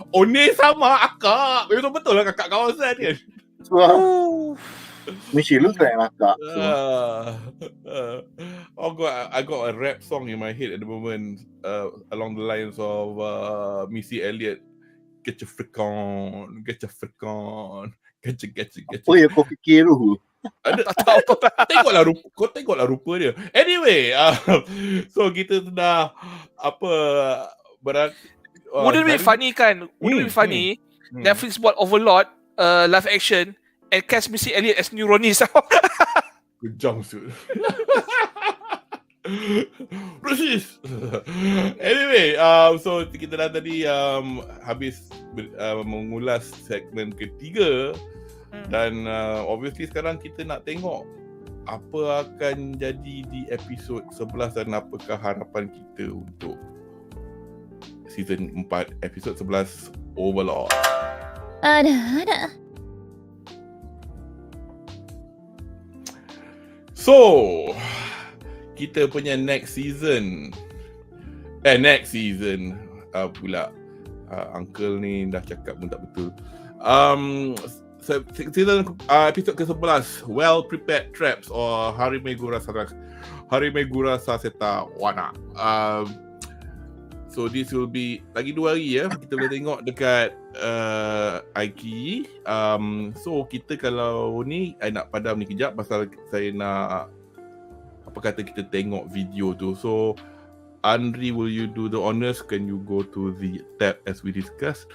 One sama akak. Betul lah kakak kawasan kan. She looks like akak. I got a rap song in my head at the moment, along the lines of Missy Elliott. Get your freak on. Get your. Apa yang kau fikir tu? Kau tengoklah rupa dia. Anyway, so kita sudah Wouldn't it be funny kan? Wouldn't it be funny? Netflix buat Overlord live action and cast Missy Elliott as Neuronist. Kejam siut. Persis. Anyway, so kita dah tadi habis mengulas segmen ketiga. Dan obviously sekarang kita nak tengok apa akan jadi di episod 11 dan apakah harapan kita untuk season 4 episod 11 Overlord. Ada. So, kita punya next season pula uncle ni dah cakap pun tak betul. Season episod ke-11, Well Prepared Traps or Harimegu Rasa Seta Wana. So this will be lagi 2 hari ya. Kita boleh tengok dekat Aiki. So kita kalau ni I nak padam ni kejap pasal saya nak apa kata kita tengok video tu. So Anri, will you do the honors? Can you go to the tab as we discussed?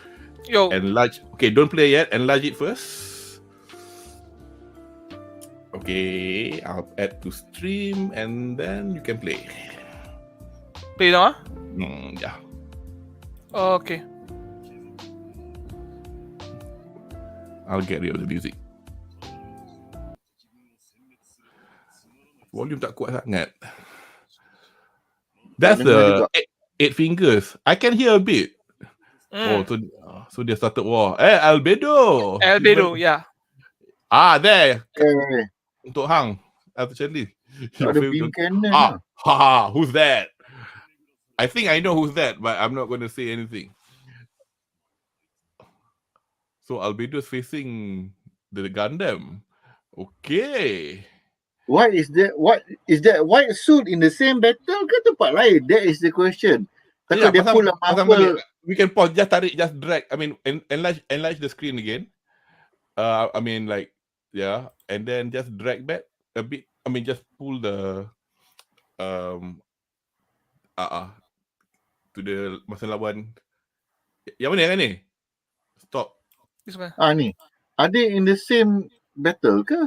Yo. Enlarge. Okay, don't play yet. Enlarge it first. Okay, I'll add to stream and then you can play. Play now? Yeah. Okay. I'll get rid of the music. Volume tak kuat sangat. That's the 8 fingers. I can hear a bit. So dia started war. Albedo, yeah. There. Untuk hang. Actually. Ada beam cannon Who's that? I think I know who's that, but I'm not going to say anything. So Albedo's facing the Gundam. Okay. What is that white suit in the same battle ke tempat lain? That is the question. Takut dia pull Marvel. We can pause, just tarik, just drag. I mean, enlarge the screen again. I mean, like, yeah, and then just drag back a bit. I mean, just pull the to the masa lawan. Yang mana yang ni? Stop. This one. Ni. Are they in the same battle ke?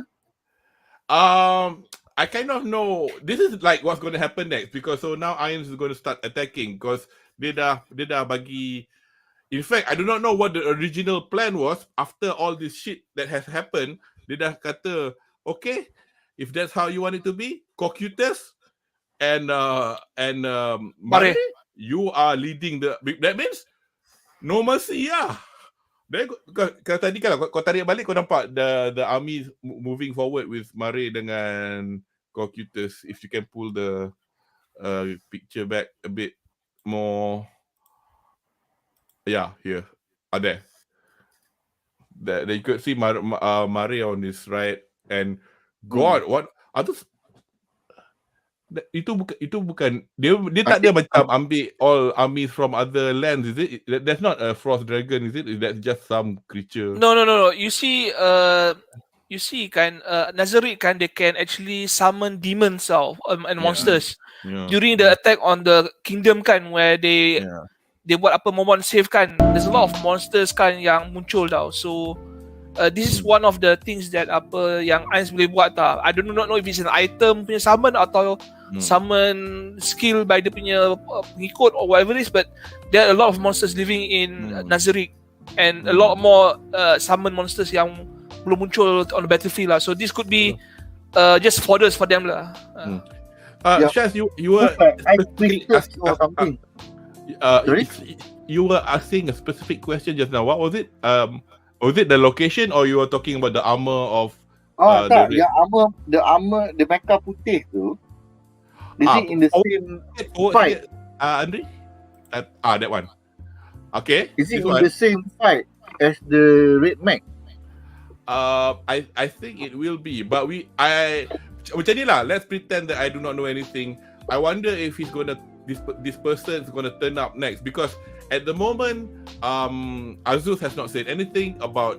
I kind of know this is like what's going to happen next, because so now AINZ is going to start attacking because dia dah bagi. In fact, I do not know what the original plan was after all this shit that has happened. Dia dah kata, okay, if that's how you want it to be, Cocutus and Mare, you are leading the. That means no mercy, yeah. Then tadi kan kau tarik balik, kau nampak the army moving forward with Mare dengan Cocutus. If you can pull the picture back a bit more. Yeah, here. There. You could see Mare on his right, and God, what others? Itu bukan dia tak ada macam ambil all armies from other lands, is it? That's not a frost dragon, is it? Is that just some creature? No. You see kan, Nazarick kan, they can actually summon demons and monsters during the attack on the kingdom kan, where they buat apa moment save kan. There's a lot of monsters kan yang muncul tau. So this is one of the things that apa yang AINZ boleh buat tau. I do not know if it's an item punya summon atau summon skill by dia punya pengikut or whatever it is, but there are a lot of monsters living in Nazarick, and a lot more summon monsters yang belum muncul on the battlefield lah. So this could be just fodders for them lah. Shaz, you were or something. You were asking a specific question just now. What was it? Was it the location, or you were talking about the armor of? Tak, the armor, the mecha putih tu. Is it in the same fight? Anri? That one. Okay. Is it in the same fight as the red mech? I think it will be, but macam ni lah. Let's pretend that I do not know anything. I wonder if this person is gonna turn up next, because at the moment, AZUTH has not said anything about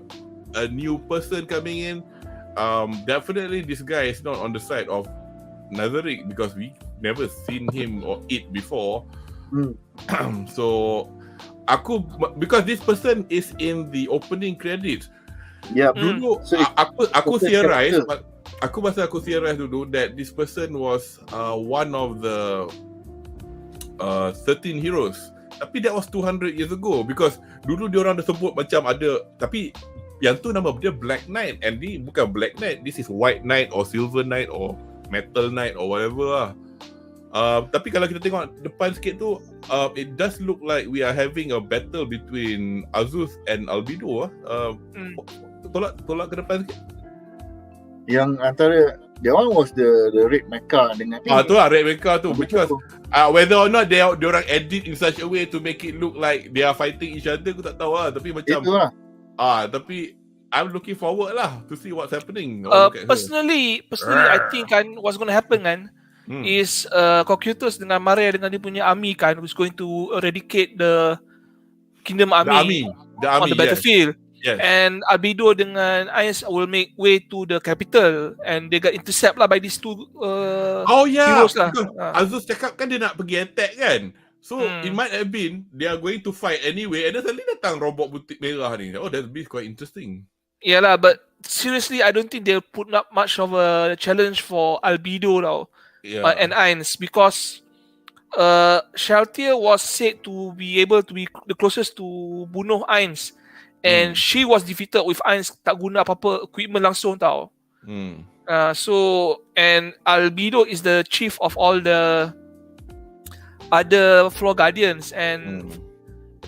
a new person coming in. Definitely this guy is not on the side of Nazarick, because we never seen him or it before. So because this person is in the opening credits. Yeah. Dulu aku theorize, aku theorize dulu that this person was one of the 13 heroes. Tapi that was 200 years ago, because dulu diorang dah sebut macam ada, tapi yang tu nama dia Black Knight, and ni bukan Black Knight, this is White Knight or Silver Knight or Metal Knight or whatever lah. Tapi kalau kita tengok depan sikit tu, it does look like we are having a battle between AZUTH and Albedo. Tolak ke depan sikit. Yang antara, that one was the red mecha dengan tu lah red mecha tu, because whether or not diorang edit in such a way to make it look like they are fighting each other, aku tak tahu lah. Tapi macam itulah. Tapi I'm looking forward lah to see what's happening. Personally, I think kan what's going to happen kan is Cocutus dengan Mare dengan dia punya army kan, who's going to eradicate the kingdom army, the army on the battlefield. Yes. And Albedo dengan AINZ will make way to the capital, and they got intercept lah by these two heroes lah. AZUTH cakap kan dia nak pergi attack kan. So it might have been they are going to fight anyway, and then suddenly datang robot butik merah ni. Oh, that'll be quite interesting. Yeah lah, but seriously, I don't think they'll put up much of a challenge for Albedo now and AINZ, because Shaltier was said to be able to be the closest to bunuh AINZ, and she was defeated with AINZ tak guna apa-apa equipment langsung tau. So, and Albedo is the chief of all the other floor guardians, and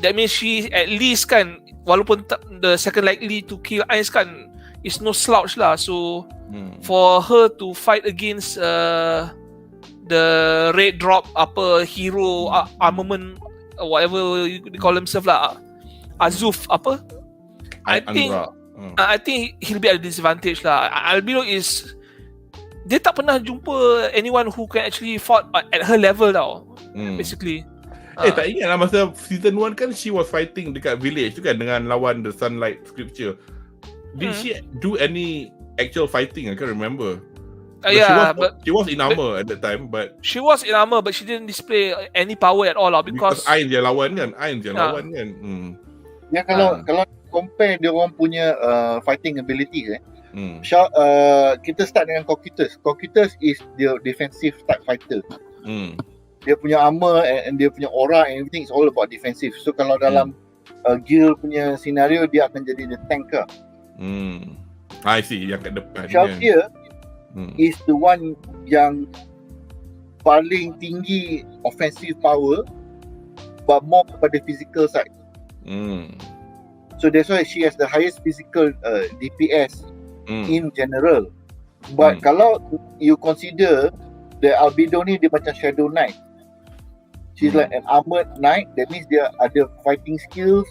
that means she at least kan, walaupun the second likely to kill AINZ kan, is no slouch lah. So for her to fight against the red drop hero armament, whatever you call himself lah, AZUTH I think he'll be at a disadvantage lah. Albedo dia tak pernah jumpa anyone who can actually fight at her level tau. Basically. Tak ingat lah masa season 1 kan she was fighting dekat village tu kan dengan lawan the Sunlight Scripture. Did she do any actual fighting? I can't remember. She was in armor at that time, but she was in armor, but she didn't display any power at all lah, because AINZ dia lawan kan. Ya, kalau compare dia orang punya fighting ability kita start dengan Cocytus. Cocytus is the defensive type fighter. Dia punya armor and dia punya aura and everything is all about defensive. So kalau dalam guild punya scenario, dia akan jadi the tank lah. I see, yang kat depan. Shaltier is the one yang paling tinggi offensive power, but more kepada physical side. So that's why she has the highest physical DPS in general. But kalau you consider the Albedo ni, dia macam Shadow Knight. She's like an armored knight. That means dia ada fighting skills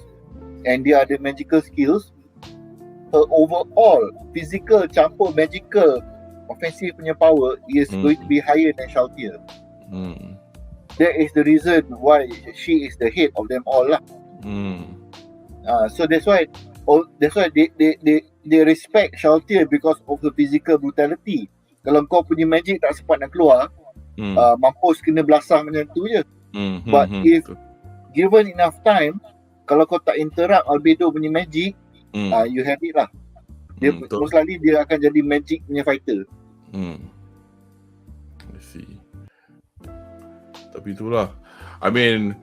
and dia ada magical skills. Her overall physical campur magical offensive punya power is going to be higher than Shaltier. That is the reason why she is the head of them all lah. So that's why they respect Shaltier because of her physical brutality. Kalau kau punya magic tak sempat nak keluar, mampus kena belasah macam tu je. But if given enough time, kalau kau tak interrupt Albedo punya magic, you have it lah. Dia most likely dia akan jadi magic punya fighter. I see. Tapi itulah, I mean,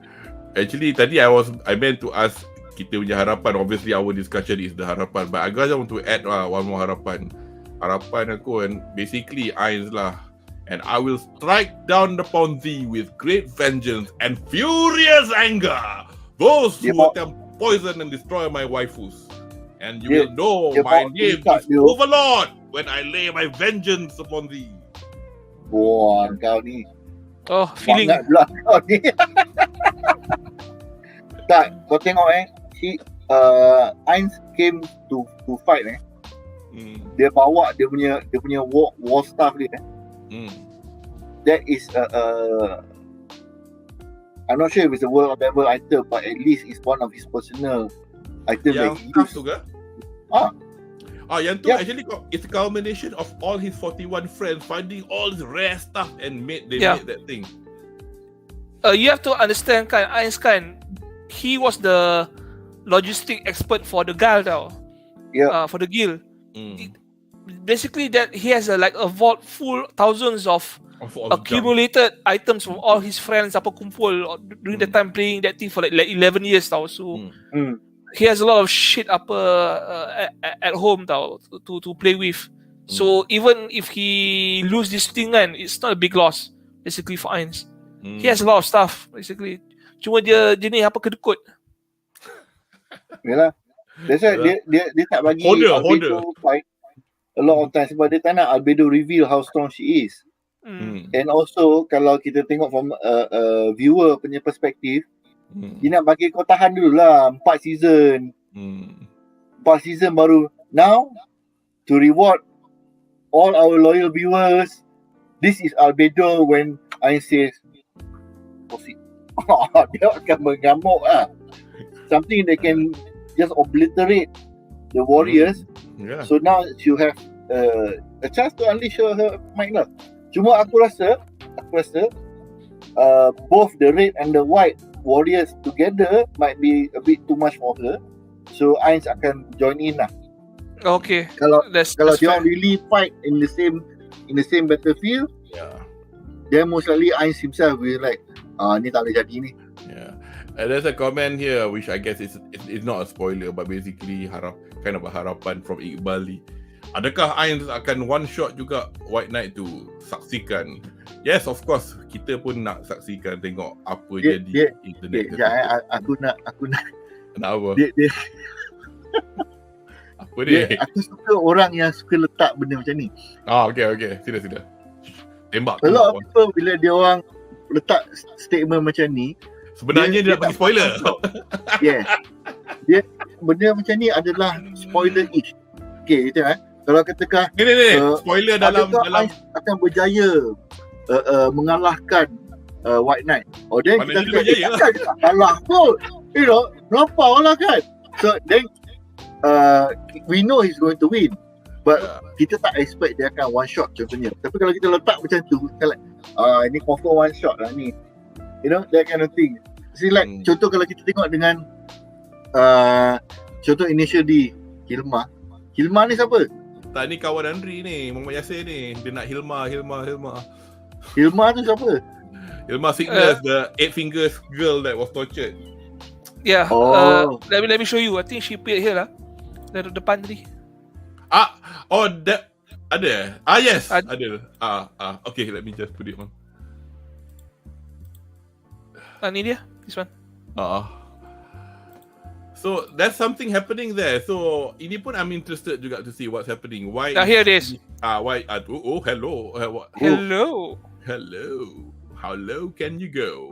actually tadi I meant to ask kita punya harapan. Obviously our discussion is the harapan, but I just want to add one more harapan. Harapan aku kan basically AINZ lah. And I will strike down upon thee with great vengeance and furious anger those who attempt poison and destroy my waifus. And you will know my name is Overlord when I lay my vengeance upon thee. Wah, kau ni. Oh, feeling. Bangat pula kau ni. Tak, kau tengok AINZ came to fight Dia bawa dia punya war staff dia. That is I'm not sure if it's a world level item, but at least it's one of his personal items that he used. Yang tu ke? Yang tu actually it's a culmination of all his 41 friends finding all this rare stuff and made that thing. You have to understand kan, AINZ kan, he was the logistic expert for the guild for the guild. Basically that he has a vault full thousands of accumulated items from all his friends kumpul during the time playing that thing for like 11 years tau. So he has a lot of shit at home tau to play with. So even if he lose this thing kan, it's not a big loss basically for AINZ. He has a lot of stuff basically. Cuma dia ni kedekut. Yalah. That's why dia tak bagi Albedo fight a lot of times sebab dia tak nak Albedo reveal how strong she is. And also kalau kita tengok from viewer punya perspektif, dia nak bagi kau tahan dulu lah 4 season. 4 season baru now to reward all our loyal viewers. This is Albedo when AINZ says dia akan mengamuk lah. Something that can just obliterate the warriors. So now you have a chance to unleash her might lah. Cuma aku rasa both the red and the white warriors together might be a bit too much for her. So AINZ akan join in lah. Okay. Kalau that's dia really fight in the same battlefield, then most likely AINZ himself will like ni tak boleh jadi ni. There's a comment here which I guess is not a spoiler, but basically kind of a harapan from Iqbali. Adakah AINZ akan one shot juga White Knight tu saksikan? Yes, of course. Kita pun nak saksikan tengok apa jadi internet. Aku nak Kenapa? Boleh. Aku suka orang yang suka letak benda macam ni. Okay. Sila. Tembak. A lot of people bila dia orang letak statement macam ni, Sebenarnya dia nak bagi spoiler. Yeah. Dia benda macam ni adalah spoiler-ish. Okay, kita kalau katakan Ni. Spoiler dalam AINZ akan berjaya mengalahkan White Knight. Then Maknanya kita dia berjaya lah. dia tak kalah pun. Melampau lah kan. So then we know he's going to win. But kita tak expect dia akan one shot contohnya. Tapi kalau kita letak macam tu, kita like ini confirm one shot lah ni. That kind of thing. See like contoh kalau kita tengok dengan contoh initial D, Hilma. Hilma ni siapa? Tak, ni kawan Anri ni, Muhammad Yasir ni. Dia nak Hilma. Hilma tu siapa? Hilma Sickness, the 8 fingers girl that was tortured. Yeah. Let me show you. I think she appeared here lah. Dari depan tadi. That ada. Yes, ada. Okay, let me just put it on. Ni dia. This one. So there's something happening there. So ini pun I'm interested juga to see what's happening. Why? Here it is. Why? Hello. Hello. How low can you go?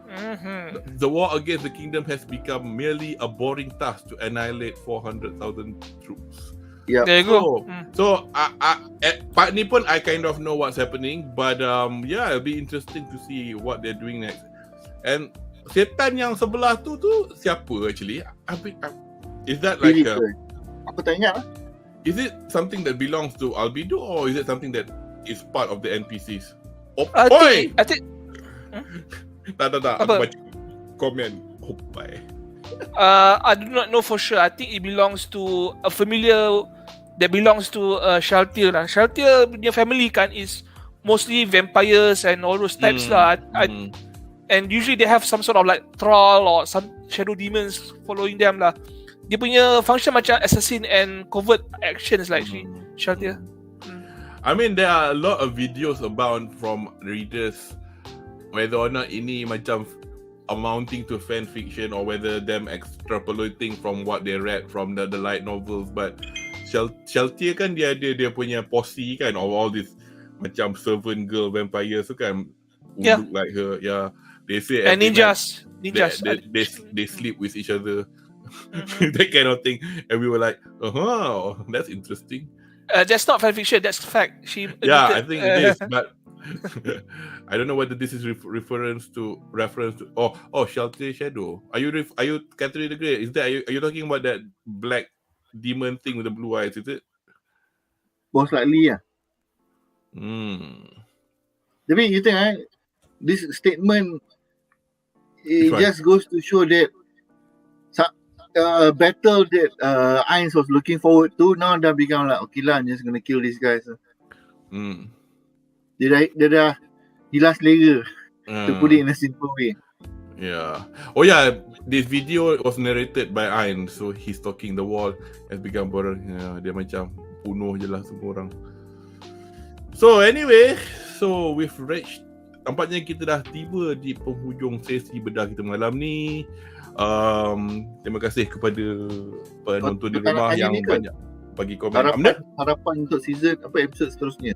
Mm-hmm. The war against the kingdom has become merely a boring task to annihilate 400,000 troops. Yeah. There you go. So part ni pun I kind of know what's happening, but it'll be interesting to see what they're doing next. And setan yang sebelah tu siapa actually? Is that like aku tak ingat lah. Is it something that belongs to Albedo or is it something that is part of the NPCs? I think Tak. Aku baca komen. I do not know for sure. I think it belongs to a familiar that belongs to Shaltir lah. Shaltir punya family kan is mostly vampires and all those types lah. And usually they have some sort of like troll or some shadow demons following them lah. Dia punya function macam assassin and covert actions like Shaltir. I mean there are a lot of videos abound from readers whether or not ini macam amounting to fan fiction or whether them extrapolating from what they read from the light novels, but Shaltir kan dia ada dia punya posse kan of all this macam servant girl vampires tu kan look like her. They say and ninjas. They sleep with each other. That kind of thing, and we were like, that's interesting. That's not fan fiction, that's fact. I think it is, but I don't know whether this is reference to Shaltir Shadow. Are you Catherine the Great? Is that are you talking about that black demon thing with the blue eyes? Is it? Most likely, yeah. Tapi you think this statement just goes to show that battle that AINZ was looking forward to now dah become like okay lah, I'm just gonna kill these guys. Dia dah hilas selera to put it in a simple way. Yeah. This video was narrated by AINZ, so he's talking the wall has become boring. Dia macam bunuh je lah semua orang. So anyway, we've reached, tampaknya kita dah tiba di penghujung sesi bedah kita malam ni. Terima kasih kepada penonton di rumah yang banyak bagi komen. Harapan untuk season episod seterusnya.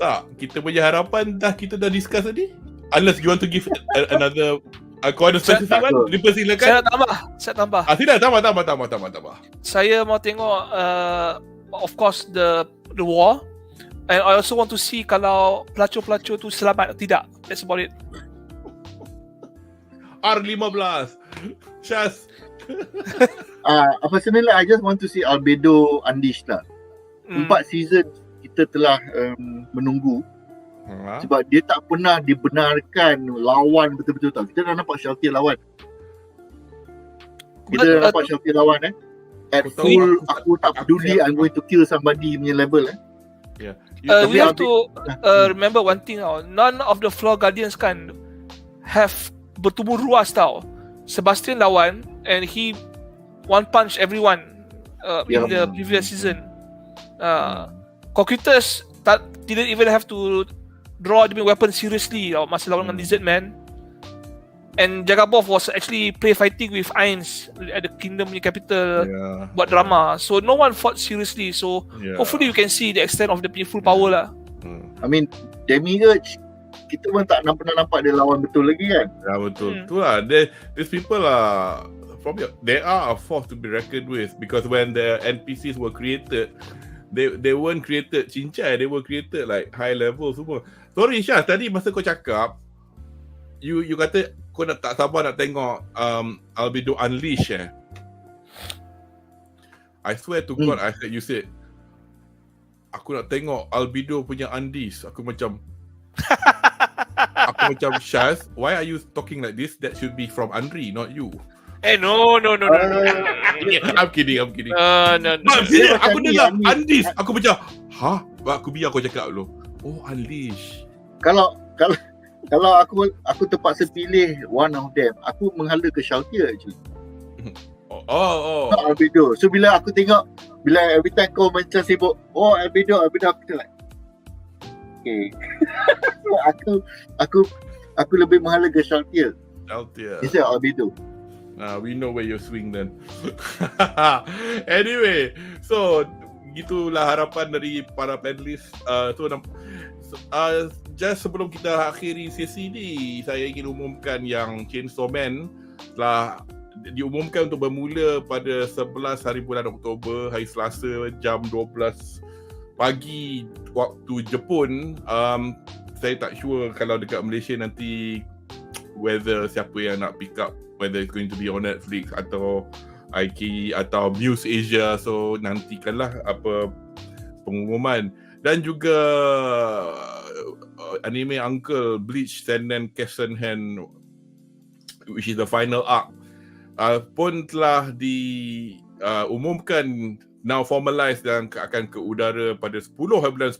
Tak, kita punya harapan kita dah discuss tadi. Unless you want to give another kau ada specific one, dipersilakan. Saya tambah. Sila tambah. Saya mau tengok of course the war, and I also want to see kalau pelacur-pelacur tu selamat atau tidak. That's about it. R15 Syaz. Personally I just want to see Albedo unleashed lah. 4 season kita telah menunggu. Sebab dia tak pernah dibenarkan lawan betul-betul tau. Kita dah nampak Shaltir lawan. At full aku tak peduli, I'm going to kill somebody punya level we have to remember one thing tau. None of the Floor Guardians kan have bertubuh ruas tau. Sebastian lawan and he one punch everyone in the previous season. Cocytus didn't even have to draw the weapon seriously masa lawan dengan Lizard Man. And Jagabov was actually play fighting with AINZ at the Kingdom capital, buat drama. So no one fought seriously. So hopefully you can see the extent of the full power lah. I mean, Demiurge kita pun tak pernah nampak dia lawan betul lagi kan. Ya betul. Itulah these people are probably they are a force to be reckoned with, because when the NPCs were created, they weren't created cincai, they were created like high level semua. Sorry Syah, tadi masa kau cakap you kata kau nak tak sabar nak tengok Albedo Unleash I swear to God you said aku nak tengok Albedo punya Undies. Aku macam Shaz, why are you talking like this? That should be from Anri, not you. No. I'm kidding. No. Aku dengar Undies, aku macam aku biar kau cakap dulu. Oh, Unleash. Kalau aku terpaksa pilih one of them, aku menghala ke Shouter actually. Tak Albedo. So bila aku tengok, every time kau macam sibuk, Albedo aku like okay. So aku lebih menghala ke Shouter instead of Albedo. We know where you swing then. Anyway, so gitulah harapan dari para panelis. Just sebelum kita akhiri sesi ni, saya ingin umumkan yang Chainsaw Man telah diumumkan untuk bermula pada 11 hari bulan Oktober, hari Selasa jam 12 pagi waktu Jepun. Saya tak sure kalau dekat Malaysia nanti whether siapa yang nak pick up, whether it's going to be on Netflix atau IKI atau Muse Asia. So nantikanlah apa pengumuman. Dan juga anime Uncle Bleach Senden Kessenhen, which is the final arc, pun telah diumumkan now formalized dan akan ke udara pada 10 bulan 10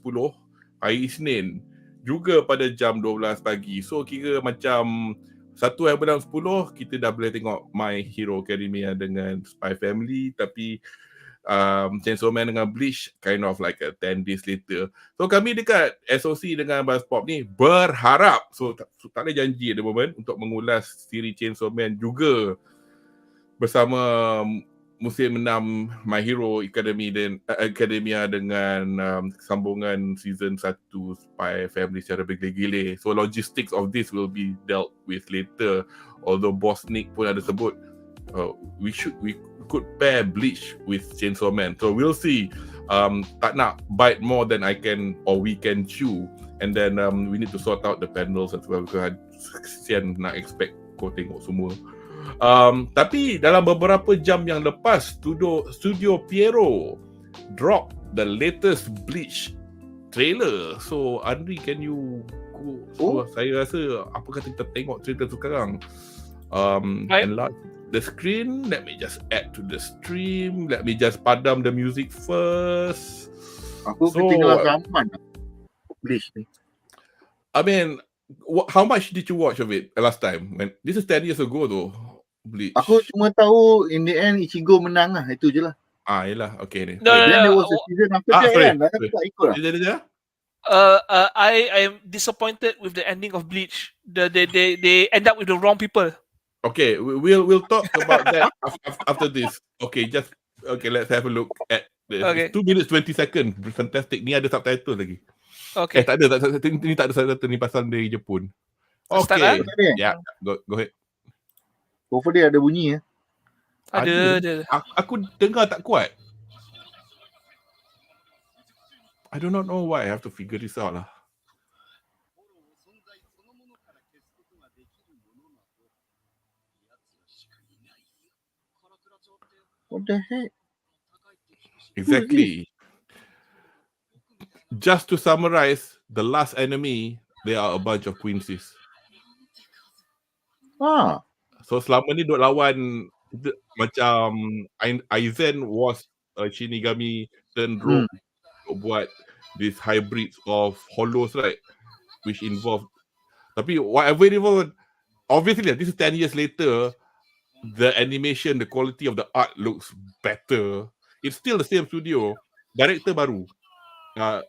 hari Isnin, juga pada jam 12 pagi. So kira macam 1 bulan 10 kita dah boleh tengok My Hero Academia dengan Spy Family, tapi Chainsaw Man dengan Bleach kind of like a 10 days later. So kami dekat SOC dengan Buzzpop ni berharap, so tak boleh janji at the moment, untuk mengulas siri Chainsaw Man juga bersama musim 6 My Hero Academia dengan sambungan season 1 Spy Family secara bergile-gile. So logistics of this will be dealt with later. Although Boss Nick pun ada sebut we could pair Bleach with Chainsaw Man. So we'll see. Tak nak bite more than I can or we can chew. And then we need to sort out the panels as well, because kesian nak expect kau tengok semua. Tapi dalam beberapa jam yang lepas, Studio Pierrot drop the latest Bleach trailer. So Anri, can you go? Saya rasa apa kata kita tengok trailer tu sekarang. Enlarge the screen. Let me just add to the stream. Let me just padam the music first. Aku ketinggalan zaman Bleach ni. I mean, how much did you watch of it last time? When this is 10 years ago though, Bleach. Aku cuma tahu in the end Ichigo menang lah, itu je lah. Yelah, okay ni. No. There was a season after that kan. Aku tak ikut lah. I am disappointed with the ending of Bleach. They end up with the wrong people. Okay, we'll talk about that after this. Okay, let's have a look at this. Okay. 2 minutes 20 seconds. Fantastic. Ni ada subtitle lagi. Okay. Tak ada. Ni tak ada subtitle ni pasal dari Jepun. Okay. Ya, go ahead. Cover dia ada bunyi ya. Ada. Aku dengar tak kuat. I do not know why. I have to figure this out lah. What the heck? Exactly. Just to summarize, the last enemy, they are a bunch of Quincy's. So selama ni duk lawan macam Aizen was a Shinigami turn rogue buat these hybrids of hollows, right? Which involved, tapi whatever it involved, obviously this is 10 years later, the animation, the quality of the art looks better. It's still the same studio, director baru.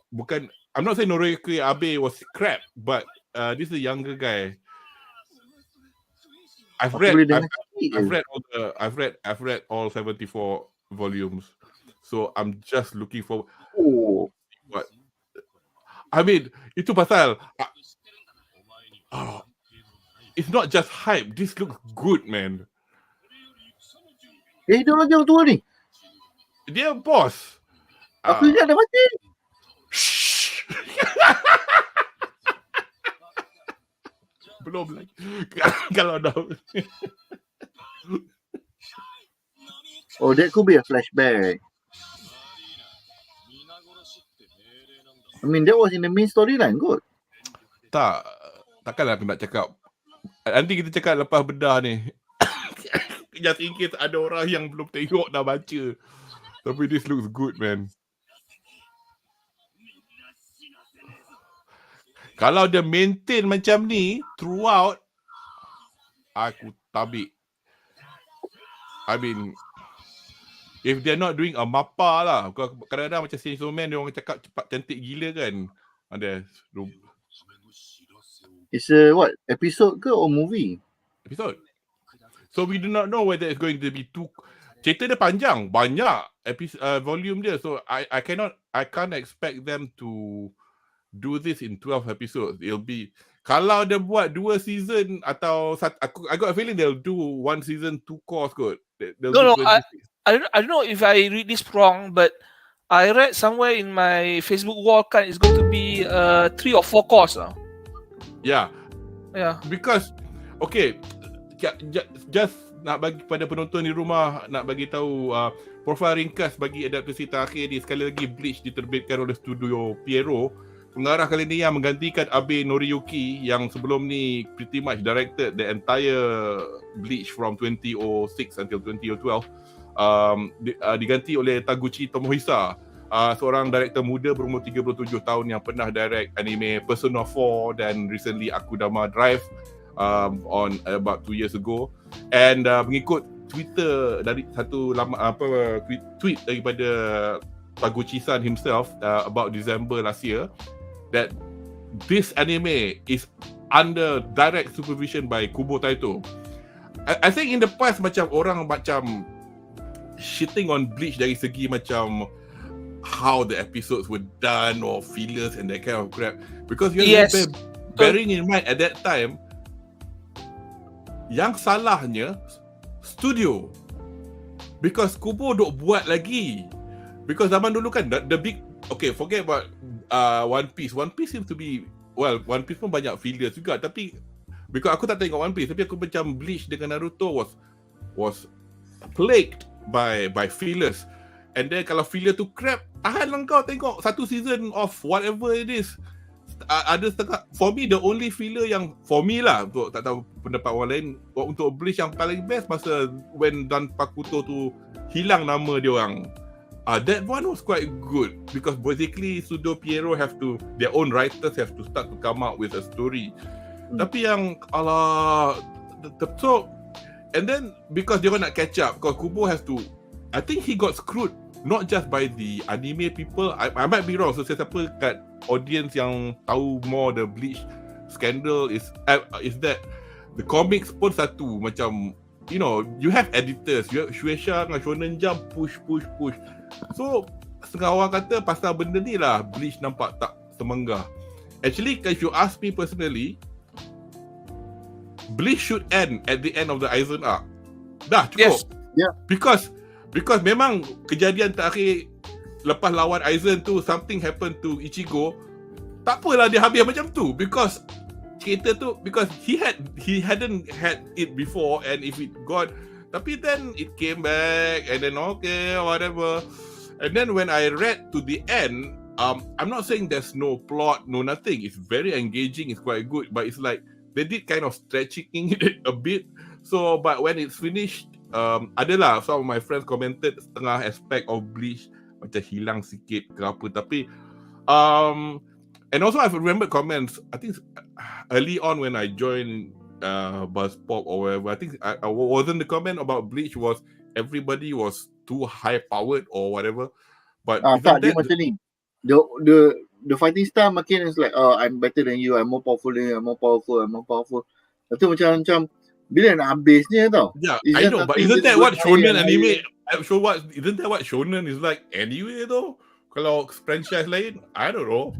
Bukan, I'm not saying Noriyuki Abe was crap, but this is a younger guy. I've Aku boleh read dengar sikit je. I've read all 74 volumes. So I'm just looking for Oh, what I mean, itu pasal it's not just hype. This looks good, man. dia lagi orang tua ni. Dia boss. Aku ingat dah mati. Shh. Belum lagi. Kalau dah. Oh, that could be a flashback. I mean, that was in the main storyline kot. Takkanlah aku nak cakap. Nanti kita cakap lepas bedah ni. Just in case ada orang yang belum tengok dah baca. Tapi this looks good, man. Kalau dia maintain macam ni throughout, aku tabik. I mean, if they're not doing a mapa lah. Kadang-kadang macam Chainsaw Man, dia orang cakap cepat cantik gila kan. Ada. It's a what? Episode ke or movie? Episode. So we do not know whether it's going to be too. Cerita dia panjang, banyak volume dia. So I can't expect them to do this in 12 episodes. It'll be, kalau dia buat 2 season atau I got a feeling they'll do 1 season 2 course kot. No, I don't know if I read this wrong, but I read somewhere in my Facebook wall kan it's going to be 3 or 4 course lah. Yeah. Because okay, just nak bagi pada penonton di rumah, nak bagi tahu profil ringkas bagi adaptasi terakhir ni. Sekali lagi, Bleach diterbitkan oleh studio Pierrot. Pengarah kali ni yang menggantikan Abe Noriyuki yang sebelum ni pretty much directed the entire Bleach from 2006 until 2012. Diganti oleh Taguchi Tomohisa, seorang director muda berumur 37 tahun yang pernah direct anime Persona 4 dan recently Akudama Drive on about 2 years ago. And mengikut Twitter dari satu tweet daripada Taguchi-san himself about December last year, that this anime is under direct supervision by Kubo Taito. I think in the past macam orang macam shitting on Bleach dari segi macam how the episodes were done or fillers and that kind of crap, because you have to bearing in mind at that time yang salahnya studio, because Kubo duk buat lagi. Because zaman dulu kan the big, okay, forget about One Piece seems to be, well, One Piece pun banyak fillers juga, tapi because aku tak tengok One Piece, tapi aku macam Bleach dengan Naruto was plagued by fillers. And then kalau filler tu crap, tahan lah kau tengok satu season of whatever it is. Ada setengah, for me the only filler yang for me lah, untuk tak tahu pendapat orang lain, untuk Bleach yang paling best masa when Dan Pakuto tu hilang nama dia orang. That one was quite good because basically studio Pierrot their own writers have to start to come out with a story. Tapi yang so, and then because dia nak catch up, because Kubo has to, I think he got screwed not just by the anime people. I might be wrong. So siapa kat audience yang tahu more the Bleach scandal is that the comics pun satu macam, you know, you have editors, you have Shueisha dengan Shonen Jump push. So setengah orang kata pasal benda ni lah Bleach nampak tak semenggah. Actually, if you ask me personally, Bleach should end at the end of the Aizen arc. Dah cukup. Yes. Yeah. Because memang kejadian terakhir lepas lawan Aizen tu, something happened to Ichigo. Tak apalah dia habis macam tu, because cerita tu, because he hadn't had it before, and if it got, tapi then it came back and then okay, whatever. And then when I read to the end, I'm not saying there's no plot, no nothing. It's very engaging, it's quite good, but it's like they did kind of stretching it a bit. So, but when it's finished, adalah some of my friends commented setengah aspect of Bleach macam hilang sikit ke apa, tapi and also I've remembered comments, I think early on when I joined Buzzpop or whatever, I think I wasn't the comment about Bleach was everybody was too high powered or whatever, but tak, dia macam ni, the fighting style makin is like, I'm better than you, I'm more powerful than you, I'm more powerful. Itu macam Bila nak habisnya tau. Yeah, It's I just know, but something isn't that just what buat shonen air. anime? Isn't that what shonen is like anyway though? Kalau franchise lain, I don't know.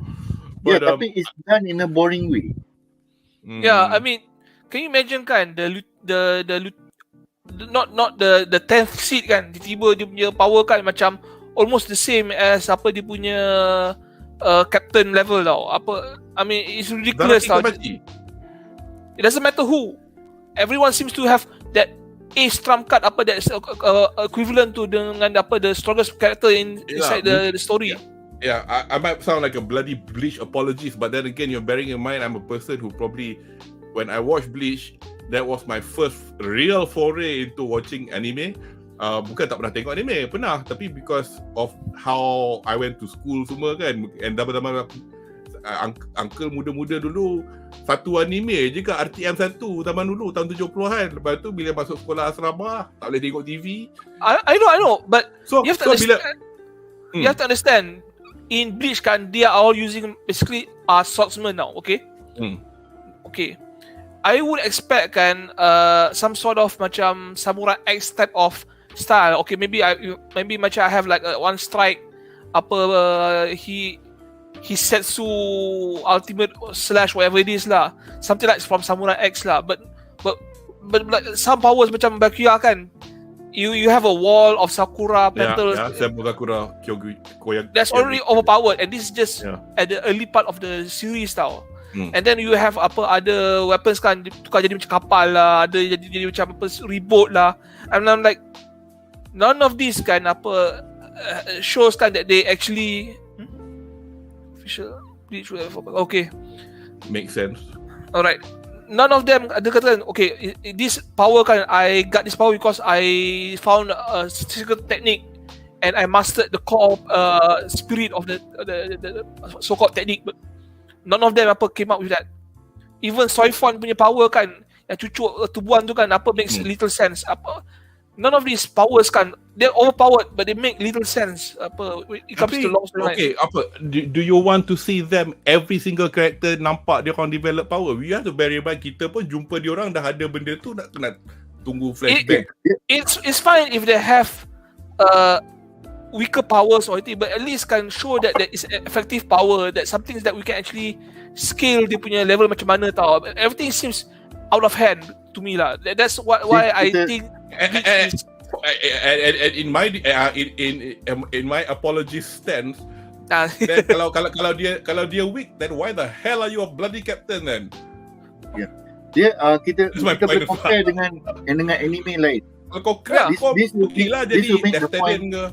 Yeah, But tapi it's done in a boring way. Yeah, I mean, can you imagine kan not the 10th seed kan, tiba-tiba dia punya power kan macam almost the same as apa dia punya captain level tau. Apa, I mean, it's ridiculous tau. It doesn't matter who. Everyone seems to have that ace trump card apa that is equivalent to dengan apa the strongest character inside the story. Yeah, I might sound like a bloody Bleach apologist, but then again, you're bearing in mind I'm a person who probably, when I watched Bleach, that was my first real foray into watching anime. Bukan tak pernah tengok anime, pernah, tapi because of how I went to school semua kan, and zaman-zaman uncle muda-muda dulu, satu anime je kan, RTM1 zaman dulu tahun 70-an. Lepas tu bila masuk sekolah asrama, tak boleh tengok TV. I know, but So you have to understand. You have to understand, in Bleach kan, they are all using basically swordsman now, okay? Okay. I would expect kan some sort of macam Samurai X type of style. Okay, maybe macam I have like one strike apa he Setsu ultimate slash whatever it is lah. Something like from Samurai X lah. But like some powers macam Bakuya kan, you have a wall of Sakura petals. Yeah, Sakura Kyogu. That's already overpowered, and this is just at the early part of the series tau. And then you have apa ada weapons kan tukar jadi macam kapal lah, ada jadi macam apa reboot lah. And I'm like, none of these kan apa shows kan that they actually official Bleach whatever. Okay, makes sense. Alright. None of them ada kata okay, this power kan, I got this power because I found a secret technique and I mastered the core spirit of the so-called technique, but none of them apa came up with that. Even Soifon punya power kan, yang cucuk tubuhan tu kan, apa makes little sense. Apa, none of these powers kan, they're overpowered but they make little sense. Apa, it comes to long story. Okay, apa do you want to see them every single character nampak dia orang develop power? We have to bear in mind, kita pun jumpa dia orang dah ada benda tu, nak kena tunggu flashback. It's fine if they have weaker powers or anything, but at least can show that there is effective power, that something that we can actually scale dia punya level macam mana tau. Everything seems out of hand to me lah. That's why I think in my apology stance, then kalau dia weak, then why the hell are you a bloody captain then? Yeah. Dia kita boleh compare dengan anime lain. Kalau kau crack, kau gila jadi Destinian ke?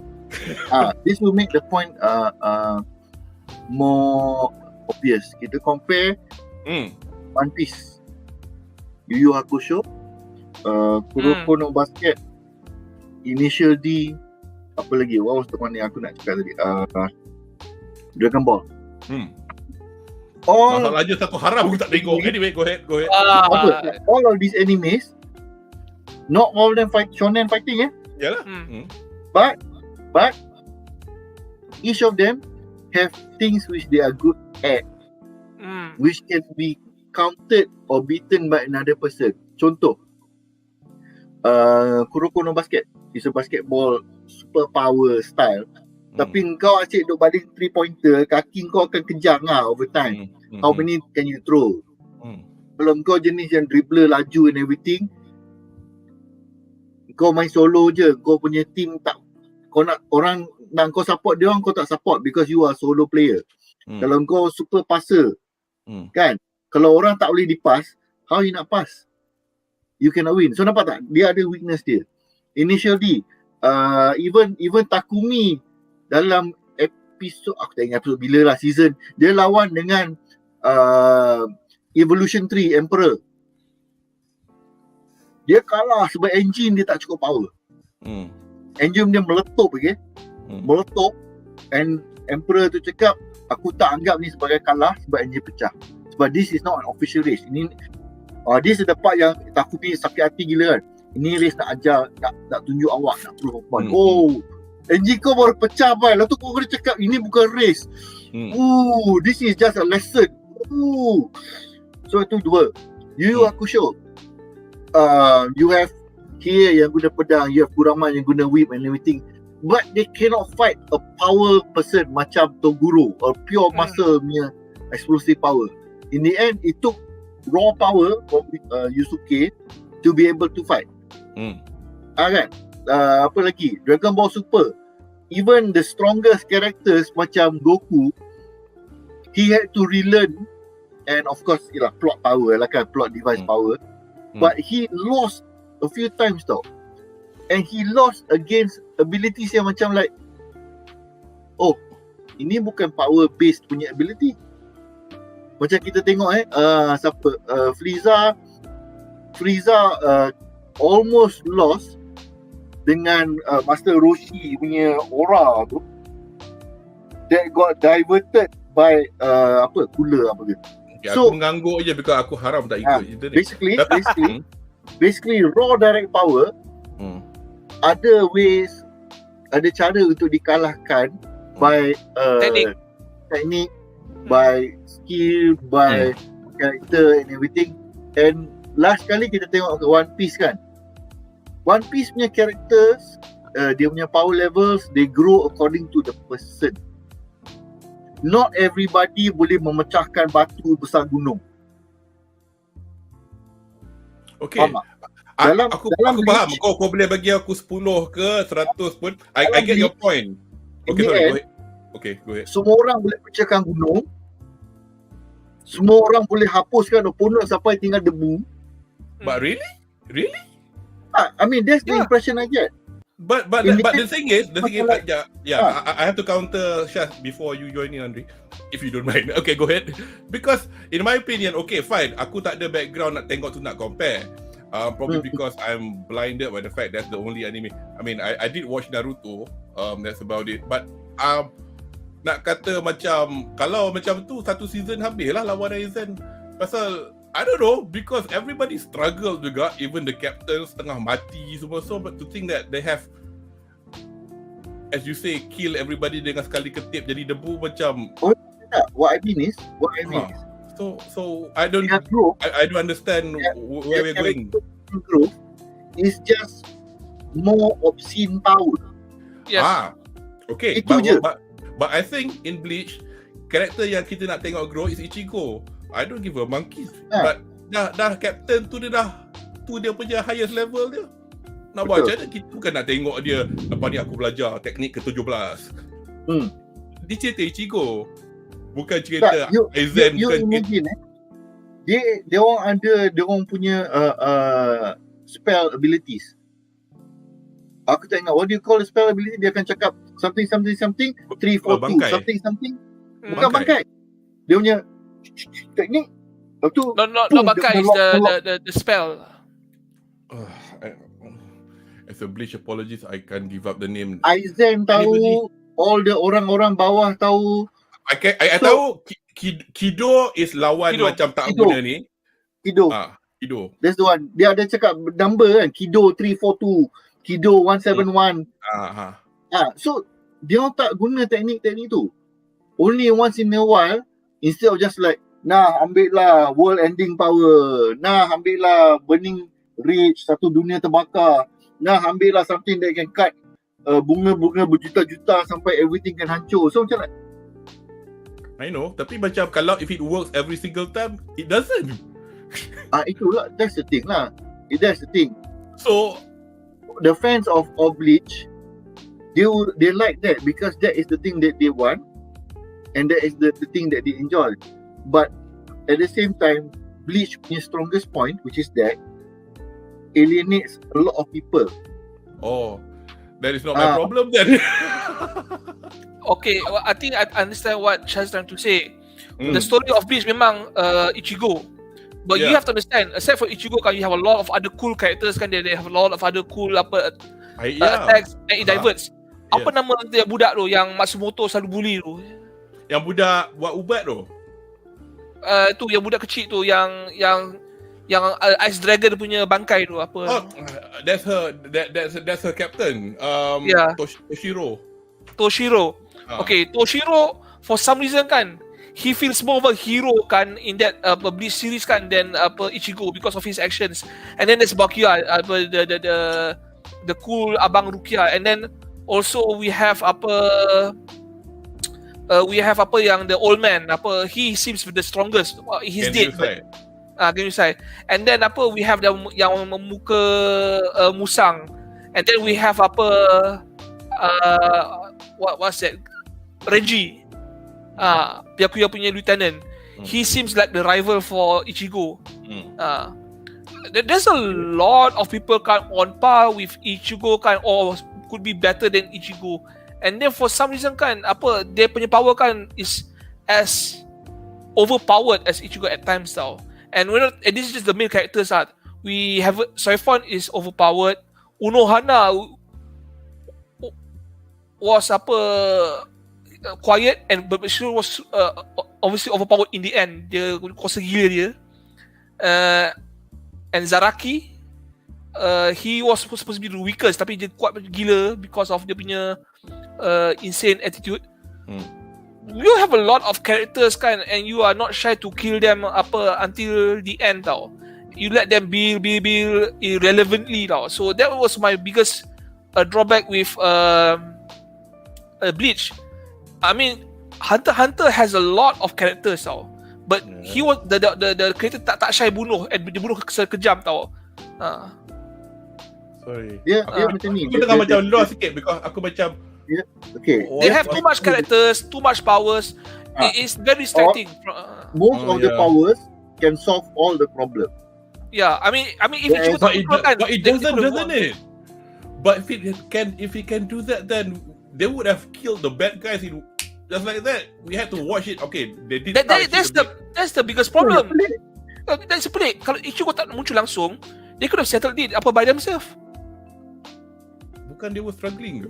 This will make the point more obvious. Kita compare One Piece, Yu Yu Hakusho, Kuroko no Basket, Initial D, apa lagi? What was the one yang aku nak cakap tadi? Dragon Ball. Masalah je satu haram aku tak tengok. Anyway, go ahead. All of these animes, not all of them shonen fighting Yalah. But each of them have things which they are good at, which can be countered or beaten by another person. Contoh, Kuroko no Basket is a basketball superpower style. Tapi kau asyik duk baling 3-pointer, kaki kau akan kejang lah over time. How many can you throw? Kalau kau jenis yang dribbler laju and everything, kau main solo je, kau punya team tak, kau nak orang nak kau support dia orang, kau tak support because you are solo player. Kalau kau super passer, kan, kalau orang tak boleh dipass, how you nak pass? You cannot win. So nampak tak, dia ada weakness dia. Initial D, even Takumi dalam episod, aku tak ingat episod bila lah, season, dia lawan dengan Evolution 3 Emperor. Dia kalah sebab engine dia tak cukup power. Engine dia meletup, meletup, and Emperor tu cakap, aku tak anggap ni sebagai kalah sebab engine pecah. Sebab this is not an official race. Ini this is the part yang Takumi sakit hati gila kan. Ini race nak ajar, nak tunjuk awak, nak prove point. Engine kau baru pecah pai. Lepas tu kau kena cakap ini bukan race. This is just a lesson. So itu dua. Yu Yu Hakusho, you have here yang guna pedang, you have Kurama yang guna whip and everything, but they cannot fight a power person macam Toguro, a pure muscle punya explosive power. In the end, it took raw power from Yusuke to be able to fight. Kan? Apa lagi? Dragon Ball Super. Even the strongest characters macam Goku, he had to relearn, and of course, plot power lah kan, plot device power. But he lost a few times tau. And he lost against abilities yang macam like, oh, ini bukan power based punya ability. Macam kita tengok siapa? Frieza almost lost dengan Master Roshi punya aura tu. That got diverted by cooler apa ke. Okay, so, aku mengangguk je because aku haram tak ikut. Basically raw direct power, ada ways, ada cara untuk dikalahkan by teknik, by skill, by character and everything. And last kali kita tengok ke One Piece kan, One Piece punya characters, dia punya power levels, they grow according to the person. Not everybody boleh memecahkan batu besar gunung. Okay. Aku faham. Kau boleh bagi aku 10 ke 100 pun. I get your point. Okay, sorry. Go ahead. Okay, go ahead. Semua orang boleh pecahkan gunung. Semua orang boleh hapuskan opponent sampai tinggal debu. But really? I mean, that's the impression I get. But the thing is, I have to counter Shaz before you join in, Anri, if you don't mind. Okay, go ahead. Because in my opinion, okay, fine. Aku tak ada background nak tengok tu nak compare. Probably because I'm blinded by the fact that's the only anime. I mean, I did watch Naruto. That's about it. But nak kata macam kalau macam tu satu season habis lah lawan AINZ. Pasal I don't know, because everybody struggle juga, even the captains setengah mati semua. So but to think that they have, as you say, kill everybody dengan sekali ketip jadi debu macam. What I mean is. So I don't understand where we're going. Growth is just more obscene power. Yes. Okay. But I think in Bleach, karakter yang kita nak tengok grow is Ichigo. I don't give a monkey. But dah captain tu dia punya highest level dia. Nak buat macam mana? Kita bukan nak tengok dia lepas ni aku belajar teknik ke-17. Dia cerita Ichigo. Bukan cerita Aizen. You imagine dia orang ada dia orang punya spell abilities. Aku tak ingat what do you call the spell ability. Dia akan cakap something 342 something. Bukan bangkai. Dia punya teknik. Not bangkai, is the spell. As a Bleach apologist, I can't give up the name. Aizen tahu, all the orang-orang bawah tahu. I tahu Kido is lawan macam tak guna ni. Kido. That's the one. Dia ada cakap number kan. Kido 342, Kido 171. So dia orang tak guna teknik-teknik tu. Only once in a while, instead of just like, nah ambil lah world ending power, nah ambil lah burning reach, satu dunia terbakar, nah ambil lah something that can cut bunga-bunga berjuta-juta sampai everything can hancur. So macam like, I know, tapi macam kalau if it works every single time, it doesn't. Itulah, that's the thing lah. That's the thing. So the fans of Bleach, they like that because that is the thing that they want, and that is the thing that they enjoy. But at the same time, Bleach punya strongest point, which is that alienates a lot of people. Oh, that is not my problem then. Okay, I think I understand what Shaz trying to say. The story of Bleach memang Ichigo. But you have to understand, except for Ichigo kan, you have a lot of other cool characters kan, they have a lot of other cool attacks and it diverts. Apa nama dia budak tu yang Matsumoto selalu bully tu? Yang budak buat ubat tu? Tu yang budak kecil tu yang Ice Dragon punya bangkai tu apa? That's her captain. Toshiro. Okay, Toshiro for some reason kan, he feels more of a hero kan in that Bleach series kan than Ichigo because of his actions. And then there's Bakuya, the cool Abang Rukia, and then also we have yang the old man, he seems the strongest. He's dead. Genusai. And then we have the yang muka musang. And then we have what's that? Reggie. Byakuya punya lieutenant. He seems like the rival for Ichigo. There's a lot of people on par with Ichigo or could be better than Ichigo. And then for some reason dia punya power is as overpowered as Ichigo at times tau. And this is just the main characters we have Soifon is overpowered. Unohana was quiet but she was obviously overpowered in the end. Dia kuasa gila dia. And Zaraki, he was supposed to be the weakest tapi dia kuat gila because of dia punya insane attitude. You have a lot of characters and you are not shy to kill them until the end tau. You let them build irrelevantly tau. So that was my biggest drawback with Bleach. I mean, Hunter x Hunter has a lot of characters tau. But he was the character tak shy bunuh, and dia bunuh sekejam tau. Sorry. Dia macam ni. Aku tengah macam lost sikit because aku macam okay. They have too much characters, too much powers. It is very distracting. Most of the powers can solve all the problem. Yeah, I mean if Ichigo tak ikut kan, but it doesn't it? But if he can do that, then they would have killed the bad guys in just like that. We had to watch it. Okay, they did. That's the biggest problem. That's pelik. Kalau Ichigo tak muncul langsung, they could have settled it by themselves. Bukan they were struggling.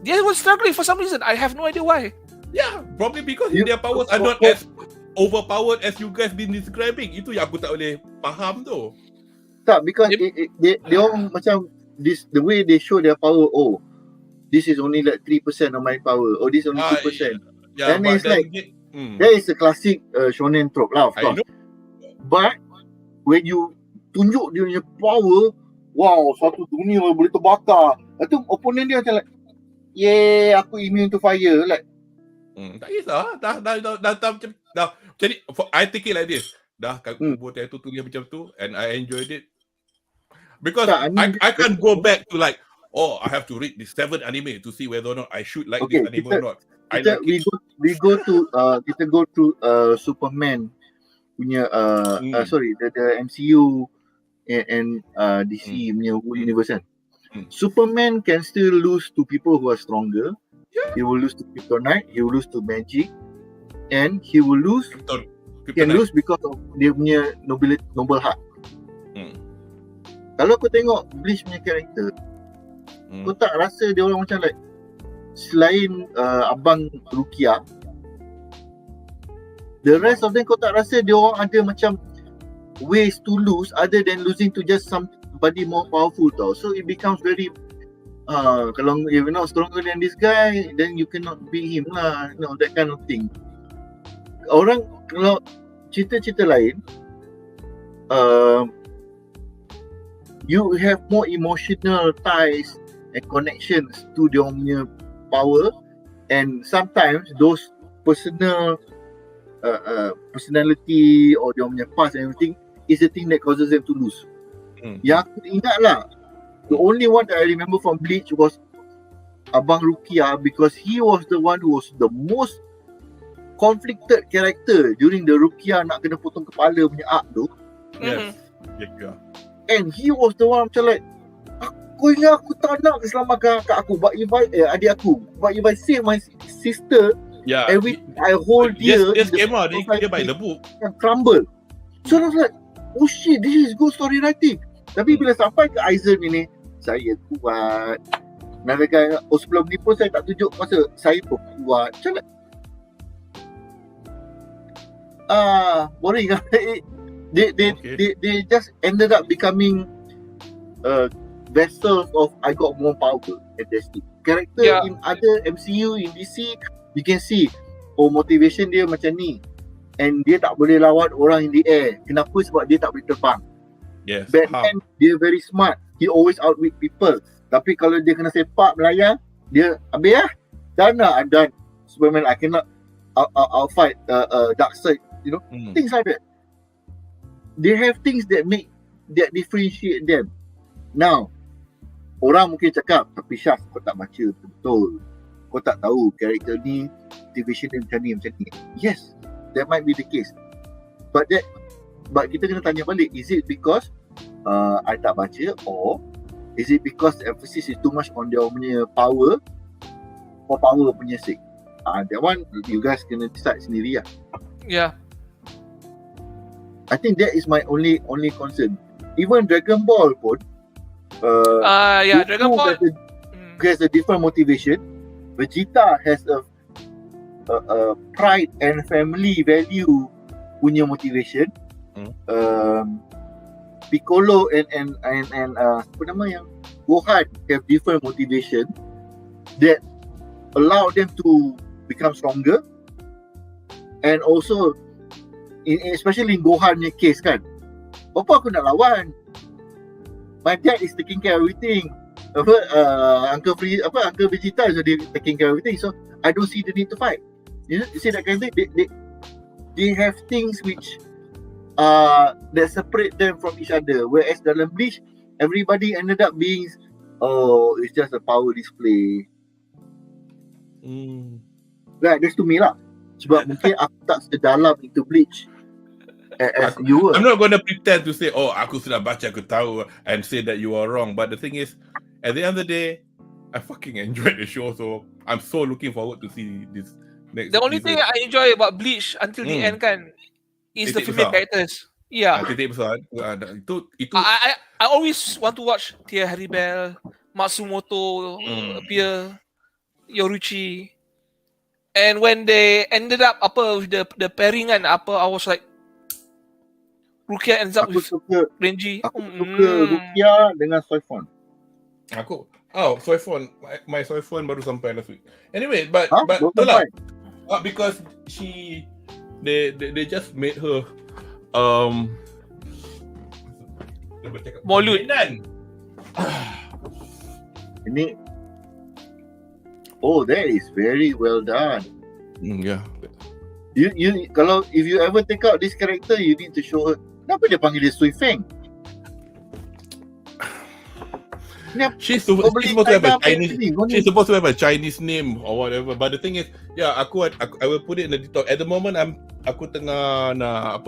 They were struggling for some reason. I have no idea why. Yeah, probably because their powers are not as overpowered as you guys been describing. Itu yang aku tak boleh faham tu. Tak, because they all macam this, the way they show their power. Oh, this is only like 3% of my power. Oh, this is only 2%. Yeah, and it's like that is a classic shonen trope lah, of course. But when you tunjuk dia punya power, wow, satu dunia boleh terbakar. Lepas tu opponent dia macam like, yeah, aku immune to fire. Like, tak kisah. Dah. Jadi, I take it like this. Dah, kubur tattoo tu dia macam tu, and I enjoyed it. Because I can't go back to like, oh, I have to read the 7 anime to see whether or not I should like this anime or not. We go to Superman punya the MCU and DC punya universe kan. Superman can still lose to people who are stronger. Yeah. He will lose to Kryptonite, he will lose to magic, and he will lose can lose because of dia punya noble heart. Kalau kau tengok Bleach punya karakter, kau tak rasa dia orang macam like selain Abang Rukia, the rest of them kau tak rasa dia orang ada macam ways to lose other than losing to just somebody more powerful tau. So it becomes very kalau if you're not stronger than this guy, then you cannot beat him lah, you know, that kind of thing. Orang kalau cerita-cerita lain, you have more emotional ties and connections to dia punya power, and sometimes those personality or dia punya past and everything is the thing that causes them to lose. Yang aku ingat lah, the only one that I remember from Bleach was Abang Rukia, because he was the one who was the most conflicted character during the Rukia nak kena potong kepala punya arc tu. Yes. And he was the one macam like, aku ingat aku tak nak selamatkan kakak aku, but if I save my sister, I hold dia by the book crumble. So I was like, oh shit, this is good story writing. Tapi bila sampai ke Aizen ini, saya kuat. Narakan, sebelum ni pun saya tak tunjuk masa saya pun kuat. Macam like, boring lah. They just ended up becoming vessels of I got more power and that's it. Character in other MCU, in DC, you can see motivation dia macam ni. and dia tak boleh lawan orang in the air. Kenapa? Sebab dia tak boleh terbang. Yes. Batman, dia very smart. He always outwit people. Tapi kalau dia kena sepak melayang, dia habis lah. Done. Superman, I cannot I'll fight Darkseid, you know. Things like that. They have things that differentiate them. Now, orang mungkin cakap, tapi Syaf, kau tak baca betul. Kau tak tahu karakter ni, motivation dia macam ni. Yes, that might be the case. But kita kena tanya balik, is it because I tak baca, or is it because the emphasis is too much on dia punya power, for power punya sake? That one, you guys kena decide sendiri lah. Yeah. I think that is my only concern. Even Dragon Ball pun, Dragon Ball has a different motivation. Vegeta has a pride and family value punya motivation. Piccolo and apa nama yang Gohan have different motivation that allow them to become stronger. And also especially in Gohan punya case kan, apa aku nak lawan? My dad is taking care of everything. Uncle Vegeta is already taking care of everything. So I don't see the need to fight. You see that kind of thing. They have things which that separate them from each other. Whereas dalam Bleach, everybody ended up being, it's just a power display. Right, that's to me lah. Sebab mungkin aku tak sedalam into Bleach as you were. I'm not going to pretend to say, aku sudah baca, aku tahu, and say that you are wrong. But the thing is, at the end of the day, I fucking enjoyed the show. So I'm so looking forward to see this next. The only thing I enjoy about Bleach until the end kan is the female characters. Yeah. Episode. Itu. I always want to watch Tia Haribel, Matsumoto appear, Yoruchi. And when they ended up with the pairing kan, I was like, Rukia ends up with Renji. Aku suka Rukia dengan Soifon. Soifon. My Soifon baru sampai last week. Anyway, but itulah. Because they just made her Molud. Ini that is very well done. Yeah. You kalau if you ever take out this character, you need to show her. Kenapa dia panggil dia Sui Feng? She's supposed to have a Chinese name or whatever. But the thing is, I will put it in the detail. At the moment, aku tengah nak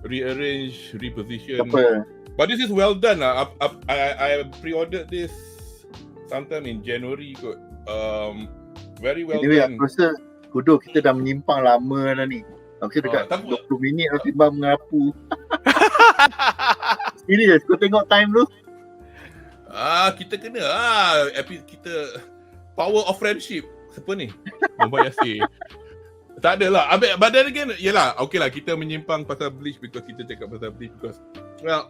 rearrange, reposition. But this is well done. I pre-ordered this sometime in January kot. Very well done. Aku rasa Kudo kita dah menyimpang lama dah ni. Aku dekat 20 minit dah timbang mengapu. Serius, kau tengok time tu? Kita kena kita power of friendship. Siapa ni? Nampak Yasir. Tak adalah. But then again, yelah, okay lah, kita menyimpang pasal Bleach because kita cakap pasal Bleach because, well,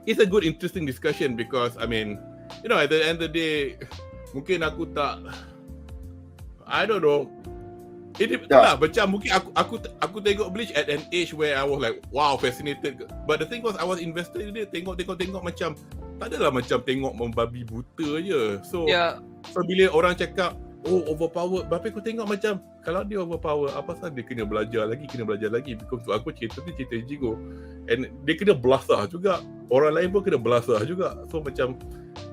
it's a good interesting discussion because, I mean, you know, at the end of the day, mungkin aku tak, I don't know. Lah, macam mungkin aku tengok Bleach at an age where I was like, wow, fascinated. But the thing was, I was invested in it. Tengok macam, tak adalah macam tengok membabi buta je. So bila orang cakap, overpowered, tapi aku tengok macam, kalau dia overpowered, apa sahaja dia kena belajar lagi. Because aku cerita Jigo. And dia kena belasah juga. Orang lain pun kena belasah juga.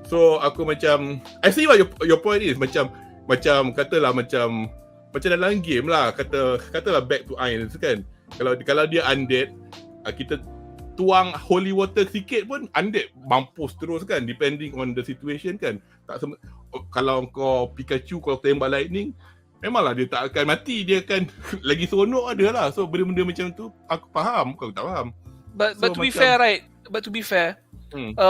So aku macam, I see what your point is. Macam katalah macam dalam game lah, katalah back to AINZ kan. Kalau dia undead, kita tuang holy water sikit pun undead mampus terus kan, depending on the situation kan. Kalau kau Pikachu, kalau tembak lightning, memanglah dia tak akan mati, dia akan lagi seronok ada lah. So benda-benda macam tu aku faham, kau tak faham. But to be fair,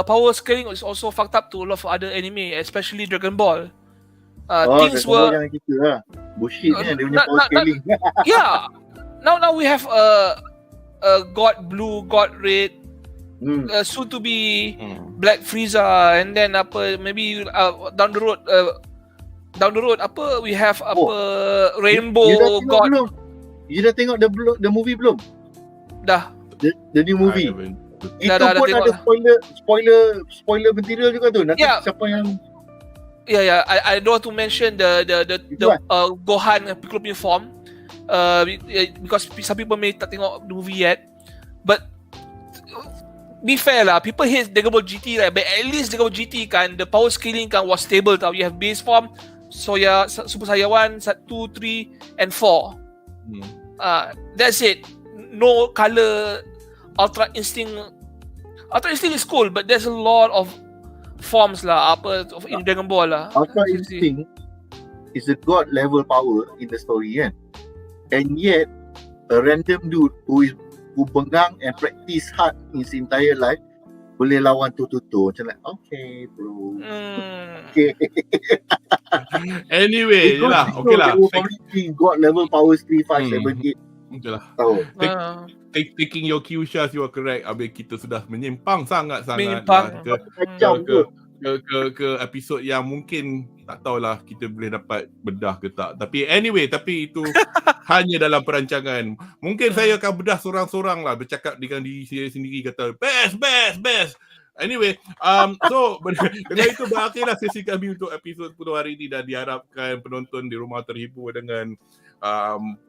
power scaling is also fucked up to a lot of other anime, especially Dragon Ball. Things were jangan kita lah. Bullshit ni dia punya power scaling. Yeah. Now we have God Blue, God Red, soon to be Black Frieza, and then maybe down the road we have Rainbow God. You dah tengok the movie belum? Dah. The new movie. Itu Dah pun tengok ada spoiler material juga tu. Nanti siapa yang I don't want to mention the Gohan Piccolo punya form. Because some people may tak tengok the movie yet. But be fair lah, people hate Dragon Ball GT right, but at least Dragon Ball GT kan, the power scaling kan was stable tau. You have base form, Super Saiyan 1, 2, 3 and 4. That's it. No color. Ultra Instinct is cool, but there's a lot of forms lah in Dragon Ball lah. Ultra Instinct is a god level power in the story kan. And yet a random dude who bengang and practice hard in his entire life boleh lawan tu-tu-tu. Macam like, okay bro. Okay. Anyway, lah. Okay lah. God level powers 3, 5, 7, 8. Okay lah. Taking your cue, Syaz, you are correct. Habis kita sudah menyimpang sangat-sangat ke episod yang mungkin tak tahulah kita boleh dapat bedah ke tak. Tapi anyway, itu hanya dalam perancangan. Mungkin saya akan bedah sorang-sorang lah, bercakap dengan diri saya sendiri, kata best. Anyway, so dengan itu berakhirlah sesi kami untuk episod 10 hari ini, dan diharapkan penonton di rumah terhibur dengan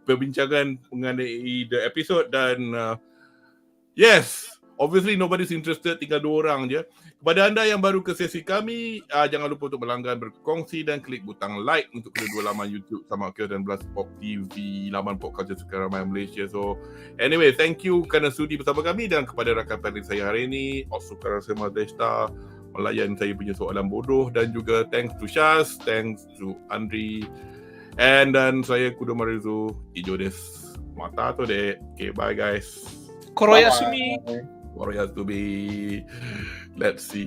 perbincangan mengenai the episode. Dan yes, obviously nobody's interested, tinggal 2 orang je. Kepada anda yang baru ke sesi kami, jangan lupa untuk berlanggan, berkongsi dan klik butang like untuk kedua laman YouTube sama Akil dan Blast Pop TV, laman podcast sekarang ramai Malaysia. So anyway, thank you kerana sudi bersama kami, dan kepada rakan panel saya hari ini, Osukara Sema Desta, melayan saya punya soalan bodoh, dan juga thanks to Syaz, thanks to Anri, dan saya Kudo Marizu, ijo desu. Mata to de. Okay, bye guys. Koroyasumi. Koroyasumi. Let's see.